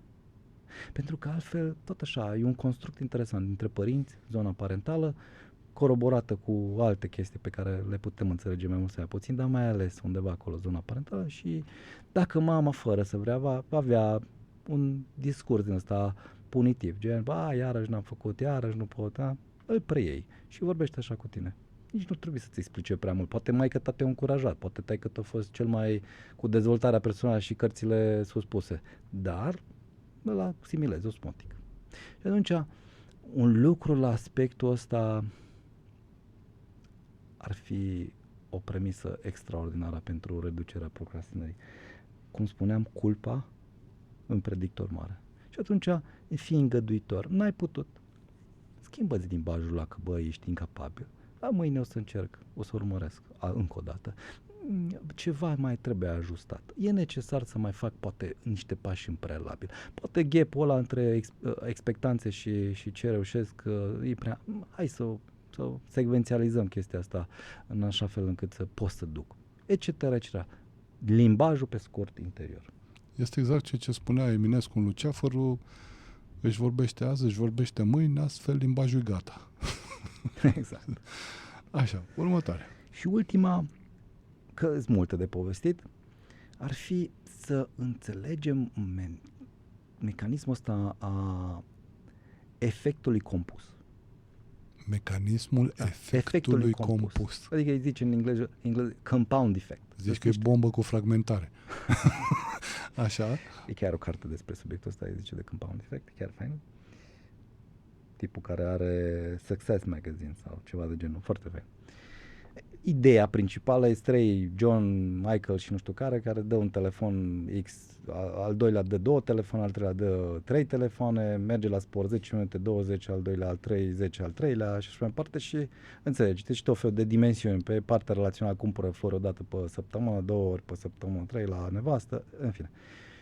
Pentru că altfel, tot așa, e un construct interesant dintre părinți, zona parentală, coroborată cu alte chestii pe care le putem înțelege mai mult sau mai puțin, dar mai ales undeva acolo, zona parentală, și dacă mama, fără să vrea, va avea un discurs din ăsta punitiv, gen, ba, iarăși n-am făcut, iarăși nu pot, da? Îl preiei și vorbește așa cu tine. Nici nu trebuie să-ți explice prea mult. Poate maică-ta te-a încurajat, poate taică-ta a fost cel mai cu dezvoltarea personală și cărțile suspuse, dar îl asimilezi osmotic. Și atunci, un lucru la aspectul ăsta ar fi o premisă extraordinară pentru reducerea procrastinării. Cum spuneam, culpa în predictor mare. Și atunci, fii îngăduitor. N-ai putut. Schimbă-ți limbajul ăla că, bă, ești incapabil. La mâine o să încerc, o să urmăresc încă o dată. Ceva mai trebuie ajustat. E necesar să mai fac poate niște pași în prealabil. Poate gap-ul ăla între expectanțe și ce reușesc e prea... Hai să secvențializăm chestia asta în așa fel încât să pot să duc. Etc. Limbajul pe scurt interior. Este exact ce spunea Eminescu în Luceafărul, își vorbește azi, își vorbește mâine, astfel limbajul e gata. Exact. Așa, următoare. Și ultima, că sunt multe de povestit, ar fi să înțelegem mecanismul ăsta a efectului compus. Mecanismul efectului compus. Adică îi zice în engleză compound effect. Zici că e bombă cu fragmentare. Așa. E chiar o carte despre subiectul ăsta, îi zice de compound effect, e chiar fain. Tipul care are Success Magazine sau ceva de genul, foarte fain. Ideea principală este 3, John, Michael și nu știu care dă un telefon X, al doilea dă 2 telefoane, al treilea dă 3 telefoane, merge la sport 10 minute, 20, al doilea, al 3, 10, al treilea și așa mai departe și înțelegi, deci tot felul de dimensiuni pe partea relațională, cumpără flori o dată pe săptămână, 2 ori pe săptămână, 3 la nevastă, în fine.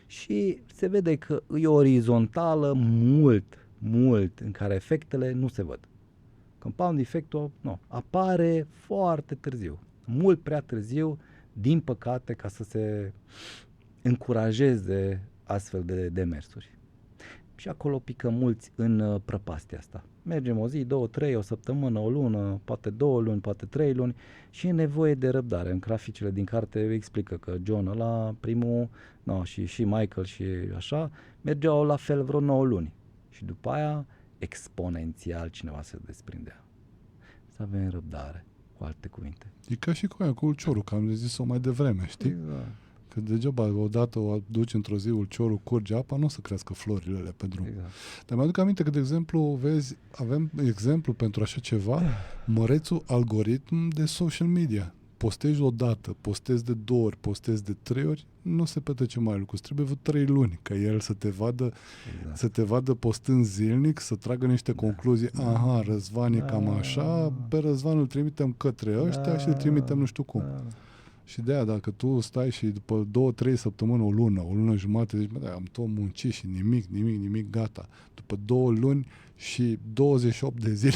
Și se vede că e orizontală mult în care efectele nu se văd. Compound effectul apare foarte târziu, mult prea târziu, din păcate, ca să se încurajeze astfel de demersuri. Și acolo pică mulți în prăpastia asta. Mergem o zi, 2, 3, o săptămână, o lună, poate 2 luni, poate 3 luni și e nevoie de răbdare. În graficele din carte explică că John ăla, primul, și Michael și așa, mergeau la fel vreo 9 luni. Și după aia, exponențial cineva se desprindea. Să avem răbdare, cu alte cuvinte. E ca și cu aia, cu ulciorul, că am zis-o mai devreme, știi? Exact. Că degeaba odată o duci într-o zi ulciorul, curge apa, nu o să crească florile pe drum. Exact. Dar mi-aduc aminte că, de exemplu, vezi, avem exemplu pentru așa ceva, mărețul algoritm de social media. Postezi o dată, postezi de 2 ori, postezi de 3 ori, nu se petrece mai lucru. Trebuie vreo 3 luni ca el să te vadă, să te vadă postând zilnic, să tragă niște concluzii. Aha, Răzvan e cam așa, pe Răzvan îl trimitem către ăștia și îl trimitem nu știu cum. Și de aia, dacă tu stai și după 2-3 săptămâni, o lună jumate, zici, am tot muncit și nimic, gata. După 2 luni și 28 de zile,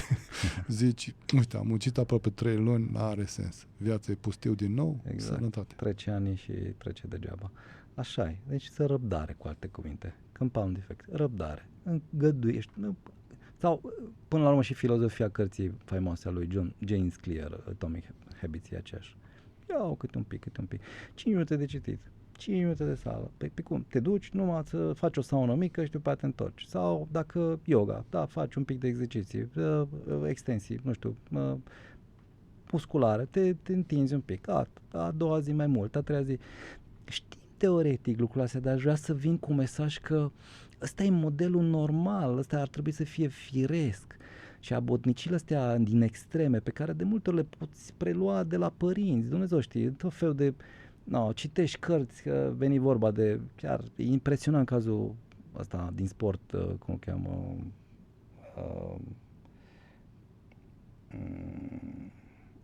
zici, uite, am muncit aproape 3 luni, n-are sens. Viața e pustiu din nou, sănătate. Trece ani și trece degeaba. Așa e. Deci să răbdare, cu alte cuvinte. Compound effect. Răbdare. Îngăduiești. Îți Sau, până la urmă, și filozofia cărții faimoase a lui James Clear, Atomic Habits, e aceeași. Ia-o câte un pic. 5 minute de citit, 5 minute de sală. Pe cum? Te duci numai să faci o saună mică și după aia te întorci. Sau dacă yoga, da, faci un pic de exerciții, extensii, nu știu, musculare, te întinzi un pic, a doua zi mai mult, a treia zi. Știi teoretic lucrurile astea, dar aș vrea să vin cu un mesaj că ăsta e modelul normal, ăsta ar trebui să fie firesc. Și abotnicile astea din extreme, pe care de multe ori le poți prelua de la părinți, Dumnezeu știe, tot fel de, citești cărți, că veni vorba de, chiar e impresionant cazul ăsta din sport, cum o cheamă,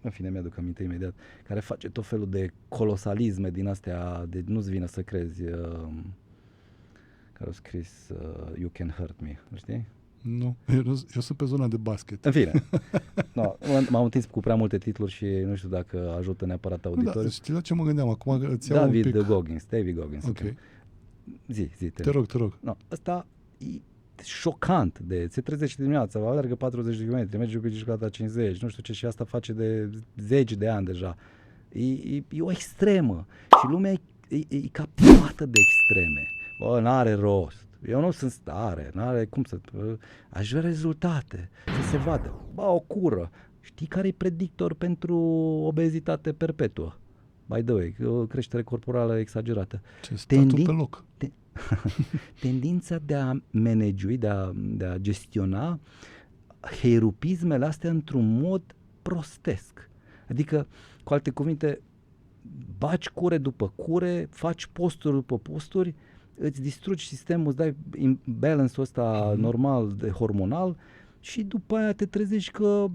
în fine, mi-aduc aminte imediat, care face tot felul de colosalisme din astea, de nu-ți vină să crezi, care au scris You Can Hurt Me, știi? Nu, eu sunt pe zona de basket. În fine, m-am întins cu prea multe titluri și nu știu dacă ajută neapărat auditorii. Da, știi la ce mă gândeam acum? Îți iau David un pic. Goggins. Ok. Zi, Te rog. ăsta e șocant se trezește dimineața, alergă 40 de km, merge cu bicicleta 50, nu știu ce, și asta face de zeci de ani deja. E o extremă și lumea e captivată de extreme. Bă, n-are rost. Eu nu sunt stare, n-are cum să... Aș vrea rezultate, să se vadă. Ba, o cură. Știi care e predictor pentru obezitate perpetuă? By the way, o creștere corporală exagerată. Ce statul pe loc. Tendința de a managui, de a gestiona heirupismele astea într-un mod prostesc. Adică, cu alte cuvinte, baci cure după cure, faci posturi după posturi, îți distrugi sistemul, îți dai balance-ul ăsta normal de hormonal și după aia te trezești că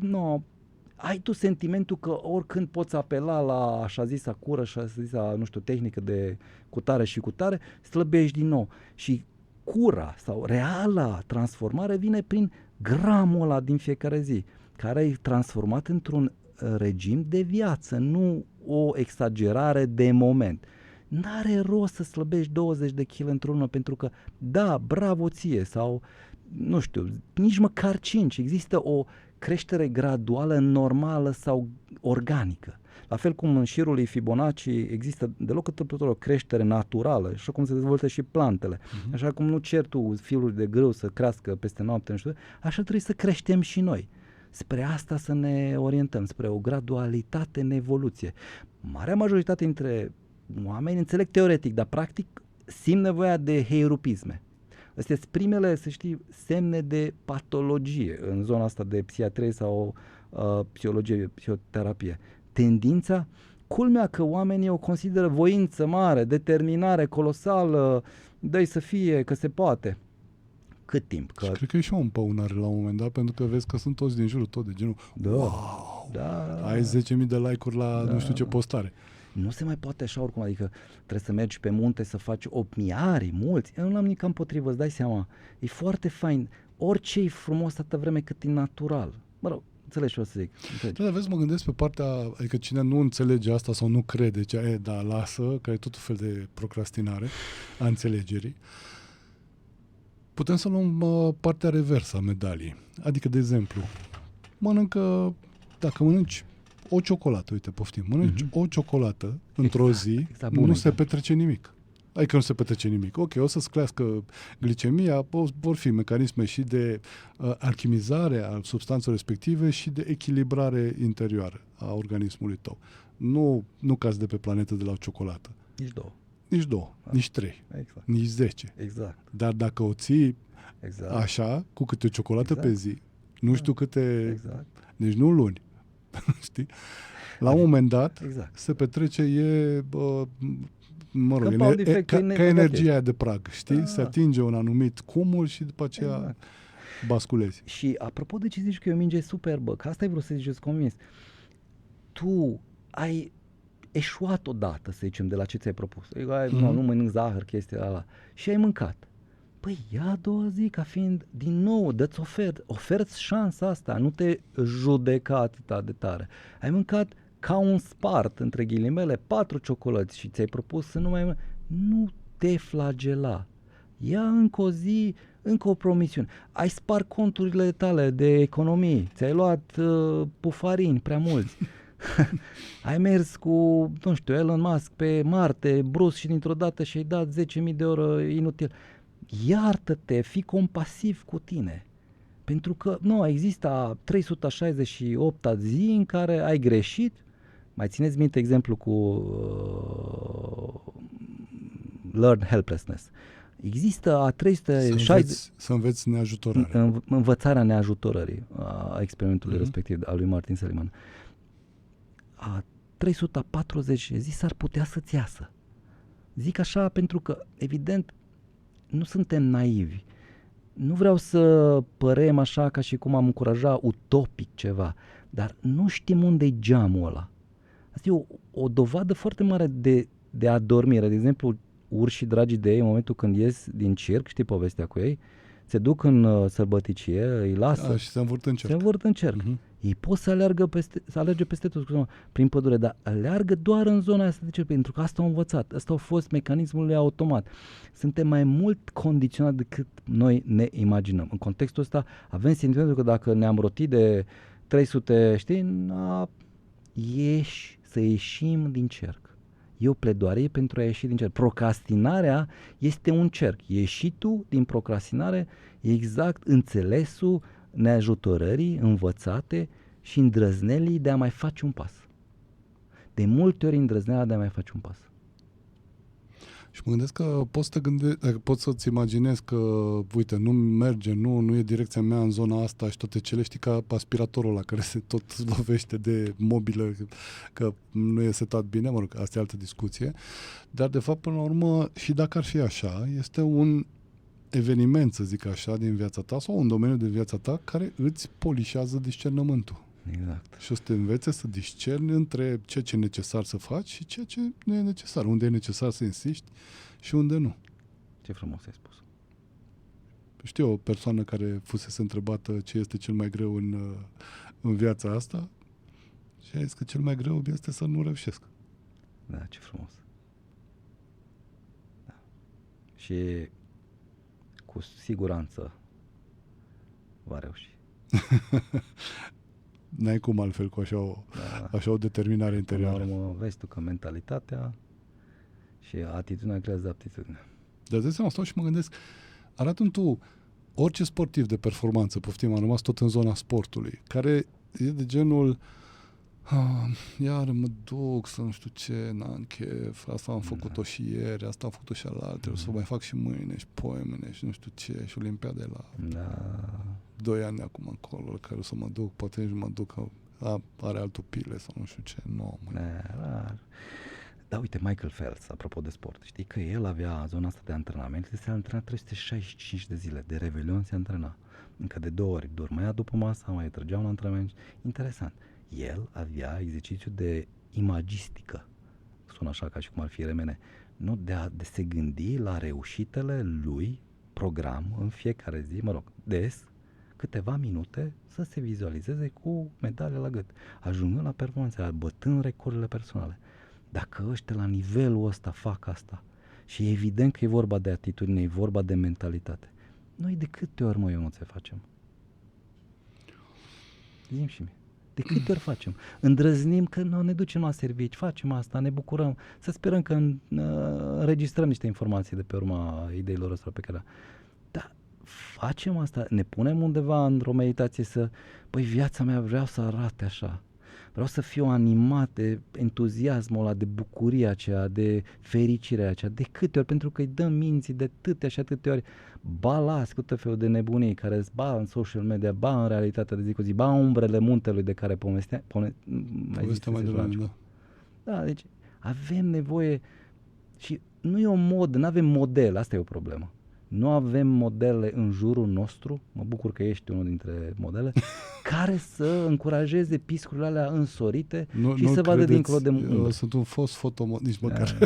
ai tu sentimentul că oricând poți apela la așa zisa cură, așa zisa, nu știu, tehnică de cutare și cutare, slăbești din nou. Și cura sau reala transformare vine prin gramul ăla din fiecare zi, care e transformat într-un regim de viață, nu o exagerare de moment. N-are rost să slăbești 20 de kg într-o pentru că, da, bravo ție, sau, nu știu, nici măcar 5. Există o creștere graduală, normală sau organică. La fel cum în șirul lui Fibonacci există deloc întâmplător o creștere naturală, așa cum se dezvoltă și plantele. Așa cum nu ceri tu fiul de grâu să crească peste noapte, nu știu, așa trebuie să creștem și noi. Spre asta să ne orientăm, spre o gradualitate în evoluție. Marea majoritate dintre oameni înțeleg teoretic, dar practic simt nevoia de heirupisme. Astea sunt primele, să știi, semne de patologie în zona asta de psihiatrie sau psihologie, psihoterapie. Tendința, culmea că oamenii o consideră voință mare, determinare colosală, dă-i să fie, că se poate. Cât timp? Și cred că e și o împăunare la un moment dat, pentru că vezi că sunt toți din jurul tot de genul wow, ai 10.000 de like-uri la nu știu ce postare. Nu se mai poate așa oricum, adică trebuie să mergi pe munte să faci 8.000, mulți. Eu nu am nimic împotrivă, îți dai seama. E foarte fain. Orice e frumos atâta vreme cât e natural. Mă rog, înțelegi ce o să zic. Da, dar vezi, mă gândesc pe partea, adică cine nu înțelege asta sau nu crede, lasă, că e tot un fel de procrastinare a înțelegerii. Putem să luăm partea reversă a medaliei. Adică, de exemplu, dacă mănânci o ciocolată, uite, poftim, mănânci o ciocolată într-o zi, nu se petrece nimic. Adică nu se petrece nimic. Ok, o să-ți crească glicemia, vor fi mecanisme și de alchimizare a substanțelor respective și de echilibrare interioară a organismului tău. Nu cazi de pe planetă de la o ciocolată. Nici două, nici 3, nici 10. Exact. Dar dacă o ții așa, cu câte o ciocolată pe zi, nu știu câte, deci nu luni, știi? La un moment dat se petrece, ca energia de prag, știi? Se atinge un anumit cumul și după aceea basculezi. Și apropo de ce zici că e o minge superbă, că asta ai vrut să zici, convins, tu ai eșuat odată, să zicem, de la ce ți-ai propus. Nu mănânc zahăr, chestia ala. Și ai mâncat. Păi ia a doua zi ca fiind, din nou, dă-ți oferți șansa asta, nu te judeca atâta de tare. Ai mâncat ca un spart, între ghilimele, 4 ciocolăți și ți-ai propus să nu mai nu te flagela. Ia încă o zi, Încă o promisiune. Ai spart conturile tale de economii, ți-ai luat pufarini prea mulți. Ai mers cu, nu știu, Elon Musk pe Marte, brusc și dintr-o dată și-ai dat 10.000 de euro inutil. Iartă-te, fii compasiv cu tine. Pentru că, nu, există 368-a zi în care ai greșit. Mai țineți minte exemplu cu learn helplessness. Există a 360... Să înveți neajutorare. Învățarea neajutorării a experimentului respectiv al lui Martin Seligman. A 340 zi s-ar putea să-ți iasă. Zic așa pentru că, evident, nu suntem naivi. Nu vreau să părem așa ca și cum am încuraja utopic ceva, dar nu știm unde-i geamul ăla. Asta e o dovadă foarte mare de adormire. De exemplu, urșii dragi de ei, în momentul când ies din circ, știi povestea cu ei, se duc în sălbăticie, îi lasă Și se învârt în cerc. Se învârt în cerc. Ei pot să alerge peste tot, prin pădure, dar alergă doar în zona asta de cerc, pentru că asta au învățat. Asta a fost mecanismul automat. Suntem mai mult condiționați decât noi ne imaginăm. În contextul ăsta avem sentimentul că dacă ne-am rotit de 300, știi, să ieșim din cerc. E o pledoarie pentru a ieși din cerc. Procrastinarea este un cerc. Ieșitul din procrastinare e exact înțelesul neajutorării învățate și îndrăznelii de a mai face un pas. De multe ori îndrăzneala de a mai face un pas. Și mă gândesc că poți să-ți imaginezi că, uite, nu merge, nu e direcția mea în zona asta și toate cele, știi, ca aspiratorul ăla care se tot lovește de mobilă, că nu e setat bine, mă rog, asta e altă discuție, dar de fapt, până la urmă, și dacă ar fi așa, este un eveniment, să zic așa, din viața ta sau un domeniu de viața ta care îți polișează discernământul. Exact. Și o să te învețe să discerni între ceea ce e necesar să faci și ceea ce nu e necesar. Unde e necesar să insisti și unde nu. Ce frumos ai spus. Știu o persoană care fusese întrebată ce este cel mai greu în viața asta și a zis că cel mai greu este să nu reușesc. Da, ce frumos. Da. Și cu siguranță va reuși. N-ai cum altfel cu așa o determinare interioară. Până la urmă, vezi tu că mentalitatea și atitudinea creează aptitudine. Dar de seama, stau și mă gândesc, arată-mi tu orice sportiv de performanță, poftim, am rămas tot în zona sportului, care e de genul iar mă duc să nu știu ce, n-am chef, asta am făcut-o și ieri, asta am făcut-o și alaltă, o să o mai fac și mâine și poimâine și nu știu ce, și Olimpiade la 2 ani acum încolo, la care o să mă duc, poate nici mă duc, are altul pile sau nu știu ce, Da, uite, Michael Phelps, apropo de sport, știi că el avea zona asta de antrenament, se antrena 365 de zile, de revelion se antrena, încă de 2 ori, dormea după masa, mai trăgea un antrenament, interesant. El avea exercițiu de imagistică, sună așa ca și cum ar fi remene, nu de se gândi la reușitele lui, program, în fiecare zi, des, câteva minute, să se vizualizeze cu medalia la gât, ajungând la performanțe, bătând recordurile personale. Dacă ăștia la nivelul ăsta fac asta, și e evident că e vorba de atitudine, e vorba de mentalitate, noi de câte ori, nu se facem? Zi-mi și mie. De câte ori facem? Îndrăznim că ne ducem la servici, facem asta, ne bucurăm, să sperăm că înregistrăm niște informații de pe urma ideilor astea pe care... Dar facem asta, ne punem undeva într-o meditație viața mea vreau să arate așa. Vreau să fiu animat de entuziasmul ăla, de bucuria aceea, de fericirea aceea. De câte ori? Pentru că îi dăm minții de atâtea și atâtea ori. Ba las cu tot felul de nebunii care îți ba în social media, ba în realitatea de zi cu zi, ba umbrele muntelui de care povestea mai devreme, da, deci avem nevoie și nu e un mod, nu avem model, asta e o problemă. Nu avem modele în jurul nostru, mă bucur că ești unul dintre modele, care să încurajeze piscurile alea însorite și să vadă dincolo de umbră. Sunt un fost fotomod, nici măcar.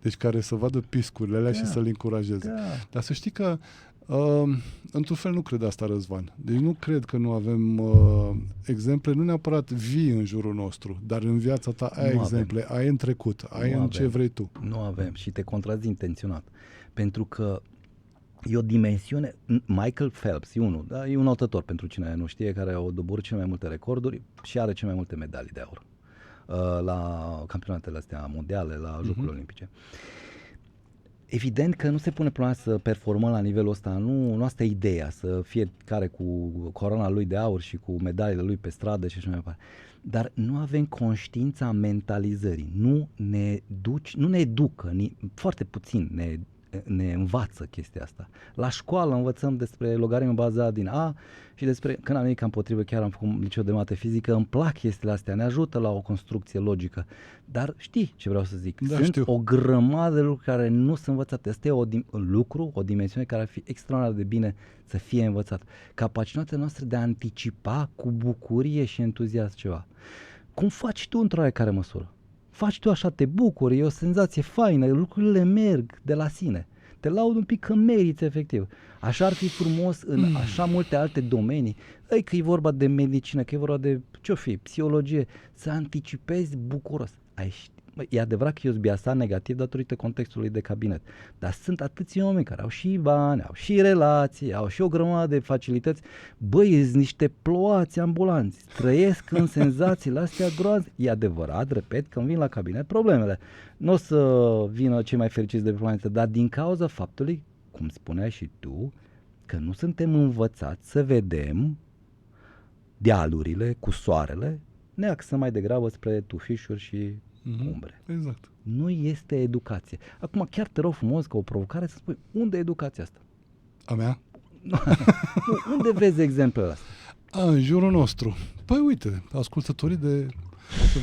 Deci care să vadă piscurile alea și să-l încurajeze. Da. Dar să știi că într-un fel nu cred asta, Răzvan. Deci nu cred că nu avem exemple, nu neapărat vii în jurul nostru, dar în viața ta ai exemple, ai în trecut, ai în ce vrei tu. Nu avem și te contrazic intenționat. Pentru că E o dimensiune. Michael Phelps e unul, da? E un notător pentru cine nu știe, care a doborât cele mai multe recorduri și are cele mai multe medalii de aur la campionatele astea mondiale, la Jocurile Olimpice. Evident că nu se pune problema să performăm la nivelul ăsta, nu asta e ideea, să fie care cu coroana lui de aur și cu medaliile lui pe stradă și așa mai departe. Dar nu avem conștiința mentalizării, nu ne educă, foarte puțin ne învață chestia asta. La școală învățăm despre logaritmul bazat din A și despre, când am venit ca împotrivă, chiar am făcut liceu de mate fizică, îmi plac chestiile astea, ne ajută la o construcție logică. Dar știi ce vreau să zic? Da, sunt știu. o grămadă de lucruri care nu sunt învățate. Asta e o dimensiune care ar fi extraordinar de bine să fie învățat. Capacitatea noastră de a anticipa cu bucurie și entuziasm ceva. Cum faci tu într-o oarecare măsură? Faci tu așa, te bucuri, e o senzație faină, lucrurile merg de la sine. Te laud un pic că meriți efectiv. Așa ar fi frumos în așa multe alte domenii, că e vorba de medicină, că e vorba de ce-o fi, psihologie, să anticipezi bucuros. E adevărat că eu sunt biasat negativ datorită contextului de cabinet, dar sunt atâția oameni care au și bani, au și relații, au și o grămadă de facilități. Băi, sunt niște ploați ambulanți, trăiesc în senzațiile astea groaznice. E adevărat, repet, când vin la cabinet problemele. Nu o să vină cei mai fericiți de pe planetă, dar din cauza faptului, cum spuneai și tu, că nu suntem învățați să vedem dealurile cu soarele, ne axăm mai degrabă spre tufișuri și umbre. Exact. Nu este educație. Acum chiar te rog frumos, ca o provocare, să spui, unde e educația asta? A mea? Unde vezi exemplele astea? În jurul nostru. Păi uite, ascultătorii de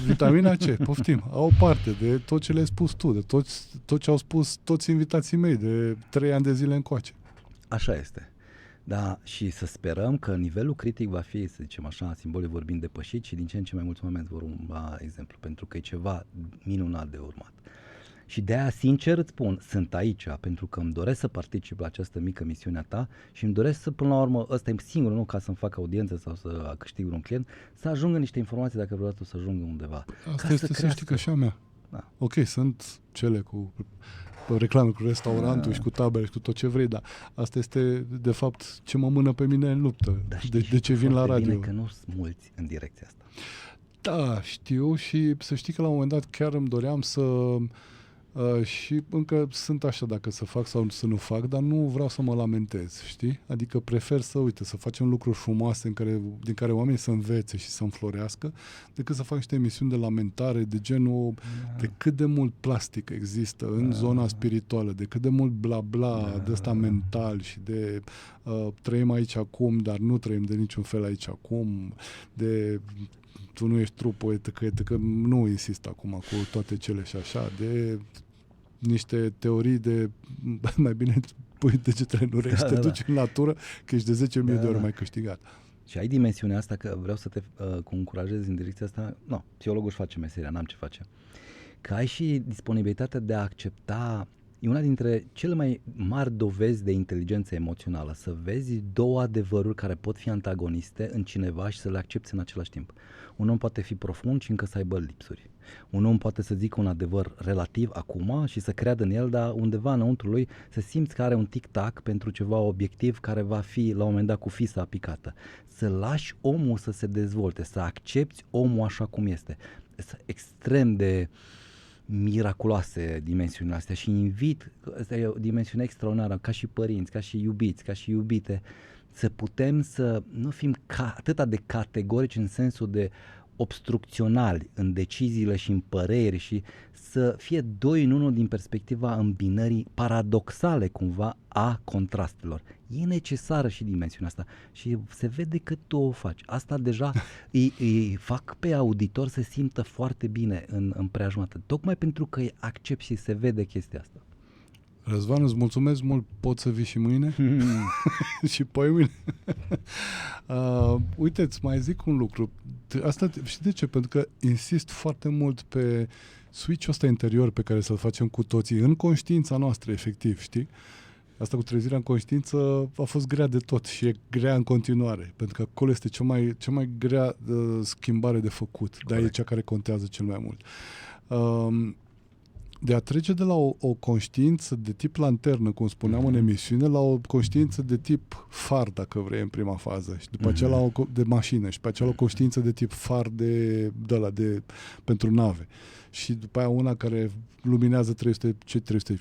Vitamina C, poftim, au parte de tot ce le-ai spus tu, de tot ce au spus toți invitații mei de 3 ani de zile încoace. Așa este. Da, și să sperăm că nivelul critic va fi, să zicem așa, simbolic vorbind, depășit și din ce în ce mai mulți oameni vor urma exemplu, pentru că e ceva minunat de urmat. Și de aia, sincer îți spun, sunt aici pentru că îmi doresc să particip la această mică misiune a ta și îmi doresc să, până la urmă, ăsta e singurul, nu ca să-mi fac audiență sau să câștig un client, să ajungă niște informații dacă vreodată să ajungă undeva. Asta este, să știi că și a mea. Da. Ok, sunt cele cu reclame cu restaurantul și cu tabere și cu tot ce vrei, dar asta este, de fapt, ce mă mână pe mine în luptă. De ce vin la radio. Bine că nu sunt mulți în direcția asta. Da, știu, și să știi că la un moment dat chiar îmi doream să... și încă sunt așa dacă să fac sau să nu fac, dar nu vreau să mă lamentez, știi? Adică prefer să facem lucruri frumoase din care oamenii să învețe și să înflorească, decât să fac niște emisiuni de lamentare de genul de cât de mult plastic există în zona spirituală, de cât de mult bla bla de ăsta mental și de trăim aici acum, dar nu trăim de niciun fel aici acum, de tu nu ești trupul, că nu insist acum cu toate cele și așa, de niște teorii de mai bine pui degetele în urechi și te duci în natură, că ești de 10.000 de ori mai câștigat. Și ai dimensiunea asta, că vreau să te încurajez în direcția asta, psihologul își face meseria, n-am ce face, că ai și disponibilitatea de a accepta. E una dintre cele mai mari dovezi de inteligență emoțională, să vezi două adevăruri care pot fi antagoniste în cineva și să le accepti în același timp. Un om poate fi profund și încă să aibă lipsuri. Un om poate să zică un adevăr relativ acum și să creadă în el, dar undeva înăuntru lui să simți că are un tic-tac pentru ceva obiectiv care va fi la un moment dat cu fisa picată. Să lași omul să se dezvolte, să accepti omul așa cum este. Extrem de miraculoase dimensiunile astea și invit, asta e o dimensiune extraordinară, ca și părinți, ca și iubiți, ca și iubite, să putem să nu fim atât de categorici în sensul de obstrucționali în deciziile și în păreri și să fie doi în unul din perspectiva îmbinării paradoxale cumva a contrastelor. E necesară și dimensiunea asta și se vede că tu o faci. Asta deja îi fac pe auditor să simtă foarte bine în preajmată, tocmai pentru că îi accept și se vede chestia asta. Răzvan, îți mulțumesc mult, pot să vii și mâine? Și poi mâine. Uite, îți mai zic un lucru. Asta, știi de ce? Pentru că insist foarte mult pe switch-ul ăsta interior pe care să-l facem cu toții, în conștiința noastră, efectiv, știi? Asta cu trezirea în conștiință a fost grea de tot și e grea în continuare, pentru că acolo este cea mai grea schimbare de făcut, dar e cea care contează cel mai mult. de a trece de la o conștiință de tip lanternă, cum spuneam în emisiune, la o conștiință de tip far, dacă vrei, în prima fază, și după aceea la de mașină, și după aceea la o conștiință de tip far pentru nave. Și după aia una care luminează 300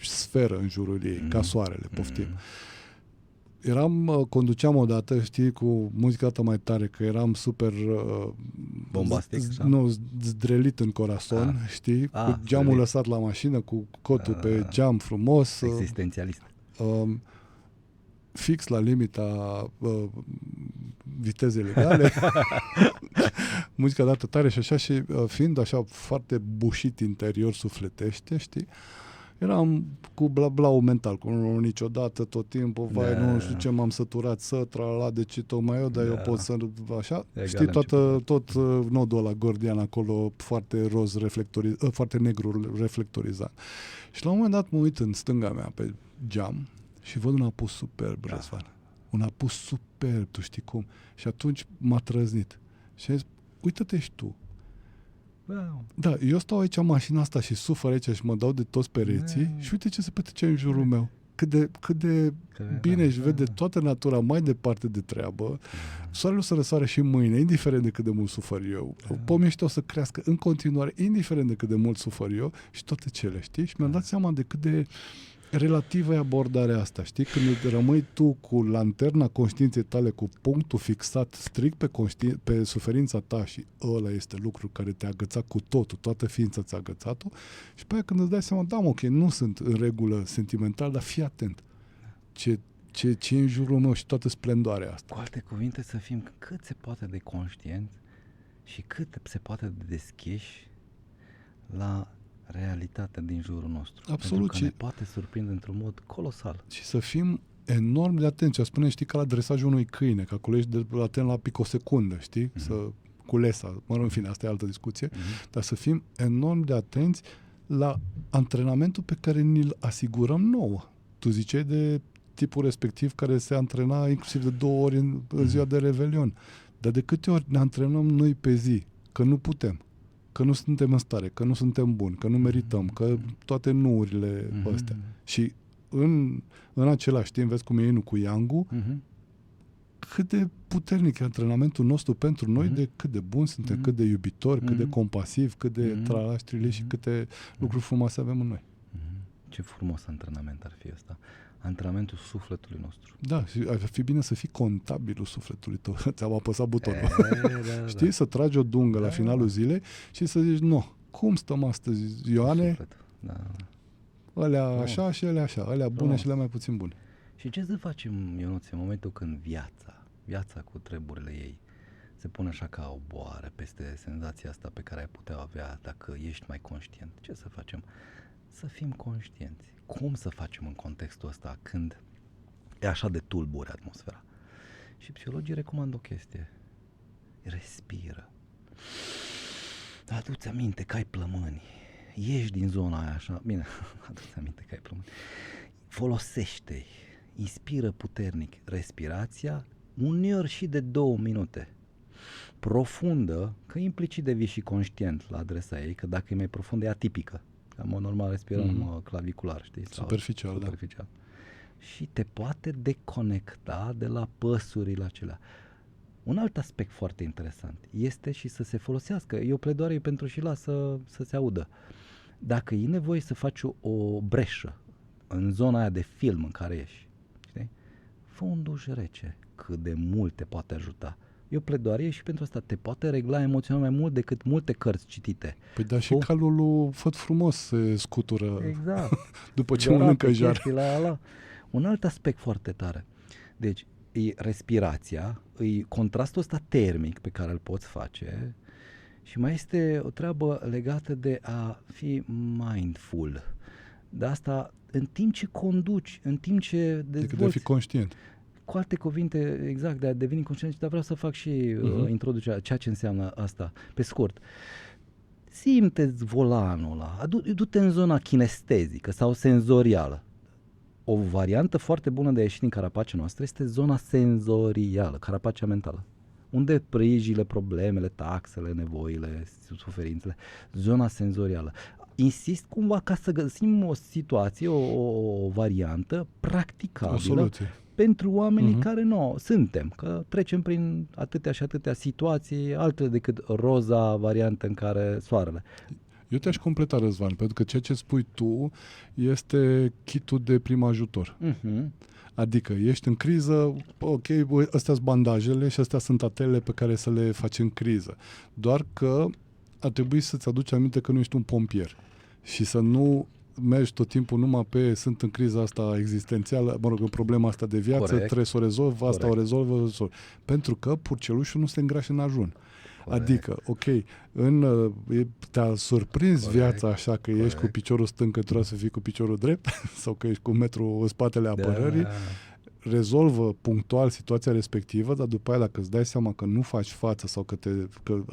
sferă în jurul ei, ca soarele, poftim. Conduceam odată, știi, cu muzica dată mai tare, că eram super bombastic, zdrelit în corazon, știi, cu geamul lăsat la mașină, cu cotul pe geam frumos. Existențialist. Fix la limita vitezei legale. Muzica dată tare și așa, și fiind așa foarte bușit interior sufletește, știi, eram cu bla-bla mental, cu niciodată, tot timpul, vai, nu știu ce, m-am săturat să trala, deci tocmai eu, dar eu pot să, așa, știi, tot nodul ăla gordian acolo, foarte roz foarte negru reflectorizat. Și la un moment dat mă uit în stânga mea pe geam și văd un apus superb, Răzvan. Un apus superb, tu știi cum. Și atunci m-a trăznit. Și a zis, uită-te și tu. Wow. Da, eu stau aici în mașina asta și sufăr aici și mă dau de toți pereții și uite ce se petrece în jurul meu. Cât de bine își vede toată natura mai departe de treabă. Soarele o să răsare și mâine, indiferent de cât de mult sufăr eu. Pomii ăștia o să crească în continuare, indiferent de cât de mult sufăr eu, și toate cele, știi? Și mi-am dat seama de cât de relativă e abordarea asta, știi? Când rămâi tu cu lanterna conștiinței tale, cu punctul fixat strict pe suferința ta, și ăla este lucru care te-a agățat cu totul, toată ființa ți-a agățat-o, și pe aia când îți dai seama, da, ok, nu sunt în regulă sentimental, dar fii atent. Ce e în jurul meu și toată splendoarea asta. Cu alte cuvinte, să fim cât se poate de conștienți și cât se poate de deschiși la realitatea din jurul nostru. Absolut. Pentru că ne poate surprinde într-un mod colosal. Și să fim enorm de atenți. Spune, știi, ca la dresajul unui câine, că acolo ești atent la picosecundă, știi? Să culesa, în fine, asta e altă discuție, dar să fim enorm de atenți la antrenamentul pe care ni-l asigurăm nouă. Tu ziceai de tipul respectiv care se antrena inclusiv de 2 ori în ziua de Revelion. Dar de câte ori ne antrenăm noi pe zi? Că nu putem. Că nu suntem în stare, că nu suntem buni, că nu merităm, că toate nuurile astea. Și în același timp, vezi cum e Inu cu Yang-ul, cât de puternic e antrenamentul nostru pentru noi, de cât de buni suntem, cât de iubitori, cât de compasivi, cât de tralaștrile și câte lucruri frumoase avem în noi. Ce frumos antrenament ar fi ăsta. Antrenamentul sufletului nostru. Da, și ar fi bine să fii contabilul sufletului tău. Ți-am apăsat butonul. Știi? Da. Să tragi o dungă la finalul zilei și să zici, cum stăm astăzi, Ioane? Alea așa și alea așa. Alea bune și alea mai puțin bune. Și ce să facem, Ionuț, în momentul când viața cu treburile ei se pune așa ca o boară peste senzația asta pe care ai putea avea dacă ești mai conștient? Ce să facem? Să fim conștienți. Cum să facem în contextul ăsta când e așa de tulbure atmosfera? Și psihologii recomandă o chestie. Respiră. Adu-ți aminte că ai plămâni. Ieși din zona aia așa. Bine, adu-ți aminte că ai plămâni. Folosește-i. Inspiră puternic. Respirația, uneori și de 2 minute. Profundă, că implicit devii și conștient la adresa ei, că dacă e mai profundă e atipică. În mod normal respirăm clavicular, știi? Superficial, da. Și te poate deconecta de la păsurile acelea. Un alt aspect foarte interesant este și să se folosească. E o pledoarie pentru și să se audă. Dacă e nevoie să faci o breșă în zona aia de film în care ești, știi? Fă un duș rece, cât de mult te poate ajuta. E o pledoarie și pentru asta te poate regla emoțional mai mult decât multe cărți citite. Păi da, și calul lui Făt Frumos se scutură după ce Dorate mănâncă jar. Un alt aspect foarte tare. Deci, e respirația, e contrastul ăsta termic pe care îl poți face și mai este o treabă legată de a fi mindful. De asta, în timp ce conduci, în timp ce dezvolți... Decât de a fi conștient. Cu alte cuvinte, exact, de a deveni conștient, dar vreau să fac și introducerea, ceea ce înseamnă asta, pe scurt. Simte-ți volanul ăla, du-te în zona kinestezică sau senzorială. O variantă foarte bună de a ieși din carapacea noastră este zona senzorială, carapacea mentală. Unde prijile, problemele, taxele, nevoile, suferințele, zona senzorială. insist cumva ca să găsim o situație, o variantă practicabilă O soluție. pentru oamenii care nu suntem, că trecem prin atâtea și atâtea situații, altele decât roza variantă în care soarele. Eu te-aș completa, Răzvan, pentru că ceea ce spui tu este kitul de prim ajutor. Adică ești în criză, ok, astea sunt bandajele și astea sunt atelele pe care să le faci în criză. Doar că ar trebui să-ți aduci aminte că nu ești un pompier și să nu mergi tot timpul numai pe sunt în criza asta existențială, mă rog, în problema asta de viață, Corect. trebuie să o rezolv, asta o rezolvă. Pentru că purcelușul nu se îngrașă în ajun. Corect. Adică, ok, te-a surprins viața așa că ești cu piciorul stâng, că trebuie să fii cu piciorul drept sau că ești cu un metru în spatele apărării, rezolvă punctual situația respectivă, dar după aia dacă îți dai seama că nu faci față sau că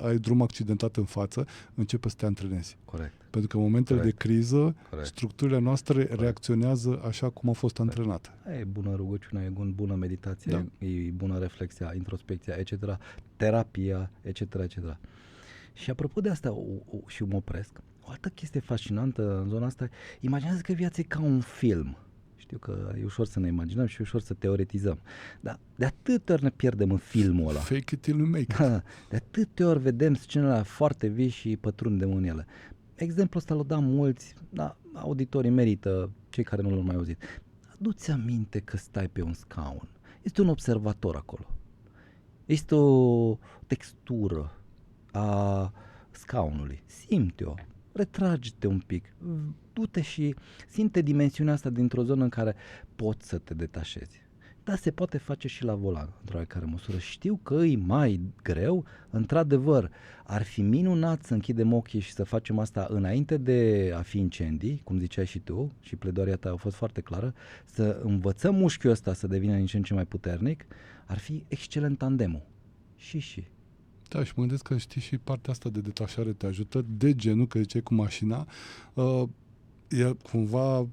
ai drum accidentat în față, începe să te antrenezi. Corect. Pentru că în momentele de criză, Corect. structurile noastre reacționează așa cum au fost antrenate. E bună rugăciunea, e bună meditație, e bună reflexia, introspecția, etc., terapia, etc., etc. Și apropo de asta, și mă opresc, o altă chestie fascinantă în zona asta, imaginează că viața e ca un film. Știu că e ușor să ne imaginăm și e ușor să teoretizăm, dar de atâtea ori ne pierdem în filmul ăla. Fake it till you make it. De atâtea ori vedem scenele foarte vii și pătrundem în ele. Exemplul ăsta l-au dat mulți, dar auditorii merită, cei care nu l-au mai auzit. Adu-ți aminte că stai pe un scaun. Este un observator acolo. Este o textură a scaunului. Simte-o, retrage-te un pic, du-te și simte dimensiunea asta dintr-o zonă în care poți să te detașezi. Dar se poate face și la volan, într-o oarecare măsură. Știu că e mai greu, într-adevăr, ar fi minunat să închidem ochii și să facem asta înainte de a fi incendii, cum ziceai și tu, și pledoaria ta a fost foarte clară, să învățăm mușchiul ăsta să devină din ce în ce mai puternic, ar fi excelent tandemul. Și. Da, și mă gândesc că știi și partea asta de detașare te ajută de genul, că ziceai cu mașina, e cumva,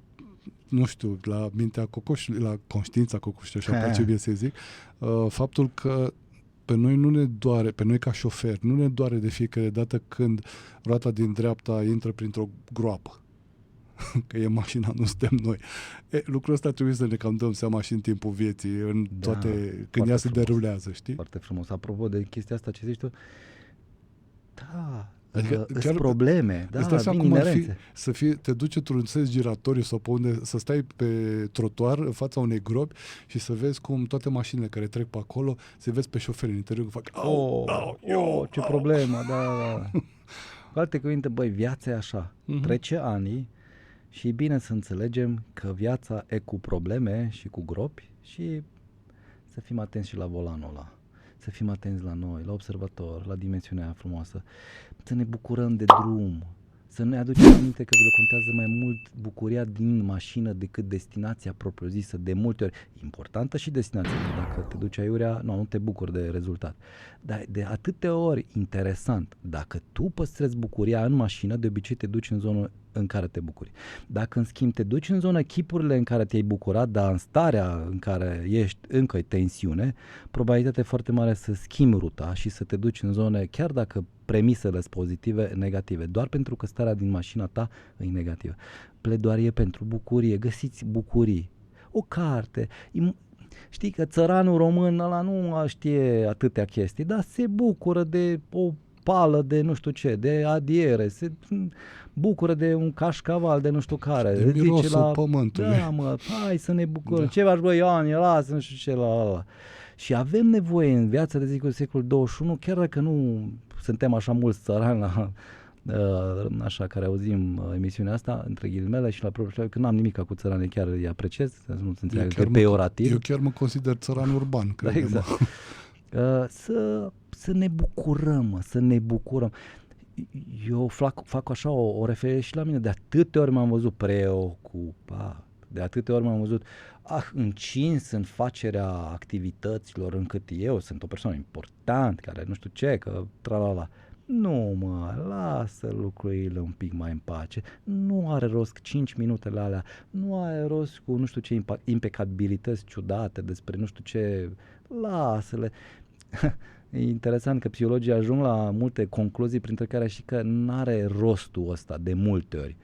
nu știu, la mintea cocoșului, la conștiința cocoșului, așa place bine să zic, faptul că pe noi nu ne doare, pe noi ca șofer, nu ne doare de fiecare dată când roata din dreapta intră printr-o groapă. Că e mașina, nu suntem noi. Lucrul ăsta trebuie să ne cam dăm seama și în timpul vieții, în toate, când ea se derulează, știi? Foarte frumos. Apropo de chestia asta ce zici tu, da, Adică sunt probleme, da, vin cum ar fi inerențe. te duci într-un sens giratoriu sau pe unde, să stai pe trotuar în fața unei gropi și să vezi cum toate mașinile care trec pe acolo, să vezi pe șoferi în interior că fac ce problemă, da. Cu alte cuvinte, băi, viața e așa, trece anii și e bine să înțelegem că viața e cu probleme și cu gropi și să fim atenți și la volanul ăla. Să fim atenți la noi, la observator, la dimensiunea aia frumoasă, să ne bucurăm de drum, să ne aducem aminte că contează mai mult bucuria din mașină decât destinația propriu-zisă, de multe ori. Importantă și destinația, că dacă te duci aiurea, nu te bucuri de rezultat. Dar de atâtea ori, interesant, dacă tu păstrezi bucuria în mașină, de obicei te duci în zonă în care te bucuri. Dacă în schimb te duci în zonă chipurile în care te-ai bucurat, dar în starea în care ești încă e tensiune, probabilitatea e foarte mare să schimbi ruta și să te duci în zone, chiar dacă premisele sunt pozitive, negative, doar pentru că starea din mașina ta e negativă. Pledoarie pentru bucurie, găsiți bucurii. O carte, știi că țăranul român ăla nu știe atâtea chestii, dar se bucură de o pală de nu știu ce, de adiere, se bucură de un cașcaval de nu știu care. De mirosul pământului. Da, mă, hai să ne bucurăm. Da. Ce faci, bă, Ioan, lasă, nu știu ce, la. Și avem nevoie în viața de secolul 21, chiar dacă nu suntem așa mulți țărani așa care auzim emisiunea asta, între ghilimele și la propriu, că n-am nimic cu țărani, chiar îi apreciez, să nu se înțeleagă că e peiorativ. Eu chiar mă consider țăran urban. Da, exact. Să ne bucurăm, să ne bucurăm. Eu fac așa o referire și la mine, de atâtea ori m-am văzut preocupat, de atâtea ori m-am văzut încins în facerea activităților, încât eu sunt o persoană importantă, care nu știu ce, că tralala. Nu, mă, lasă lucrurile un pic mai în pace. Nu are rost 5 minutele alea, nu are rost cu nu știu ce impecabilități ciudate despre nu știu ce, lasă-le. E interesant că psihologii ajung la multe concluzii, printre care și că n-are rostul ăsta de multe ori.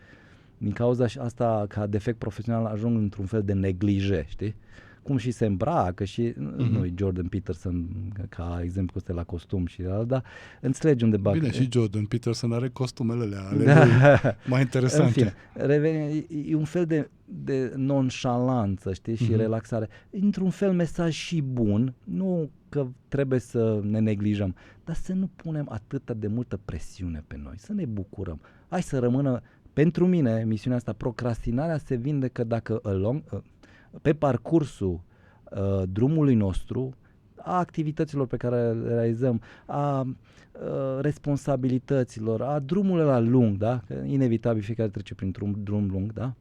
Din cauza asta, ca defect profesional, ajung într-un fel de neglije, știi? Cum și se îmbracă și, nu-i Jordan Peterson ca exemplu că este la costum și ala, dar înțelegi unde bag. Bine, și Jordan Peterson are costumele alea lui mai interesante. În fine, e un fel de nonșalanță, știi, și relaxare. Într-un fel mesaj și bun, nu că trebuie să ne neglijăm, dar să nu punem atât de multă presiune pe noi, să ne bucurăm. Hai să rămână, pentru mine, misiunea asta, procrastinarea se vindecă dacă pe parcursul drumului nostru, a activităților pe care le realizăm, a responsabilităților, a drumului la lung, da? Că inevitabil fiecare trece printr-un drum lung, da?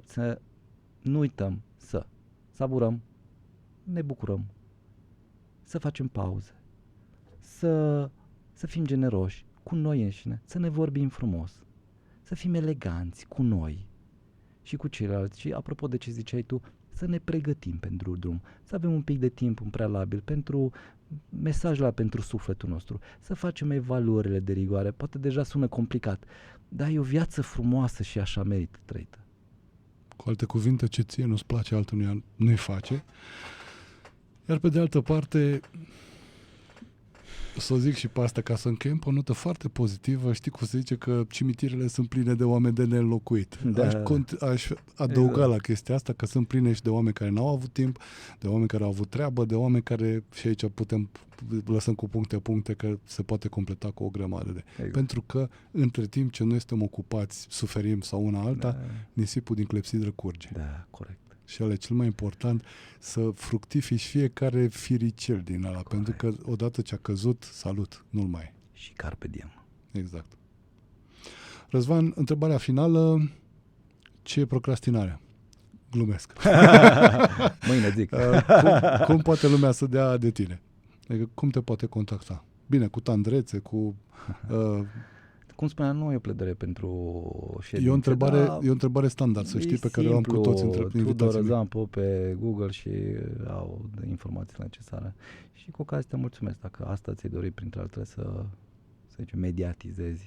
Să nu uităm să savurăm, ne bucurăm, să facem pauze, să fim generoși cu noi înșine, să ne vorbim frumos, să fim eleganți cu noi și cu ceilalți. Și apropo de ce ziceai tu, să ne pregătim pentru drum, să avem un pic de timp în prealabil pentru mesajul pentru sufletul nostru, să facem evaluările de rigoare. Poate deja sună complicat, dar e o viață frumoasă și așa merită trăită. Cu alte cuvinte, ce ție nu-ți place, altul nu-i face. Iar pe de altă parte, să o zic și pe asta ca să încheiem pe o notă foarte pozitivă, știi cum se zice că cimitirele sunt pline de oameni de neînlocuit. Da. Aș adăuga la chestia asta că sunt pline și de oameni care n-au avut timp, de oameni care au avut treabă, de oameni care, și aici lăsăm cu puncte că se poate completa cu o grămadă de. Exact. Pentru că între timp ce noi suntem ocupați, suferim sau una alta, nisipul din clepsidră curge. Da, corect. Și ăla e cel mai important, să fructifici fiecare firicel din ăla, pentru că odată ce a căzut, salut, nu-l mai e. Și carpe diem. Exact. Răzvan, întrebarea finală, ce e procrastinarea? Glumesc. Mâine zic. Cum poate lumea să dea de tine? Adică cum te poate contacta? Bine, cu tandrețe, cu... Cum spuneam, nu e o pledare pentru ședințe. E o întrebare standard, să știi, pe care o am cu toți între invitații mei. pe Google și au informațiile necesare. Și cu ocazia te mulțumesc dacă asta ți-ai dorit, printre altele, să zicem, mediatizezi.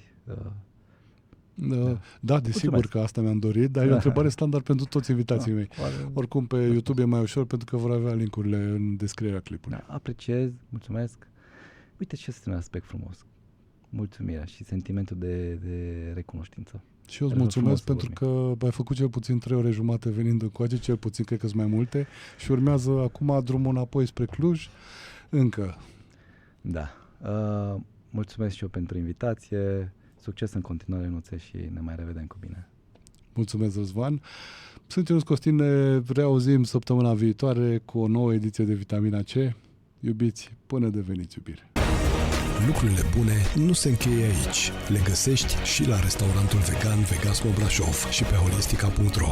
Da, desigur că asta mi-am dorit, dar e o întrebare standard pentru toți invitații mei. Oricum, pe YouTube e mai ușor, pentru că vor avea link-urile în descrierea clipului. Apreciez, mulțumesc. Uite ce este un aspect frumos. Mulțumirea și sentimentul de recunoștință. Și eu îți mulțumesc pentru că ai făcut cel puțin 3 ore jumate venind încoace, cel puțin cred că sunt mai multe, și urmează acum drumul înapoi spre Cluj, încă. Da. Mulțumesc și eu pentru invitație, succes în continuare, Nuțe, și ne mai revedem cu bine. Mulțumesc, Răzvan. Sunt Ionuț Costin, ne reauzim săptămâna viitoare cu o nouă ediție de Vitamina C. Iubiți, până deveniți iubire. Lucrurile bune nu se încheie aici. Le găsești și la restaurantul vegan Vegasmo Brașov și pe holistica.ro.